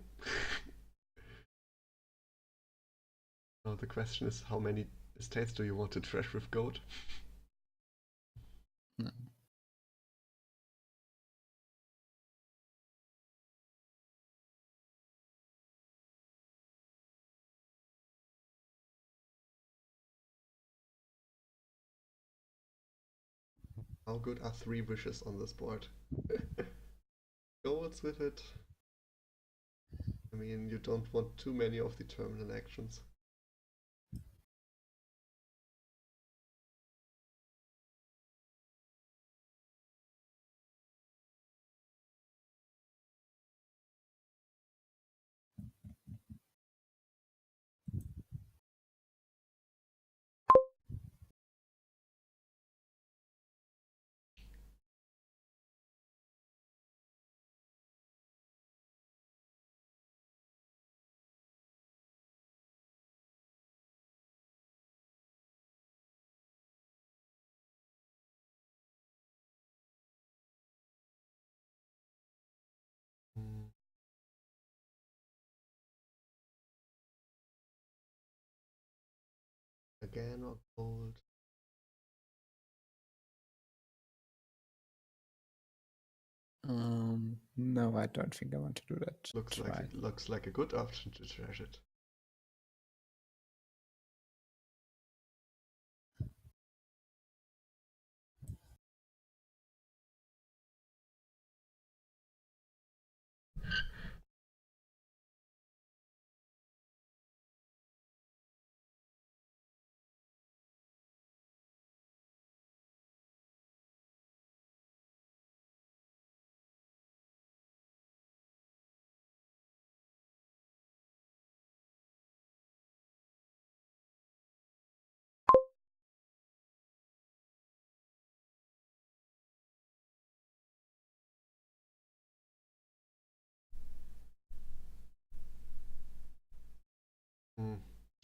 [SPEAKER 1] Now the question is, how many estates do you want to trash with gold?
[SPEAKER 2] No.
[SPEAKER 1] How good are 3 wishes on this board? Golds with it. I mean, you don't want too many of the terminal actions. again or gold?
[SPEAKER 2] No, I don't think I want to do that.
[SPEAKER 1] Looks like a good option to trash it.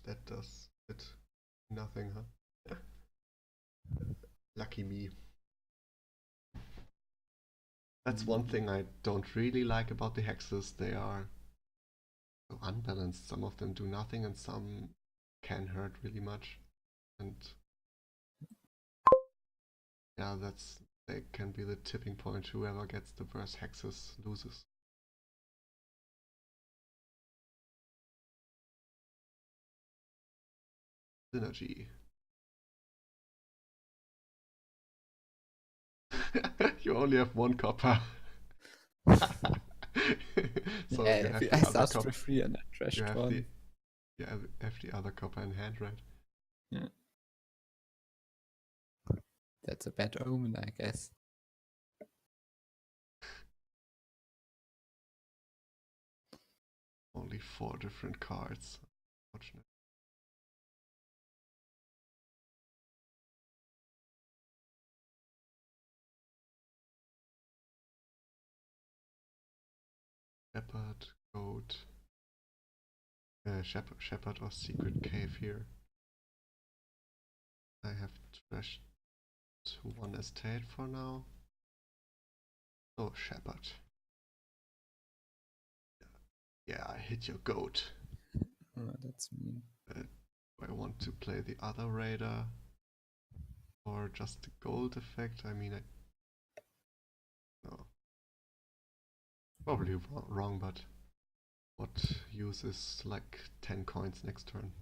[SPEAKER 1] That does it. Nothing, huh? Lucky me. That's one thing I don't really like about the hexes. They are so unbalanced. Some of them do nothing and some can hurt really much. And yeah, they can be the tipping point. Whoever gets the worst hexes loses. Synergy. You only have one copper. So
[SPEAKER 2] yeah,
[SPEAKER 1] you have
[SPEAKER 2] I
[SPEAKER 1] the other
[SPEAKER 2] started
[SPEAKER 1] copper.
[SPEAKER 2] with 3 and I trashed one.
[SPEAKER 1] You have the other copper in hand, right?
[SPEAKER 2] Yeah. That's a bad omen, I guess.
[SPEAKER 1] Only 4 different cards. Unfortunate. Shepherd, goat. Shepherd or secret cave here. I have trashed 1 estate for now. Oh, shepherd. Yeah, I hit your goat.
[SPEAKER 2] Oh, that's mean.
[SPEAKER 1] Do I want to play the other raider or just the gold effect? I mean, no. Probably wrong, but what use is like 10 coins next turn?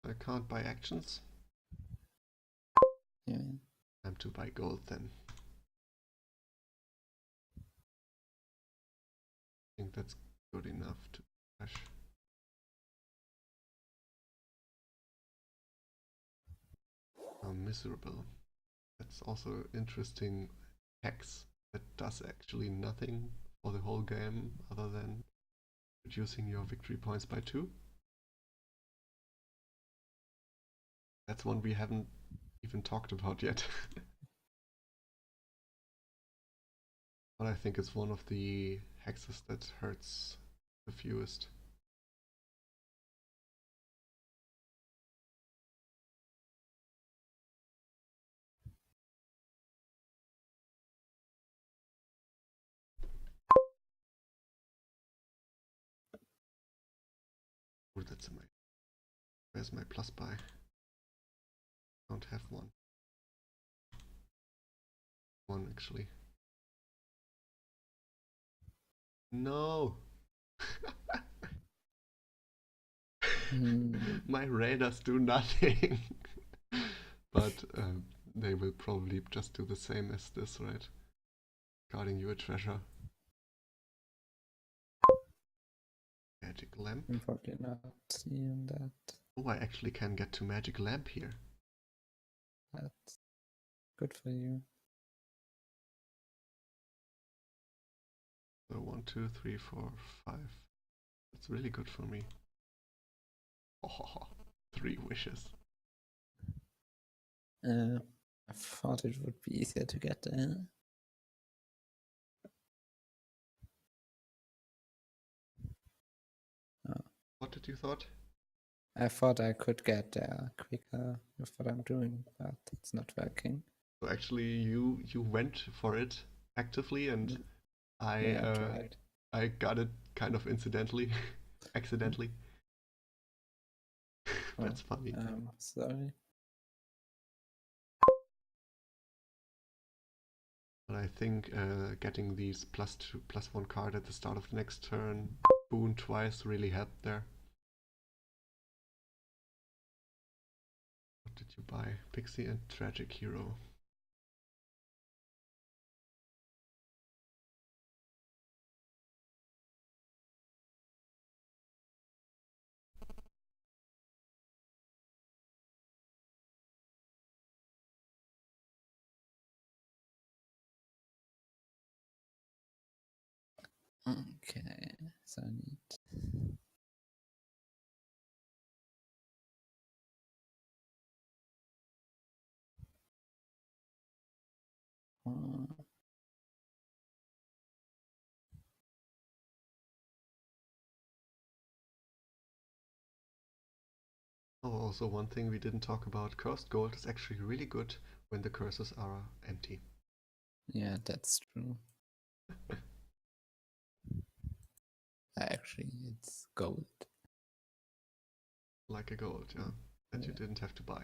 [SPEAKER 1] I can't buy actions.
[SPEAKER 2] Yeah.
[SPEAKER 1] Time to buy gold then. I think that's good enough to cash. Miserable. That's also interesting hex that does actually nothing for the whole game other than reducing your victory points by 2. That's one we haven't even talked about yet. But I think it's one of the hexes that hurts the fewest. Oh, that's a where's my plus buy? Don't have one. One actually. No. My raiders do nothing. But they will probably just do the same as this, right? Guarding you a treasure. Magic lamp.
[SPEAKER 2] I'm probably not seeing that.
[SPEAKER 1] Oh, I actually can get to magic lamp here.
[SPEAKER 2] That's good for you.
[SPEAKER 1] So 1, 2, 3, 4, 5. That's really good for me. Oh, 3 wishes.
[SPEAKER 2] I thought it would be easier to get there. Oh.
[SPEAKER 1] What did you thought?
[SPEAKER 2] I thought I could get there quicker with what I'm doing, but it's not working.
[SPEAKER 1] So actually, you went for it actively, and
[SPEAKER 2] yeah,
[SPEAKER 1] I got it kind of incidentally, accidentally. That's funny.
[SPEAKER 2] Sorry.
[SPEAKER 1] But I think getting these +1 card at the start of the next turn, boon twice, really helped there. What did you buy? Pixie and Tragic Hero.
[SPEAKER 2] Okay, so I need.
[SPEAKER 1] Oh, also one thing we didn't talk about, cursed gold is actually really good when the curses are empty.
[SPEAKER 2] Yeah, that's true. Actually, it's gold.
[SPEAKER 1] Like a gold, yeah, that you didn't have to buy.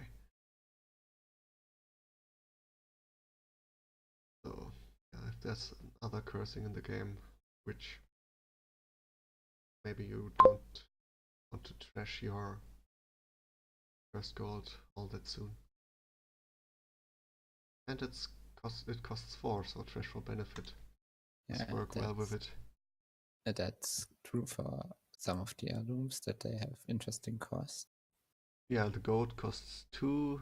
[SPEAKER 1] So, yeah, if there's other cursing in the game, which maybe you don't want to trash your cursed gold all that soon. And it costs 4, so trash for benefit. Let's work well with it.
[SPEAKER 2] That's true for some of the heirlooms that they have interesting costs.
[SPEAKER 1] Yeah, the gold costs 2.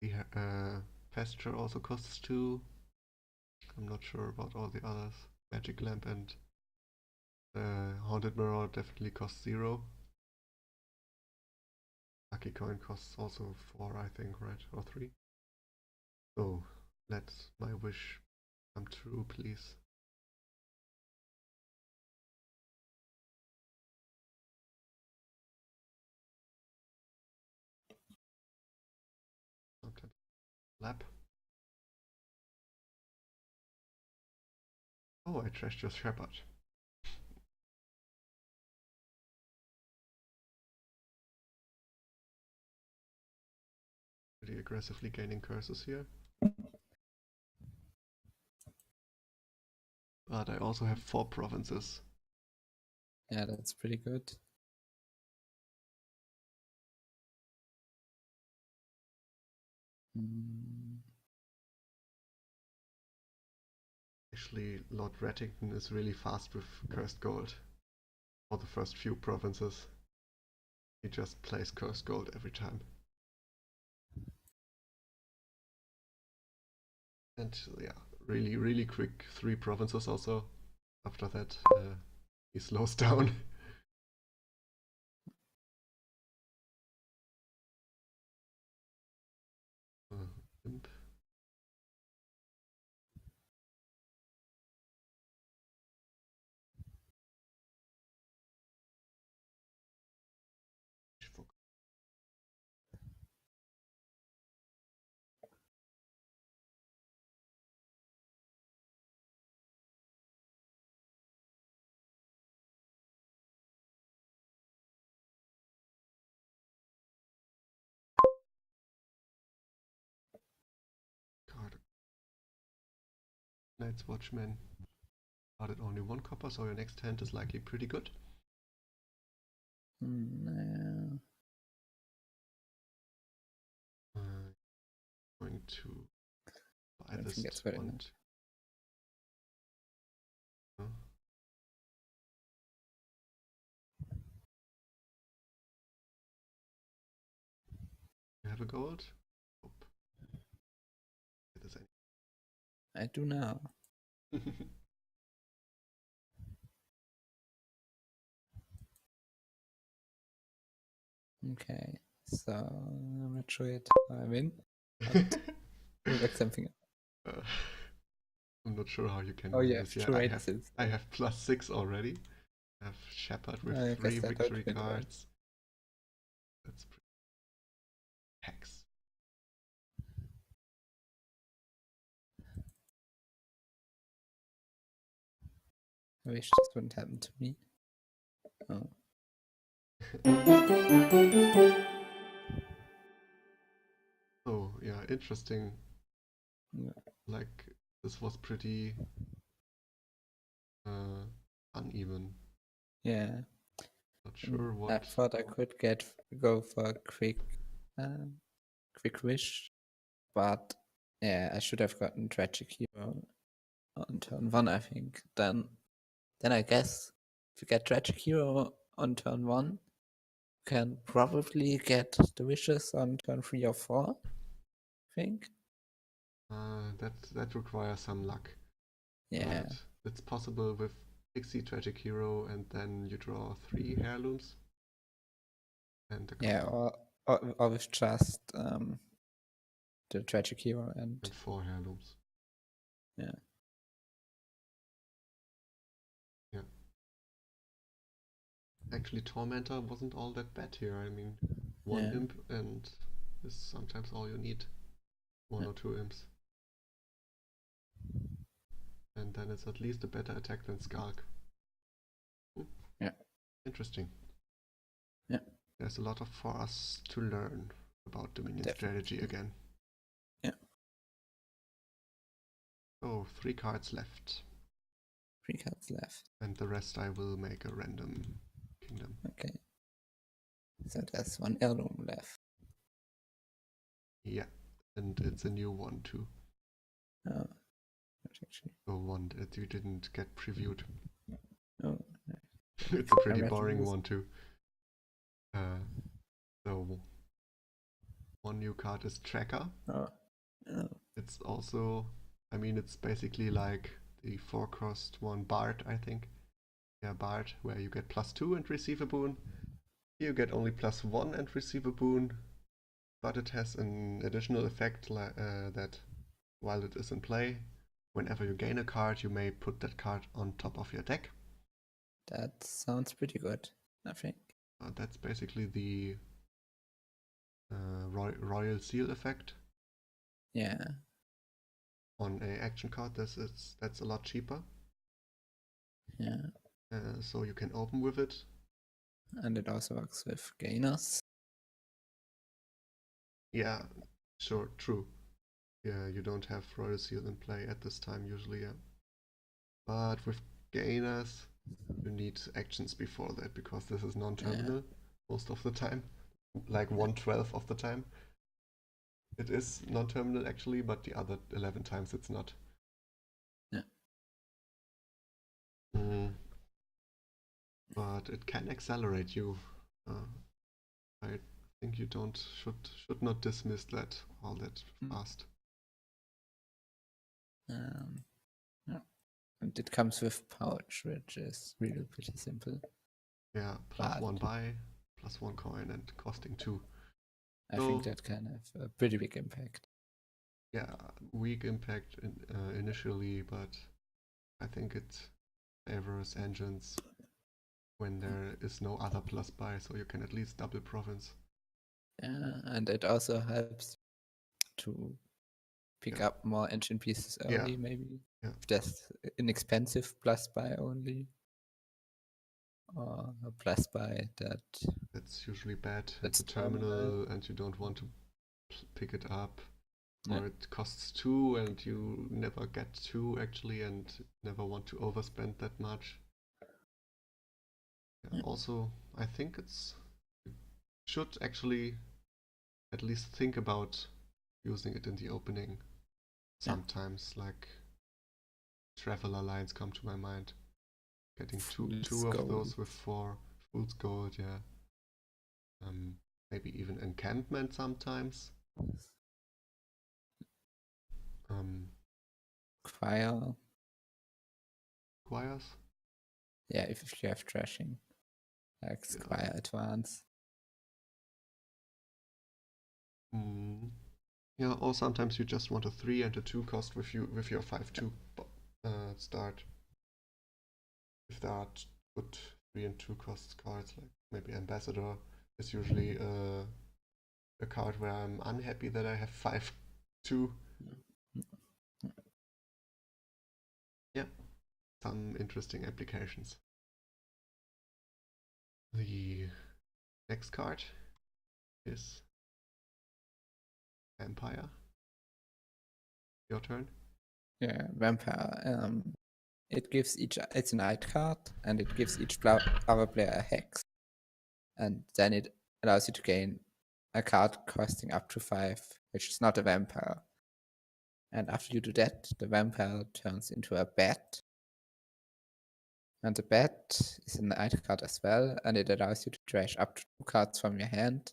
[SPEAKER 1] The pasture also costs 2. I'm not sure about all the others. Magic lamp and haunted mirror definitely costs 0. Lucky coin costs also 4, I think, right? Or 3. So let my wish come true, please. Okay. Lap. Oh, I trashed your shepherd. Pretty aggressively gaining curses here. But I also have 4 provinces.
[SPEAKER 2] Yeah, that's pretty good.
[SPEAKER 1] Actually, Lord Rattington is really fast with cursed gold. For the first few provinces. He just plays cursed gold every time. And yeah, really quick 3 provinces also. After that, he slows down. Imp. Card. Night's Watchman. Carded only 1 copper, so your next hand is likely pretty good.
[SPEAKER 2] No.
[SPEAKER 1] Going to buy
[SPEAKER 2] I
[SPEAKER 1] this
[SPEAKER 2] think it's very
[SPEAKER 1] one.
[SPEAKER 2] much.
[SPEAKER 1] You have a gold? Nope.
[SPEAKER 2] I do now. Okay, so I'm not sure yet how I win. But like something.
[SPEAKER 1] I'm not sure how you can
[SPEAKER 2] Oh,
[SPEAKER 1] win
[SPEAKER 2] yeah,
[SPEAKER 1] this. Yeah,
[SPEAKER 2] true.
[SPEAKER 1] I have +6 already. I have Shepherd with
[SPEAKER 2] I
[SPEAKER 1] 3
[SPEAKER 2] guess that
[SPEAKER 1] victory
[SPEAKER 2] would win, right?
[SPEAKER 1] cards. That's pretty hex.
[SPEAKER 2] I wish this wouldn't happen to me. Oh.
[SPEAKER 1] yeah, interesting.
[SPEAKER 2] Yeah.
[SPEAKER 1] Like, this was pretty uneven.
[SPEAKER 2] Yeah.
[SPEAKER 1] Not sure
[SPEAKER 2] I
[SPEAKER 1] what.
[SPEAKER 2] thought I could go for a quick wish, but yeah, I should have gotten Tragic Hero on turn 1, I think. Then I guess if you get Tragic Hero on turn 1, you can probably get the wishes on turn 3 or 4, I think.
[SPEAKER 1] That requires some luck.
[SPEAKER 2] Yeah.
[SPEAKER 1] But it's possible with Pixie Tragic Hero, and then you draw 3 heirlooms. And
[SPEAKER 2] Yeah, or with just the Tragic Hero and
[SPEAKER 1] 4 heirlooms.
[SPEAKER 2] yeah.
[SPEAKER 1] Yeah. Actually, Tormentor wasn't all that bad here. I mean, 1
[SPEAKER 2] Yeah.
[SPEAKER 1] imp and is sometimes all you need. 1 or 2 imps. And then it's at least a better attack than Skulk.
[SPEAKER 2] Yeah.
[SPEAKER 1] Interesting.
[SPEAKER 2] Yeah.
[SPEAKER 1] There's a lot for us to learn about Dominion
[SPEAKER 2] Definitely.
[SPEAKER 1] strategy again.
[SPEAKER 2] Yeah.
[SPEAKER 1] Oh, 3 cards left.
[SPEAKER 2] 3 cards left.
[SPEAKER 1] And the rest I will make a random kingdom.
[SPEAKER 2] Okay. So there's 1 heirloom left.
[SPEAKER 1] Yeah, and it's a new one too.
[SPEAKER 2] Oh, actually.
[SPEAKER 1] Oh, one that you didn't get previewed.
[SPEAKER 2] Oh.
[SPEAKER 1] It's a pretty boring one too. So, 1 new card is Tracker.
[SPEAKER 2] Oh.
[SPEAKER 1] It's also, I mean, it's basically like the 4-crossed one Bard, I think. Yeah, Bard, where you get +2 and receive a boon. Here you get only +1 and receive a boon, but it has an additional effect that while it is in play, whenever you gain a card, you may put that card on top of your deck.
[SPEAKER 2] That sounds pretty good, I think.
[SPEAKER 1] That's basically the Royal Seal effect.
[SPEAKER 2] Yeah.
[SPEAKER 1] On a action card, that's a lot cheaper.
[SPEAKER 2] Yeah.
[SPEAKER 1] So you can open with it.
[SPEAKER 2] And it also works with gainers.
[SPEAKER 1] Yeah, sure, true. Yeah, you don't have Royal Seal in play at this time usually, yeah. But with gainers, you need actions before that because this is non-terminal most of the time. Like 1/12 of the time. It is non-terminal actually, but the other 11 times it's not.
[SPEAKER 2] Yeah.
[SPEAKER 1] But it can accelerate you. I think you should not dismiss that all that fast.
[SPEAKER 2] Yeah. And it comes with pouch, which is really pretty simple.
[SPEAKER 1] Yeah, +1 buy, +1 coin, and costing 2.
[SPEAKER 2] I think that can have a pretty big impact.
[SPEAKER 1] Yeah, weak impact initially, but I think it favors engines when there is no other plus buy, so you can at least double province.
[SPEAKER 2] Yeah, and it also helps to pick up more engine pieces early, maybe.
[SPEAKER 1] Yeah.
[SPEAKER 2] If there's inexpensive plus buy only. Or a plus buy
[SPEAKER 1] that's usually bad at the terminal and you don't want to pick it up. Or it costs 2 and you never get 2 actually and never want to overspend that much. Yeah, also, I think you should actually at least think about using it in the opening sometimes, like Traveler lines come to my mind. Getting two of those with 4 Fool's Gold, yeah. Maybe even Encampment sometimes.
[SPEAKER 2] Choirs?
[SPEAKER 1] Yeah,
[SPEAKER 2] if you have trashing. Like Squire Advance.
[SPEAKER 1] Yeah, or sometimes you just want a 3 and a 2 cost with your 5/2 start. If there are good 3 and 2 cost cards, like maybe Ambassador is usually a card where I'm unhappy that I have 5/2. Yeah, some interesting applications. The next card is Vampire. Your turn.
[SPEAKER 2] Yeah, vampire. It gives it's a night card, and it gives each other player a hex, and then it allows you to gain a card costing up to 5, which is not a vampire. And after you do that, the vampire turns into a bat. And the bat is a night card as well, and it allows you to trash up to 2 cards from your hand.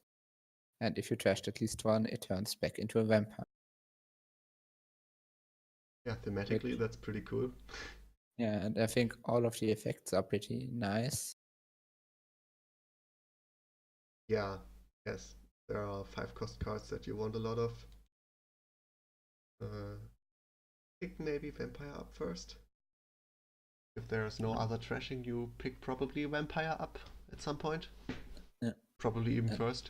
[SPEAKER 2] And if you trashed at least one, it turns back into a vampire.
[SPEAKER 1] Yeah, thematically, that's pretty cool.
[SPEAKER 2] Yeah, and I think all of the effects are pretty nice.
[SPEAKER 1] Yeah, yes. There are 5 cost cards that you want a lot of. Pick maybe Vampire up first. If there's no other trashing, you pick probably Vampire up at some point.
[SPEAKER 2] Yeah.
[SPEAKER 1] Probably even first.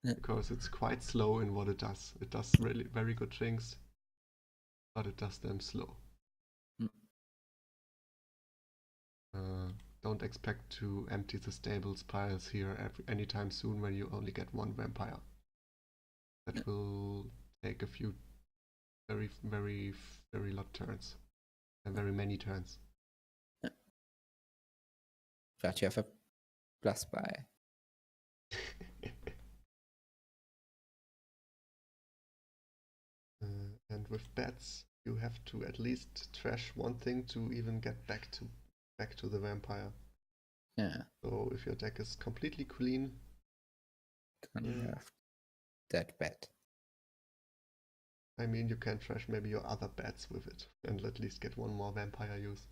[SPEAKER 2] Yeah.
[SPEAKER 1] Because it's quite slow in what it does. It does really very good things, but it does them slow. Don't expect to empty the stables piles here anytime soon when you only get 1 vampire. That will take a few very, very, very lot turns. And very many turns.
[SPEAKER 2] But you have a plus buy.
[SPEAKER 1] And with bats, you have to at least trash one thing to even get back to the vampire.
[SPEAKER 2] Yeah.
[SPEAKER 1] So if your deck is completely clean,
[SPEAKER 2] then you have that bat.
[SPEAKER 1] I mean, you can trash maybe your other bats with it and at least get 1 more vampire use.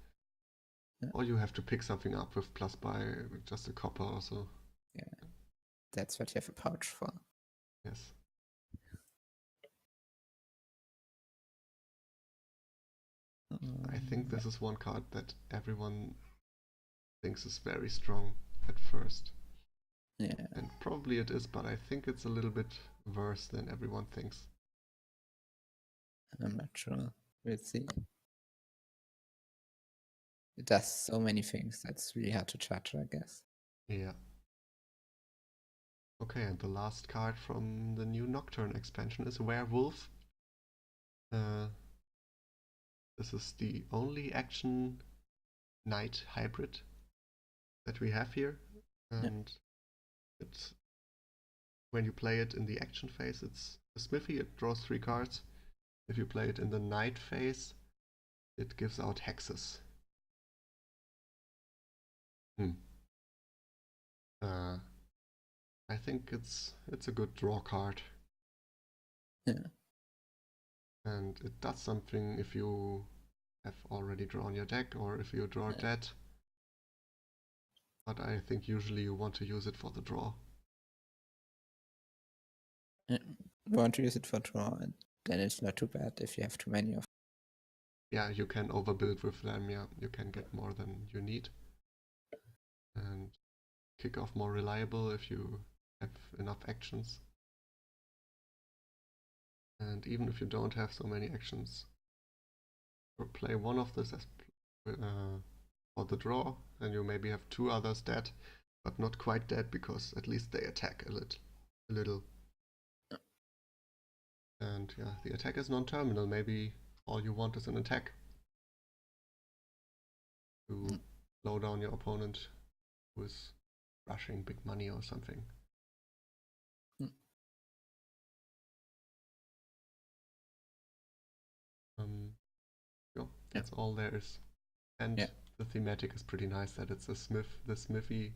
[SPEAKER 1] Yeah. Or you have to pick something up with plus buy, just a copper or so.
[SPEAKER 2] Yeah, that's what you have a pouch for.
[SPEAKER 1] Yes. I think this is one card that everyone thinks is very strong at first.
[SPEAKER 2] Yeah.
[SPEAKER 1] And probably it is, but I think it's a little bit worse than everyone thinks.
[SPEAKER 2] I'm not sure. We'll see. It does so many things that's really hard to judge, I guess.
[SPEAKER 1] Yeah. Okay, and the last card from the new Nocturne expansion is Werewolf. This is the only action knight hybrid that we have here, and it's when you play it in the action phase, it's a smithy. It draws 3 cards. If you play it in the knight phase, it gives out hexes. I think it's a good draw card.
[SPEAKER 2] Yeah.
[SPEAKER 1] And it does something if you have already drawn your deck or if you draw that. But I think usually you want to use it for the draw.
[SPEAKER 2] Yeah. You want to use it for draw, and then it's not too bad if you have too many of them.
[SPEAKER 1] Yeah, you can overbuild with them, yeah. You can get more than you need. And kick off more reliable if you have enough actions. And even if you don't have so many actions, or play one of this as for the draw, and you maybe have 2 others dead, but not quite dead because at least they attack a little. And yeah, the attack is non-terminal. Maybe all you want is an attack to slow down your opponent who is rushing big money or something. That's all there is. And the thematic is pretty nice that it's a smith. The smithy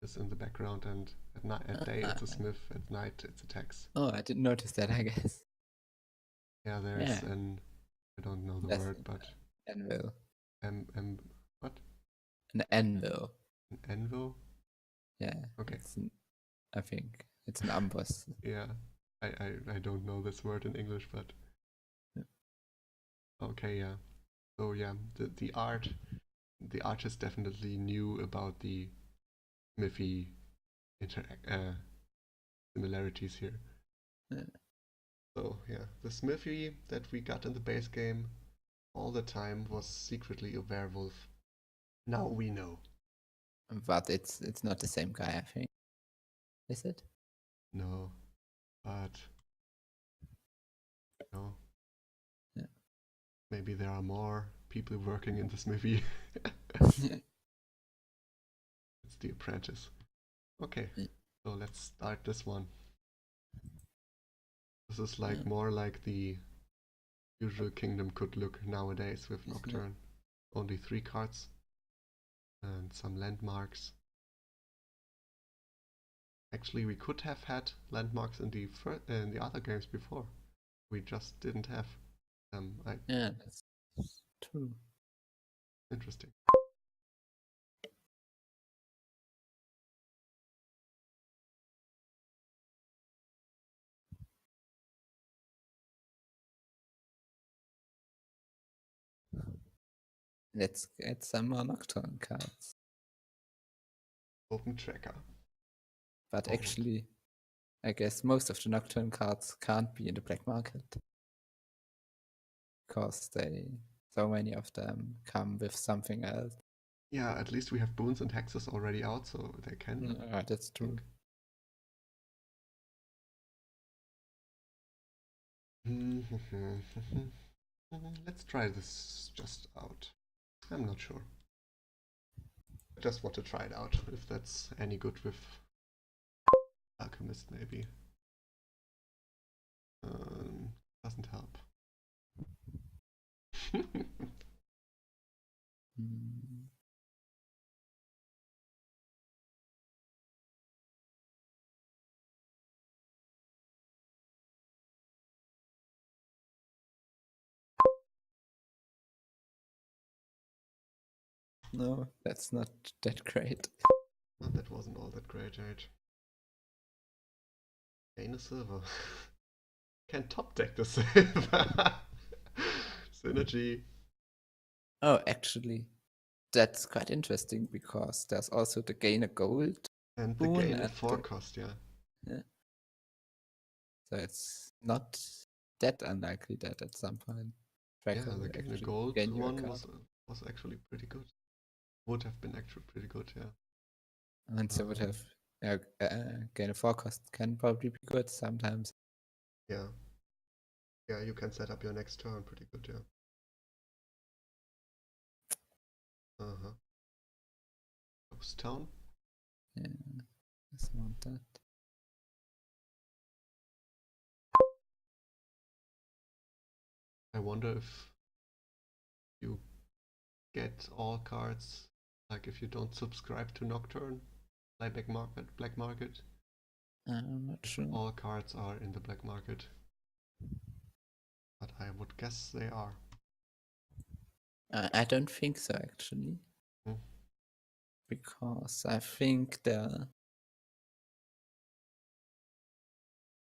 [SPEAKER 1] is in the background, and at day it's a smith, at night it's a tax.
[SPEAKER 2] Oh, I didn't notice that, I guess.
[SPEAKER 1] Yeah, there's an, I don't know the word, but
[SPEAKER 2] anvil.
[SPEAKER 1] What?
[SPEAKER 2] An anvil.
[SPEAKER 1] An anvil?
[SPEAKER 2] Yeah.
[SPEAKER 1] Okay.
[SPEAKER 2] I think it's an amboss.
[SPEAKER 1] Yeah, I don't know this word in English, but okay, yeah. So yeah, the art is definitely new about the smithy similarities here.
[SPEAKER 2] Yeah.
[SPEAKER 1] So yeah, the smithy that we got in the base game all the time was secretly a werewolf. Now we know.
[SPEAKER 2] But it's not the same guy, I think. Is it?
[SPEAKER 1] No, but no.
[SPEAKER 2] Yeah.
[SPEAKER 1] Maybe there are more people working in this movie. It's The Apprentice. Okay, so let's start this one. This is like more like the usual Kingdom could look nowadays with Nocturne. Only 3 cards and some landmarks. Actually, we could have had landmarks in the other games before. We just didn't have them.
[SPEAKER 2] Yeah, that's true.
[SPEAKER 1] Interesting.
[SPEAKER 2] Let's get some more Nocturne cards.
[SPEAKER 1] Open tracker.
[SPEAKER 2] But actually, I guess most of the Nocturne cards can't be in the black market. Because so many of them come with something else.
[SPEAKER 1] Yeah, at least we have boons and hexes already out, so they can.
[SPEAKER 2] That's true.
[SPEAKER 1] Let's try this just out. I'm not sure. I just want to try it out, if that's any good with Alchemist, maybe. Doesn't help.
[SPEAKER 2] No, that's not that great.
[SPEAKER 1] Oh, that wasn't all that great, right? Gain a silver. Can top deck the silver. Synergy.
[SPEAKER 2] Oh, actually, that's quite interesting because there's also the gain a gold
[SPEAKER 1] And the
[SPEAKER 2] boon
[SPEAKER 1] gain a
[SPEAKER 2] and
[SPEAKER 1] 4 cost, yeah.
[SPEAKER 2] So it's not that unlikely that at some point Tracker
[SPEAKER 1] Yeah, the
[SPEAKER 2] will
[SPEAKER 1] gain a
[SPEAKER 2] actually
[SPEAKER 1] gold
[SPEAKER 2] gain you a
[SPEAKER 1] one
[SPEAKER 2] card.
[SPEAKER 1] was actually pretty good. Would have been actually pretty good, yeah.
[SPEAKER 2] And so would have gain a 4 cost can probably be good sometimes.
[SPEAKER 1] Yeah. Yeah, you can set up your next turn pretty good, yeah. Ghost Town.
[SPEAKER 2] Yeah, just want that.
[SPEAKER 1] I wonder if you get all cards, like if you don't subscribe to Nocturne, like black market.
[SPEAKER 2] I'm not sure.
[SPEAKER 1] All cards are in the black market. But I would guess they are.
[SPEAKER 2] I don't think so actually. Because I think there's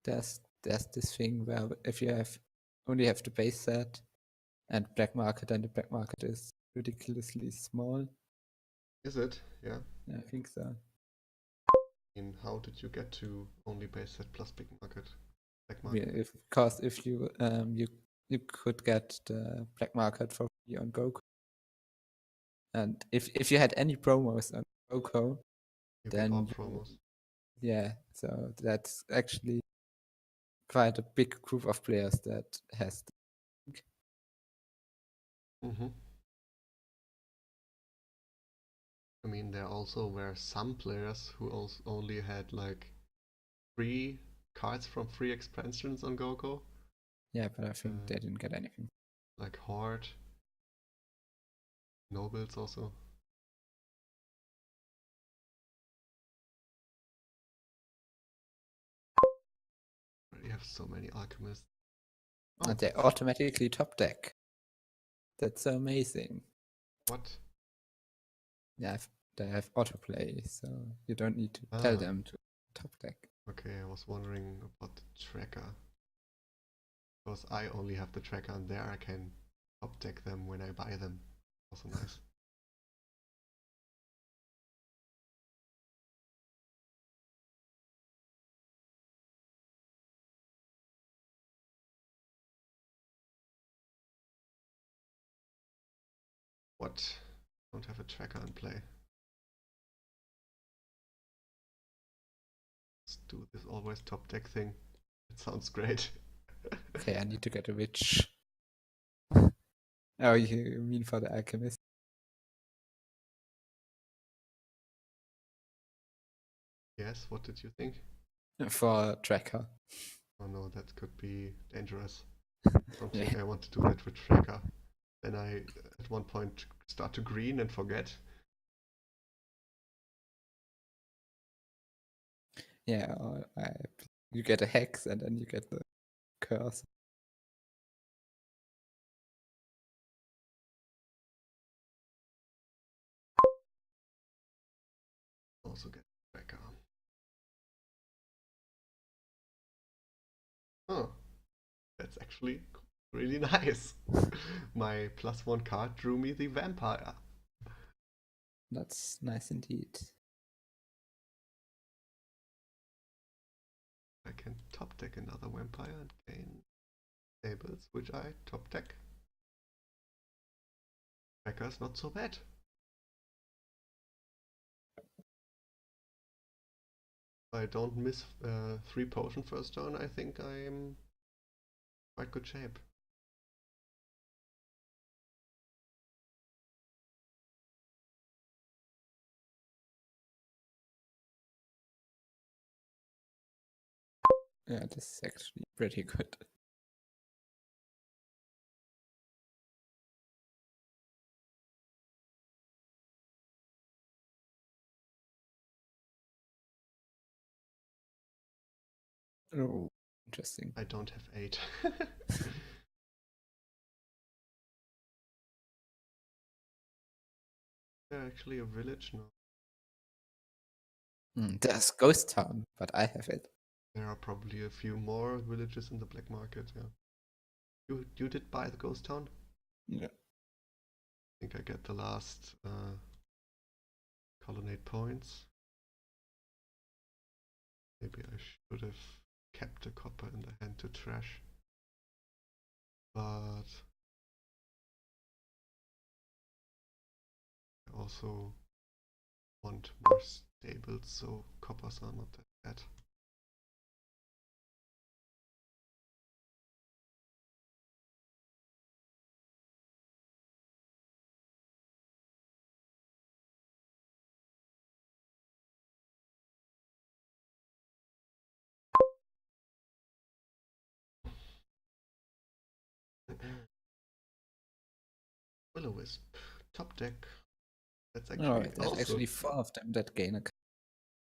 [SPEAKER 2] this thing where if you only have the base set and black market, and the black market is ridiculously small.
[SPEAKER 1] Is it? Yeah.
[SPEAKER 2] I think so.
[SPEAKER 1] How did you get to only base set plus big market? Black market?
[SPEAKER 2] Yeah, because if you you could get the black market for free on Goku, and if you had any promos on Goku,
[SPEAKER 1] You get
[SPEAKER 2] then
[SPEAKER 1] all promos.
[SPEAKER 2] Yeah, so that's actually quite a big group of players that has.
[SPEAKER 1] I mean, there also were some players who also only had like 3 cards from free expansions on Goku.
[SPEAKER 2] Yeah, but I think they didn't get anything.
[SPEAKER 1] Like Horde, Nobles also. You have so many alchemists.
[SPEAKER 2] Oh, and they automatically top deck. That's so amazing.
[SPEAKER 1] What?
[SPEAKER 2] Yeah, they have autoplay, so you don't need to tell them to top deck.
[SPEAKER 1] Okay, I was wondering about the tracker. Because I only have the tracker and there I can top deck them when I buy them. Also nice. What? Don't have a tracker in play. Let's do this always top deck thing. It sounds great.
[SPEAKER 2] Okay, I need to get a witch. Oh, you mean for the alchemist?
[SPEAKER 1] Yes, what did you think?
[SPEAKER 2] For tracker.
[SPEAKER 1] Oh no, that could be dangerous. Don't
[SPEAKER 2] Yeah.
[SPEAKER 1] think I want to do that with tracker. Then I at one point start to green and forget.
[SPEAKER 2] Yeah, or you get a hex and then you get the curse.
[SPEAKER 1] Also get tracker. Oh, that's actually really nice. My +1 card drew me the vampire.
[SPEAKER 2] That's nice indeed.
[SPEAKER 1] I can top deck another vampire and gain tables, which I top deck. Tracker's not so bad. If I don't miss 3 potion first turn, I think I'm quite good shape.
[SPEAKER 2] Yeah, this is actually pretty good. Oh, interesting.
[SPEAKER 1] I don't have 8. They're actually a village now.
[SPEAKER 2] There's Ghost Town, but I have it.
[SPEAKER 1] There are probably a few more villages in the black market, yeah. You did buy the ghost town?
[SPEAKER 2] Yeah.
[SPEAKER 1] I think I get the last colonnade points. Maybe I should have kept the copper in the hand to trash. But I also want more stables, so coppers are not that bad. Will-o-wisp, top deck. That's
[SPEAKER 2] Oh,
[SPEAKER 1] actually
[SPEAKER 2] there's
[SPEAKER 1] also
[SPEAKER 2] actually 4 of them that gain a.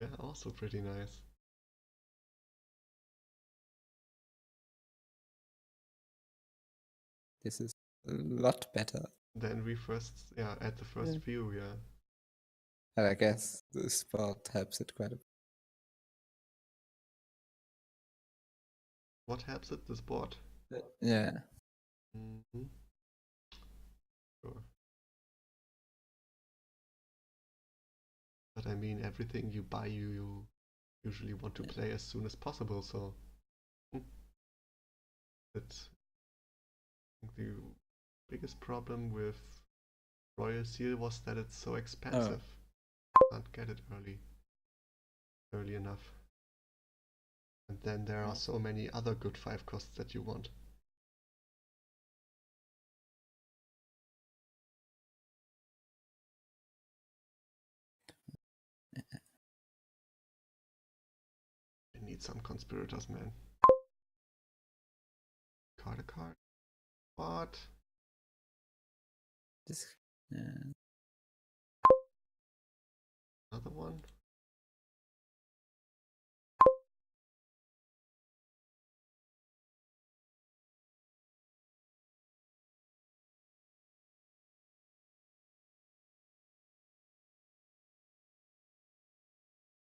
[SPEAKER 1] yeah, also pretty nice.
[SPEAKER 2] This is a lot better.
[SPEAKER 1] Then we first at the first view, yeah.
[SPEAKER 2] And I guess the spot helps it quite a bit.
[SPEAKER 1] What helps it? This board?
[SPEAKER 2] Yeah.
[SPEAKER 1] Mm-hmm. Sure. But I mean, everything you buy, you usually want to play as soon as possible. So that's I think the biggest problem with Royal Seal was that it's so expensive. Can't get it early enough. And then there are so many other good 5 costs that you want. I need some conspirators, man. Card a card. What?
[SPEAKER 2] This, yeah.
[SPEAKER 1] Another one?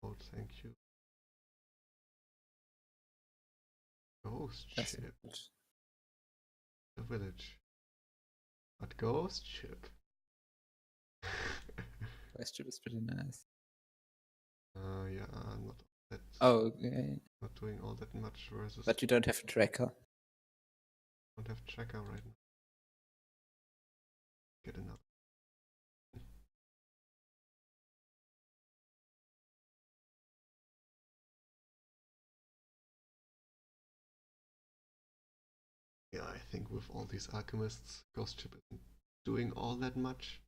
[SPEAKER 1] Oh, thank you. Ghost ship. The village. But ghost ship.
[SPEAKER 2] Ghost ship is pretty nice.
[SPEAKER 1] Yeah, not that.
[SPEAKER 2] Oh, okay.
[SPEAKER 1] Not doing all that much versus.
[SPEAKER 2] But you don't have a tracker.
[SPEAKER 1] Don't have tracker right now. Get enough. Yeah, I think with all these alchemists, Ghost Ship isn't doing all that much.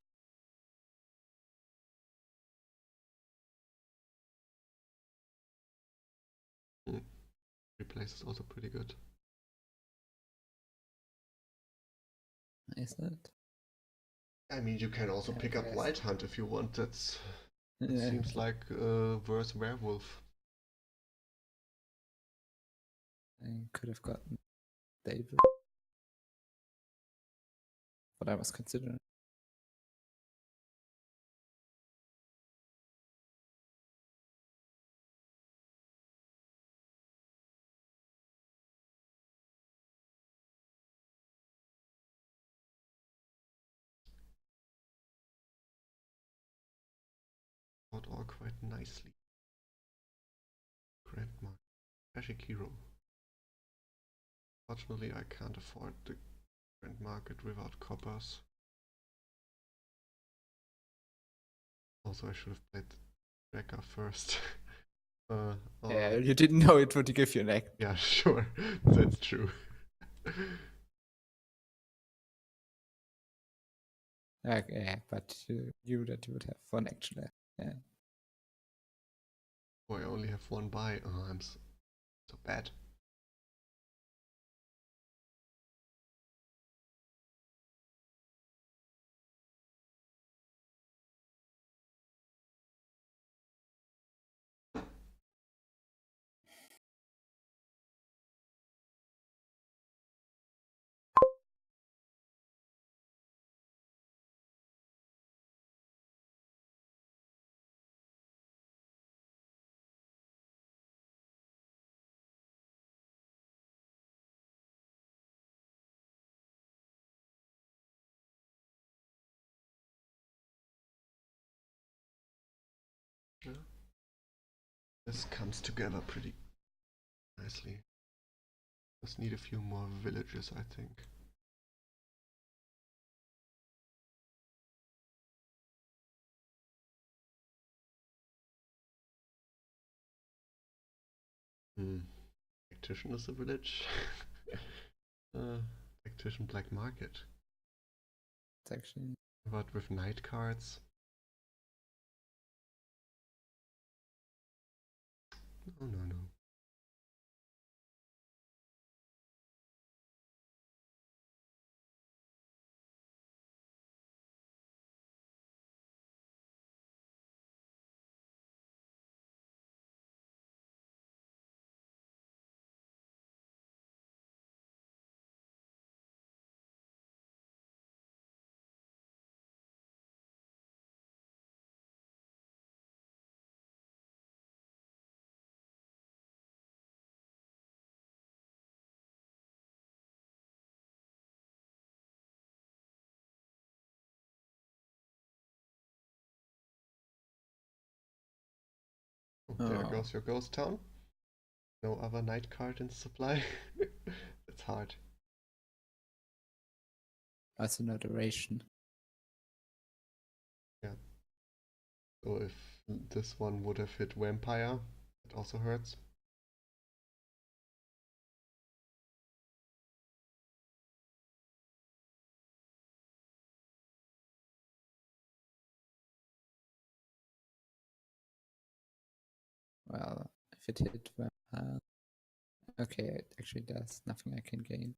[SPEAKER 1] Replace is also pretty good.
[SPEAKER 2] Is it?
[SPEAKER 1] I mean, you can also pick up Wild Hunt if you want. That seems like a worse werewolf.
[SPEAKER 2] I could have gotten David, but I was considering.
[SPEAKER 1] Out all quite nicely. Grandma, Magic Hero. Fortunately, I can't afford the Grand Market without coppers. Also, I should have played Tracker first.
[SPEAKER 2] Yeah, you didn't know it would give you an act.
[SPEAKER 1] Yeah, sure. That's true.
[SPEAKER 2] Okay, but you knew that you would have one action left. Yeah.
[SPEAKER 1] Oh, I only have one buy. Oh, I'm so bad. Yeah. This comes together pretty nicely. Just need a few more villages, I think. Tactician is a village. Tactician Black Market.
[SPEAKER 2] It's actually.
[SPEAKER 1] But with night cards. No, no, no. There goes your ghost town. No other night card in supply. It's hard.
[SPEAKER 2] Also no duration.
[SPEAKER 1] Yeah. So if this one would have hit Vampire, it also hurts.
[SPEAKER 2] Well, if it hit okay, it actually does nothing I can gain.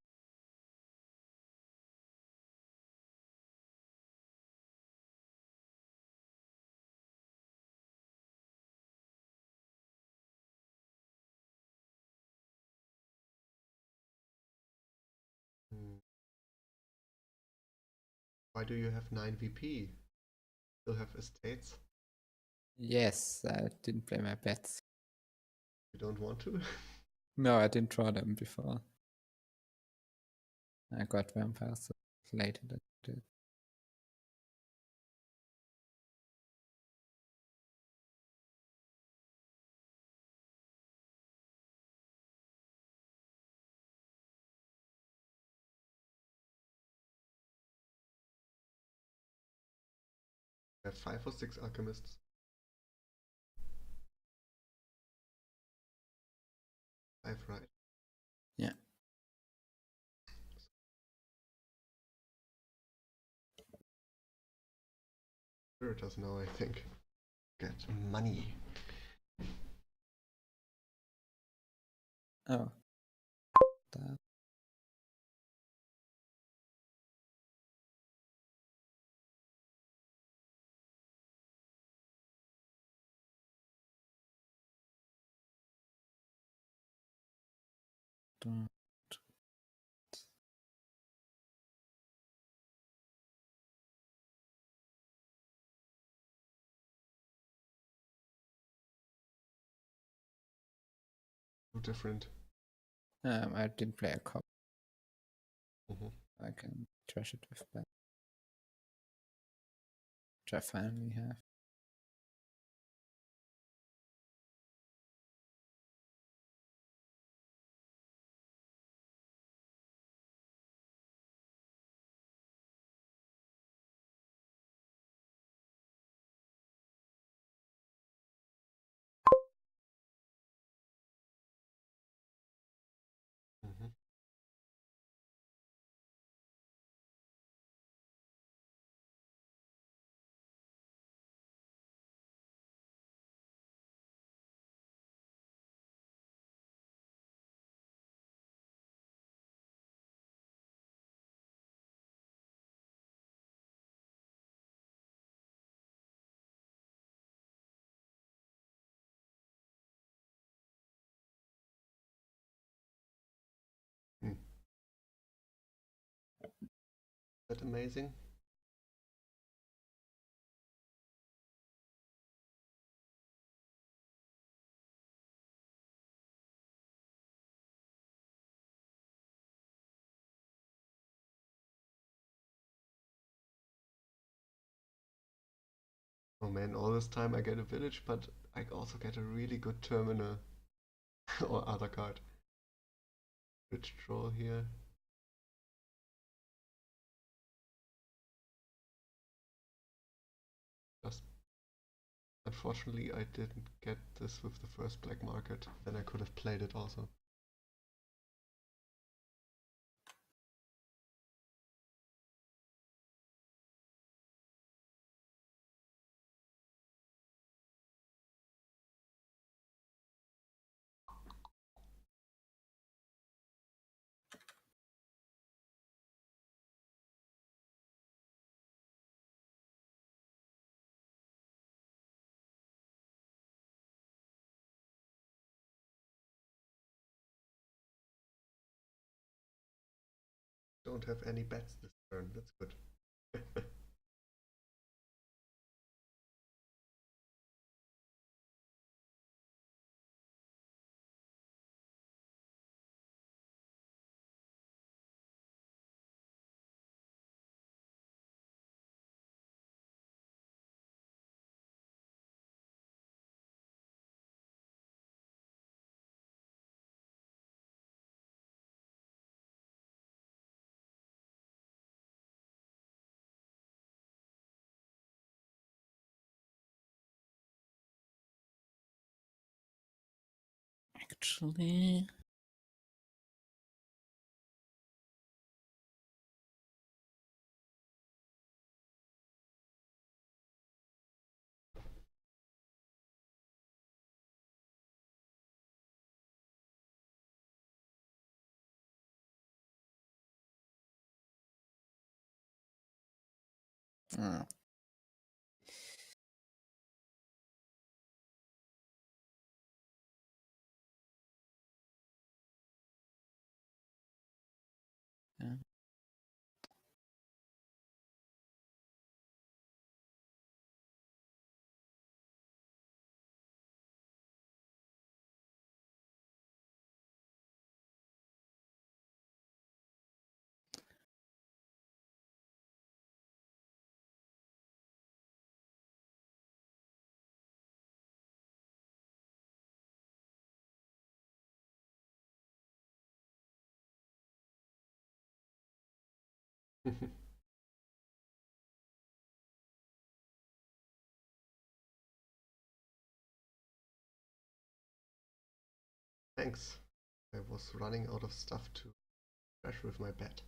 [SPEAKER 1] Why do you have 9 VP? Still have estates?
[SPEAKER 2] Yes, I didn't play my bets.
[SPEAKER 1] You don't want to?
[SPEAKER 2] No, I didn't draw them before. I got vampires later than I did.
[SPEAKER 1] I have 5 or 6 alchemists. 5, right?
[SPEAKER 2] Yeah.
[SPEAKER 1] Sure it does now, I think. Get money.
[SPEAKER 2] Oh. That. Don't.
[SPEAKER 1] So different.
[SPEAKER 2] I didn't play a cop.
[SPEAKER 1] Mhm.
[SPEAKER 2] I can trash it with that. Which I finally have.
[SPEAKER 1] Mhm. Hmm. That amazing? Oh man, all this time I get a village, but I also get a really good terminal or other card. Rich draw here. Just unfortunately I didn't get this with the first black market. Then I could have played it also. Don't have any bets this turn, that's good.
[SPEAKER 2] Actually. Oh. Yeah.
[SPEAKER 1] Thanks. I was running out of stuff to trash with my bet.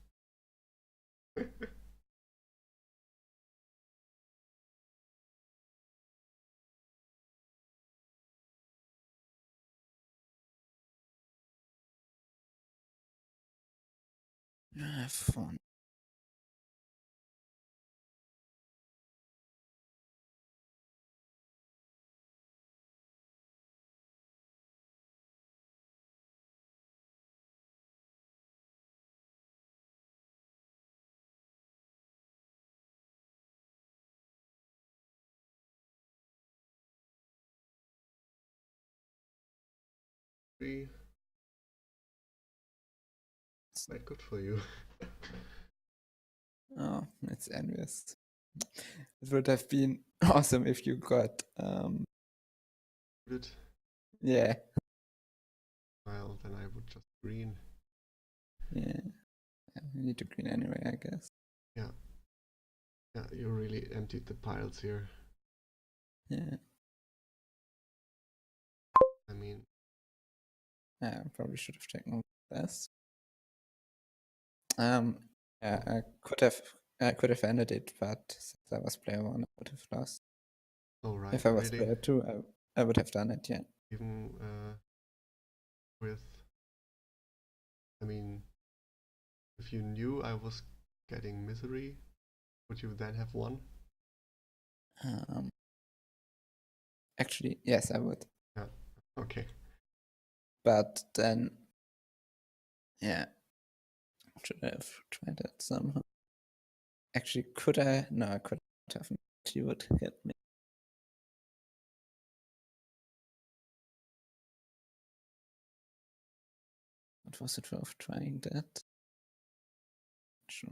[SPEAKER 2] Have fun.
[SPEAKER 1] Three. Quite good for you.
[SPEAKER 2] Oh, it's envious. It would have been awesome if you got
[SPEAKER 1] Good.
[SPEAKER 2] yeah.
[SPEAKER 1] Well, then I would just green.
[SPEAKER 2] Yeah. We need to green anyway, I guess.
[SPEAKER 1] Yeah. Yeah, you really emptied the piles here.
[SPEAKER 2] Yeah.
[SPEAKER 1] I mean,
[SPEAKER 2] I probably should have taken this. Yeah, I could have ended it, but since I was player one, I would have lost.
[SPEAKER 1] oh right,
[SPEAKER 2] If I was
[SPEAKER 1] really?
[SPEAKER 2] player two, I would have done it, yeah.
[SPEAKER 1] Even with, I mean, if you knew I was getting misery, would you then have won?
[SPEAKER 2] Actually, yes, I would.
[SPEAKER 1] Yeah. Okay.
[SPEAKER 2] But then, yeah, should I have tried that somehow? Actually, could I? No, I couldn't have. She would hit me. What was it worth trying that? Sure.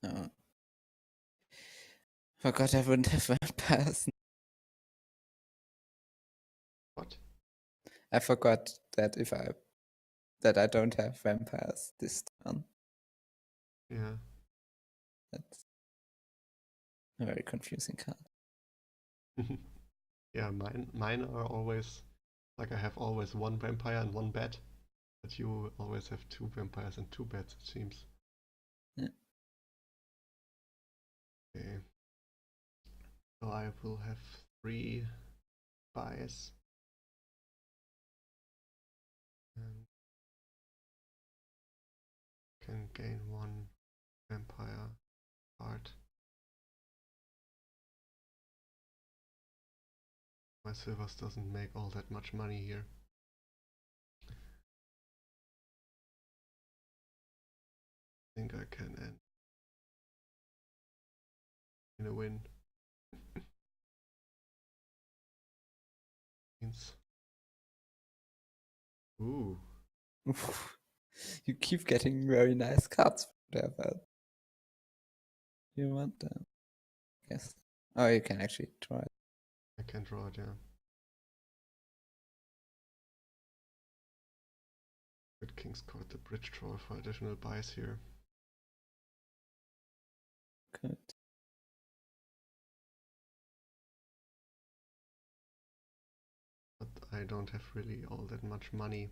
[SPEAKER 2] No. Forgot I wouldn't have vampires.
[SPEAKER 1] What?
[SPEAKER 2] I forgot that I don't have vampires this turn.
[SPEAKER 1] Yeah.
[SPEAKER 2] That's a very confusing card.
[SPEAKER 1] Yeah, mine are always like I have always one vampire and one bat, but you always have two vampires and two bats, it seems.
[SPEAKER 2] Yeah.
[SPEAKER 1] Okay. So I will have 3 buys. And can gain 1 vampire card. My silvers doesn't make all that much money here. I think I can end in a win. Means. Ooh.
[SPEAKER 2] You keep getting very nice cards there, but you want them. Yes. Oh, you can actually try it.
[SPEAKER 1] I can draw it, yeah. Good King's Court the bridge draw for additional buys here.
[SPEAKER 2] Good.
[SPEAKER 1] But I don't have really all that much money.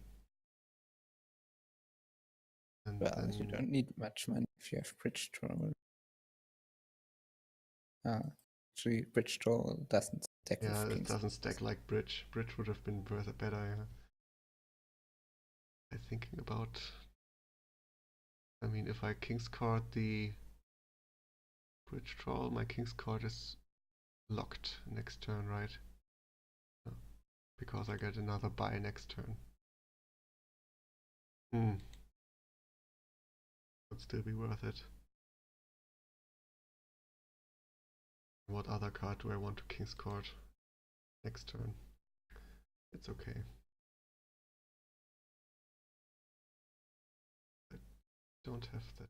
[SPEAKER 1] And
[SPEAKER 2] Well,
[SPEAKER 1] then
[SPEAKER 2] you don't need much money if you have bridge troll. Actually, bridge troll doesn't stack
[SPEAKER 1] yeah,
[SPEAKER 2] with
[SPEAKER 1] it
[SPEAKER 2] kings.
[SPEAKER 1] doesn't stack like bridge. Bridge would have been worth a better, yeah. I'm thinking about. I mean, if I King's Court the bridge troll, my King's Court is locked next turn, right? Because I get another buy next turn. Would still be worth it. What other card do I want to King's Court next turn? It's okay. I don't have that.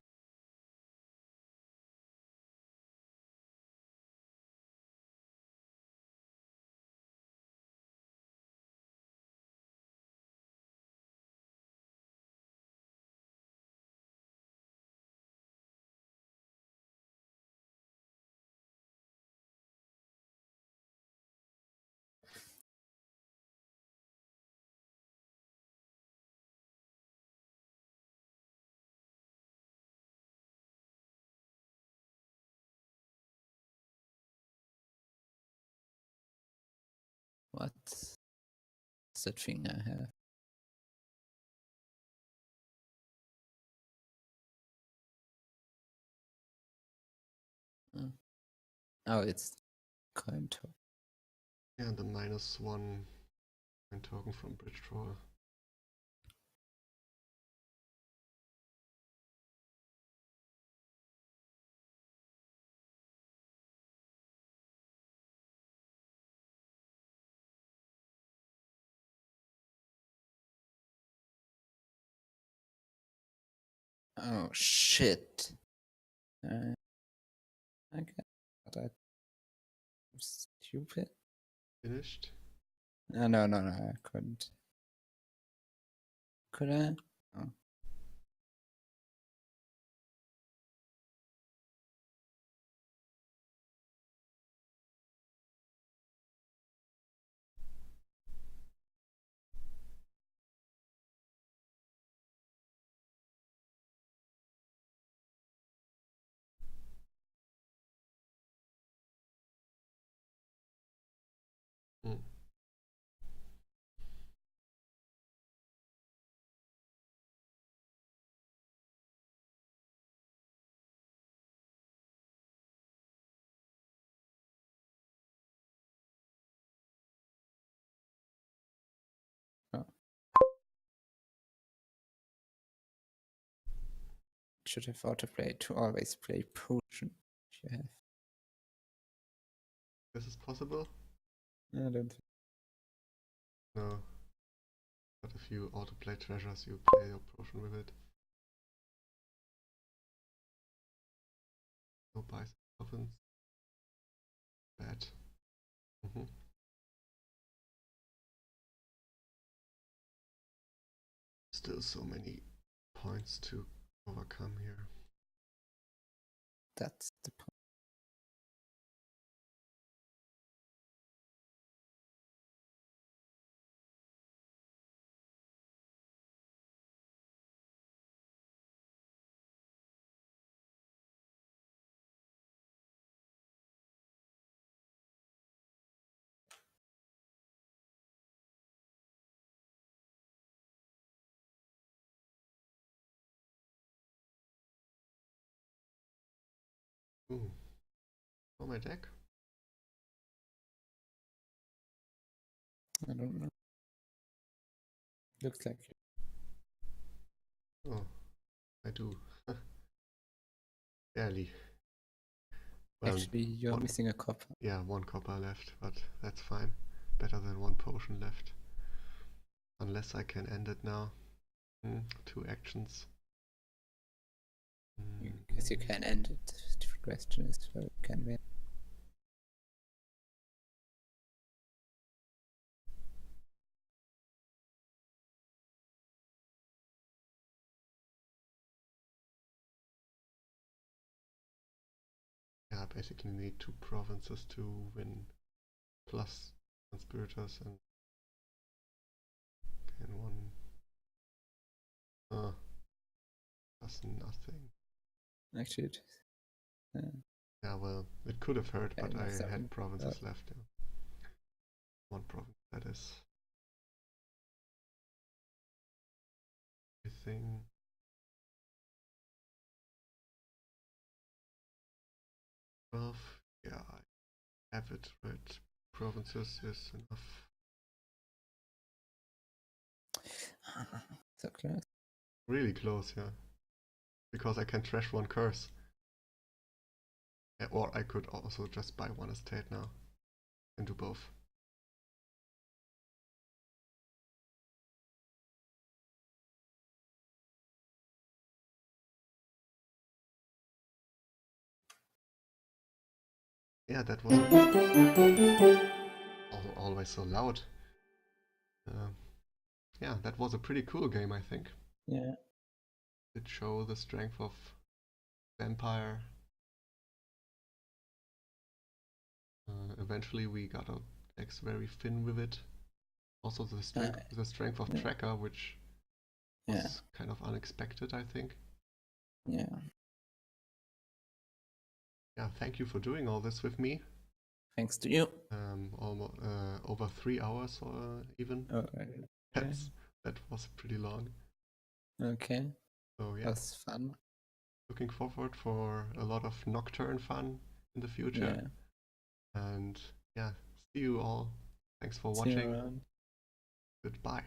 [SPEAKER 2] What's that thing I have? Oh, it's coin token.
[SPEAKER 1] Yeah, the -1 coin token from Bridge Troll.
[SPEAKER 2] Oh shit! Okay, but I'm stupid.
[SPEAKER 1] Finished?
[SPEAKER 2] No, I couldn't. Could I? Oh.
[SPEAKER 1] Mm.
[SPEAKER 2] Oh. Should have autoplay to always play potion. If you have.
[SPEAKER 1] This is possible?
[SPEAKER 2] I don't think.
[SPEAKER 1] No. But if you autoplay treasures, you play your potion with it. No buys opens. Bad. Still so many points to overcome here.
[SPEAKER 2] That's the point.
[SPEAKER 1] Ooh. Oh, my deck?
[SPEAKER 2] I don't know. Looks like it.
[SPEAKER 1] Oh, I do. Barely. Well,
[SPEAKER 2] Actually, you're missing a copper.
[SPEAKER 1] Yeah, 1 copper left, but that's fine. Better than 1 potion left. Unless I can end it now. 2 actions.
[SPEAKER 2] I guess you can end it. The question is whether you can win.
[SPEAKER 1] Yeah, I basically need 2 provinces to win. Plus conspirators and one. That's nothing.
[SPEAKER 2] Actually, it is.
[SPEAKER 1] Yeah, well, it could have hurt, but I
[SPEAKER 2] something.
[SPEAKER 1] had provinces left. Yeah. 1 province, that is. Everything. Yeah, I have it, right? Provinces is enough.
[SPEAKER 2] So close.
[SPEAKER 1] Really close, yeah. Because I can trash 1 curse. Or I could also just buy 1 estate now. And do both. Yeah, that was always so loud. Yeah, that was a pretty cool game, I think.
[SPEAKER 2] Yeah.
[SPEAKER 1] It showed the strength of Vampire. Eventually we got our decks very thin with it. Also the strength of Tracker, which was kind of unexpected, I think.
[SPEAKER 2] Yeah.
[SPEAKER 1] Yeah, thank you for doing all this with me.
[SPEAKER 2] Thanks to you.
[SPEAKER 1] Almost over 3 hours or even.
[SPEAKER 2] Okay.
[SPEAKER 1] That was pretty long.
[SPEAKER 2] Okay.
[SPEAKER 1] So yeah,
[SPEAKER 2] That's fun.
[SPEAKER 1] looking forward for a lot of Nocturne fun in the future.
[SPEAKER 2] Yeah.
[SPEAKER 1] And yeah, see you all. Thanks for
[SPEAKER 2] See you
[SPEAKER 1] watching.
[SPEAKER 2] around.
[SPEAKER 1] Goodbye.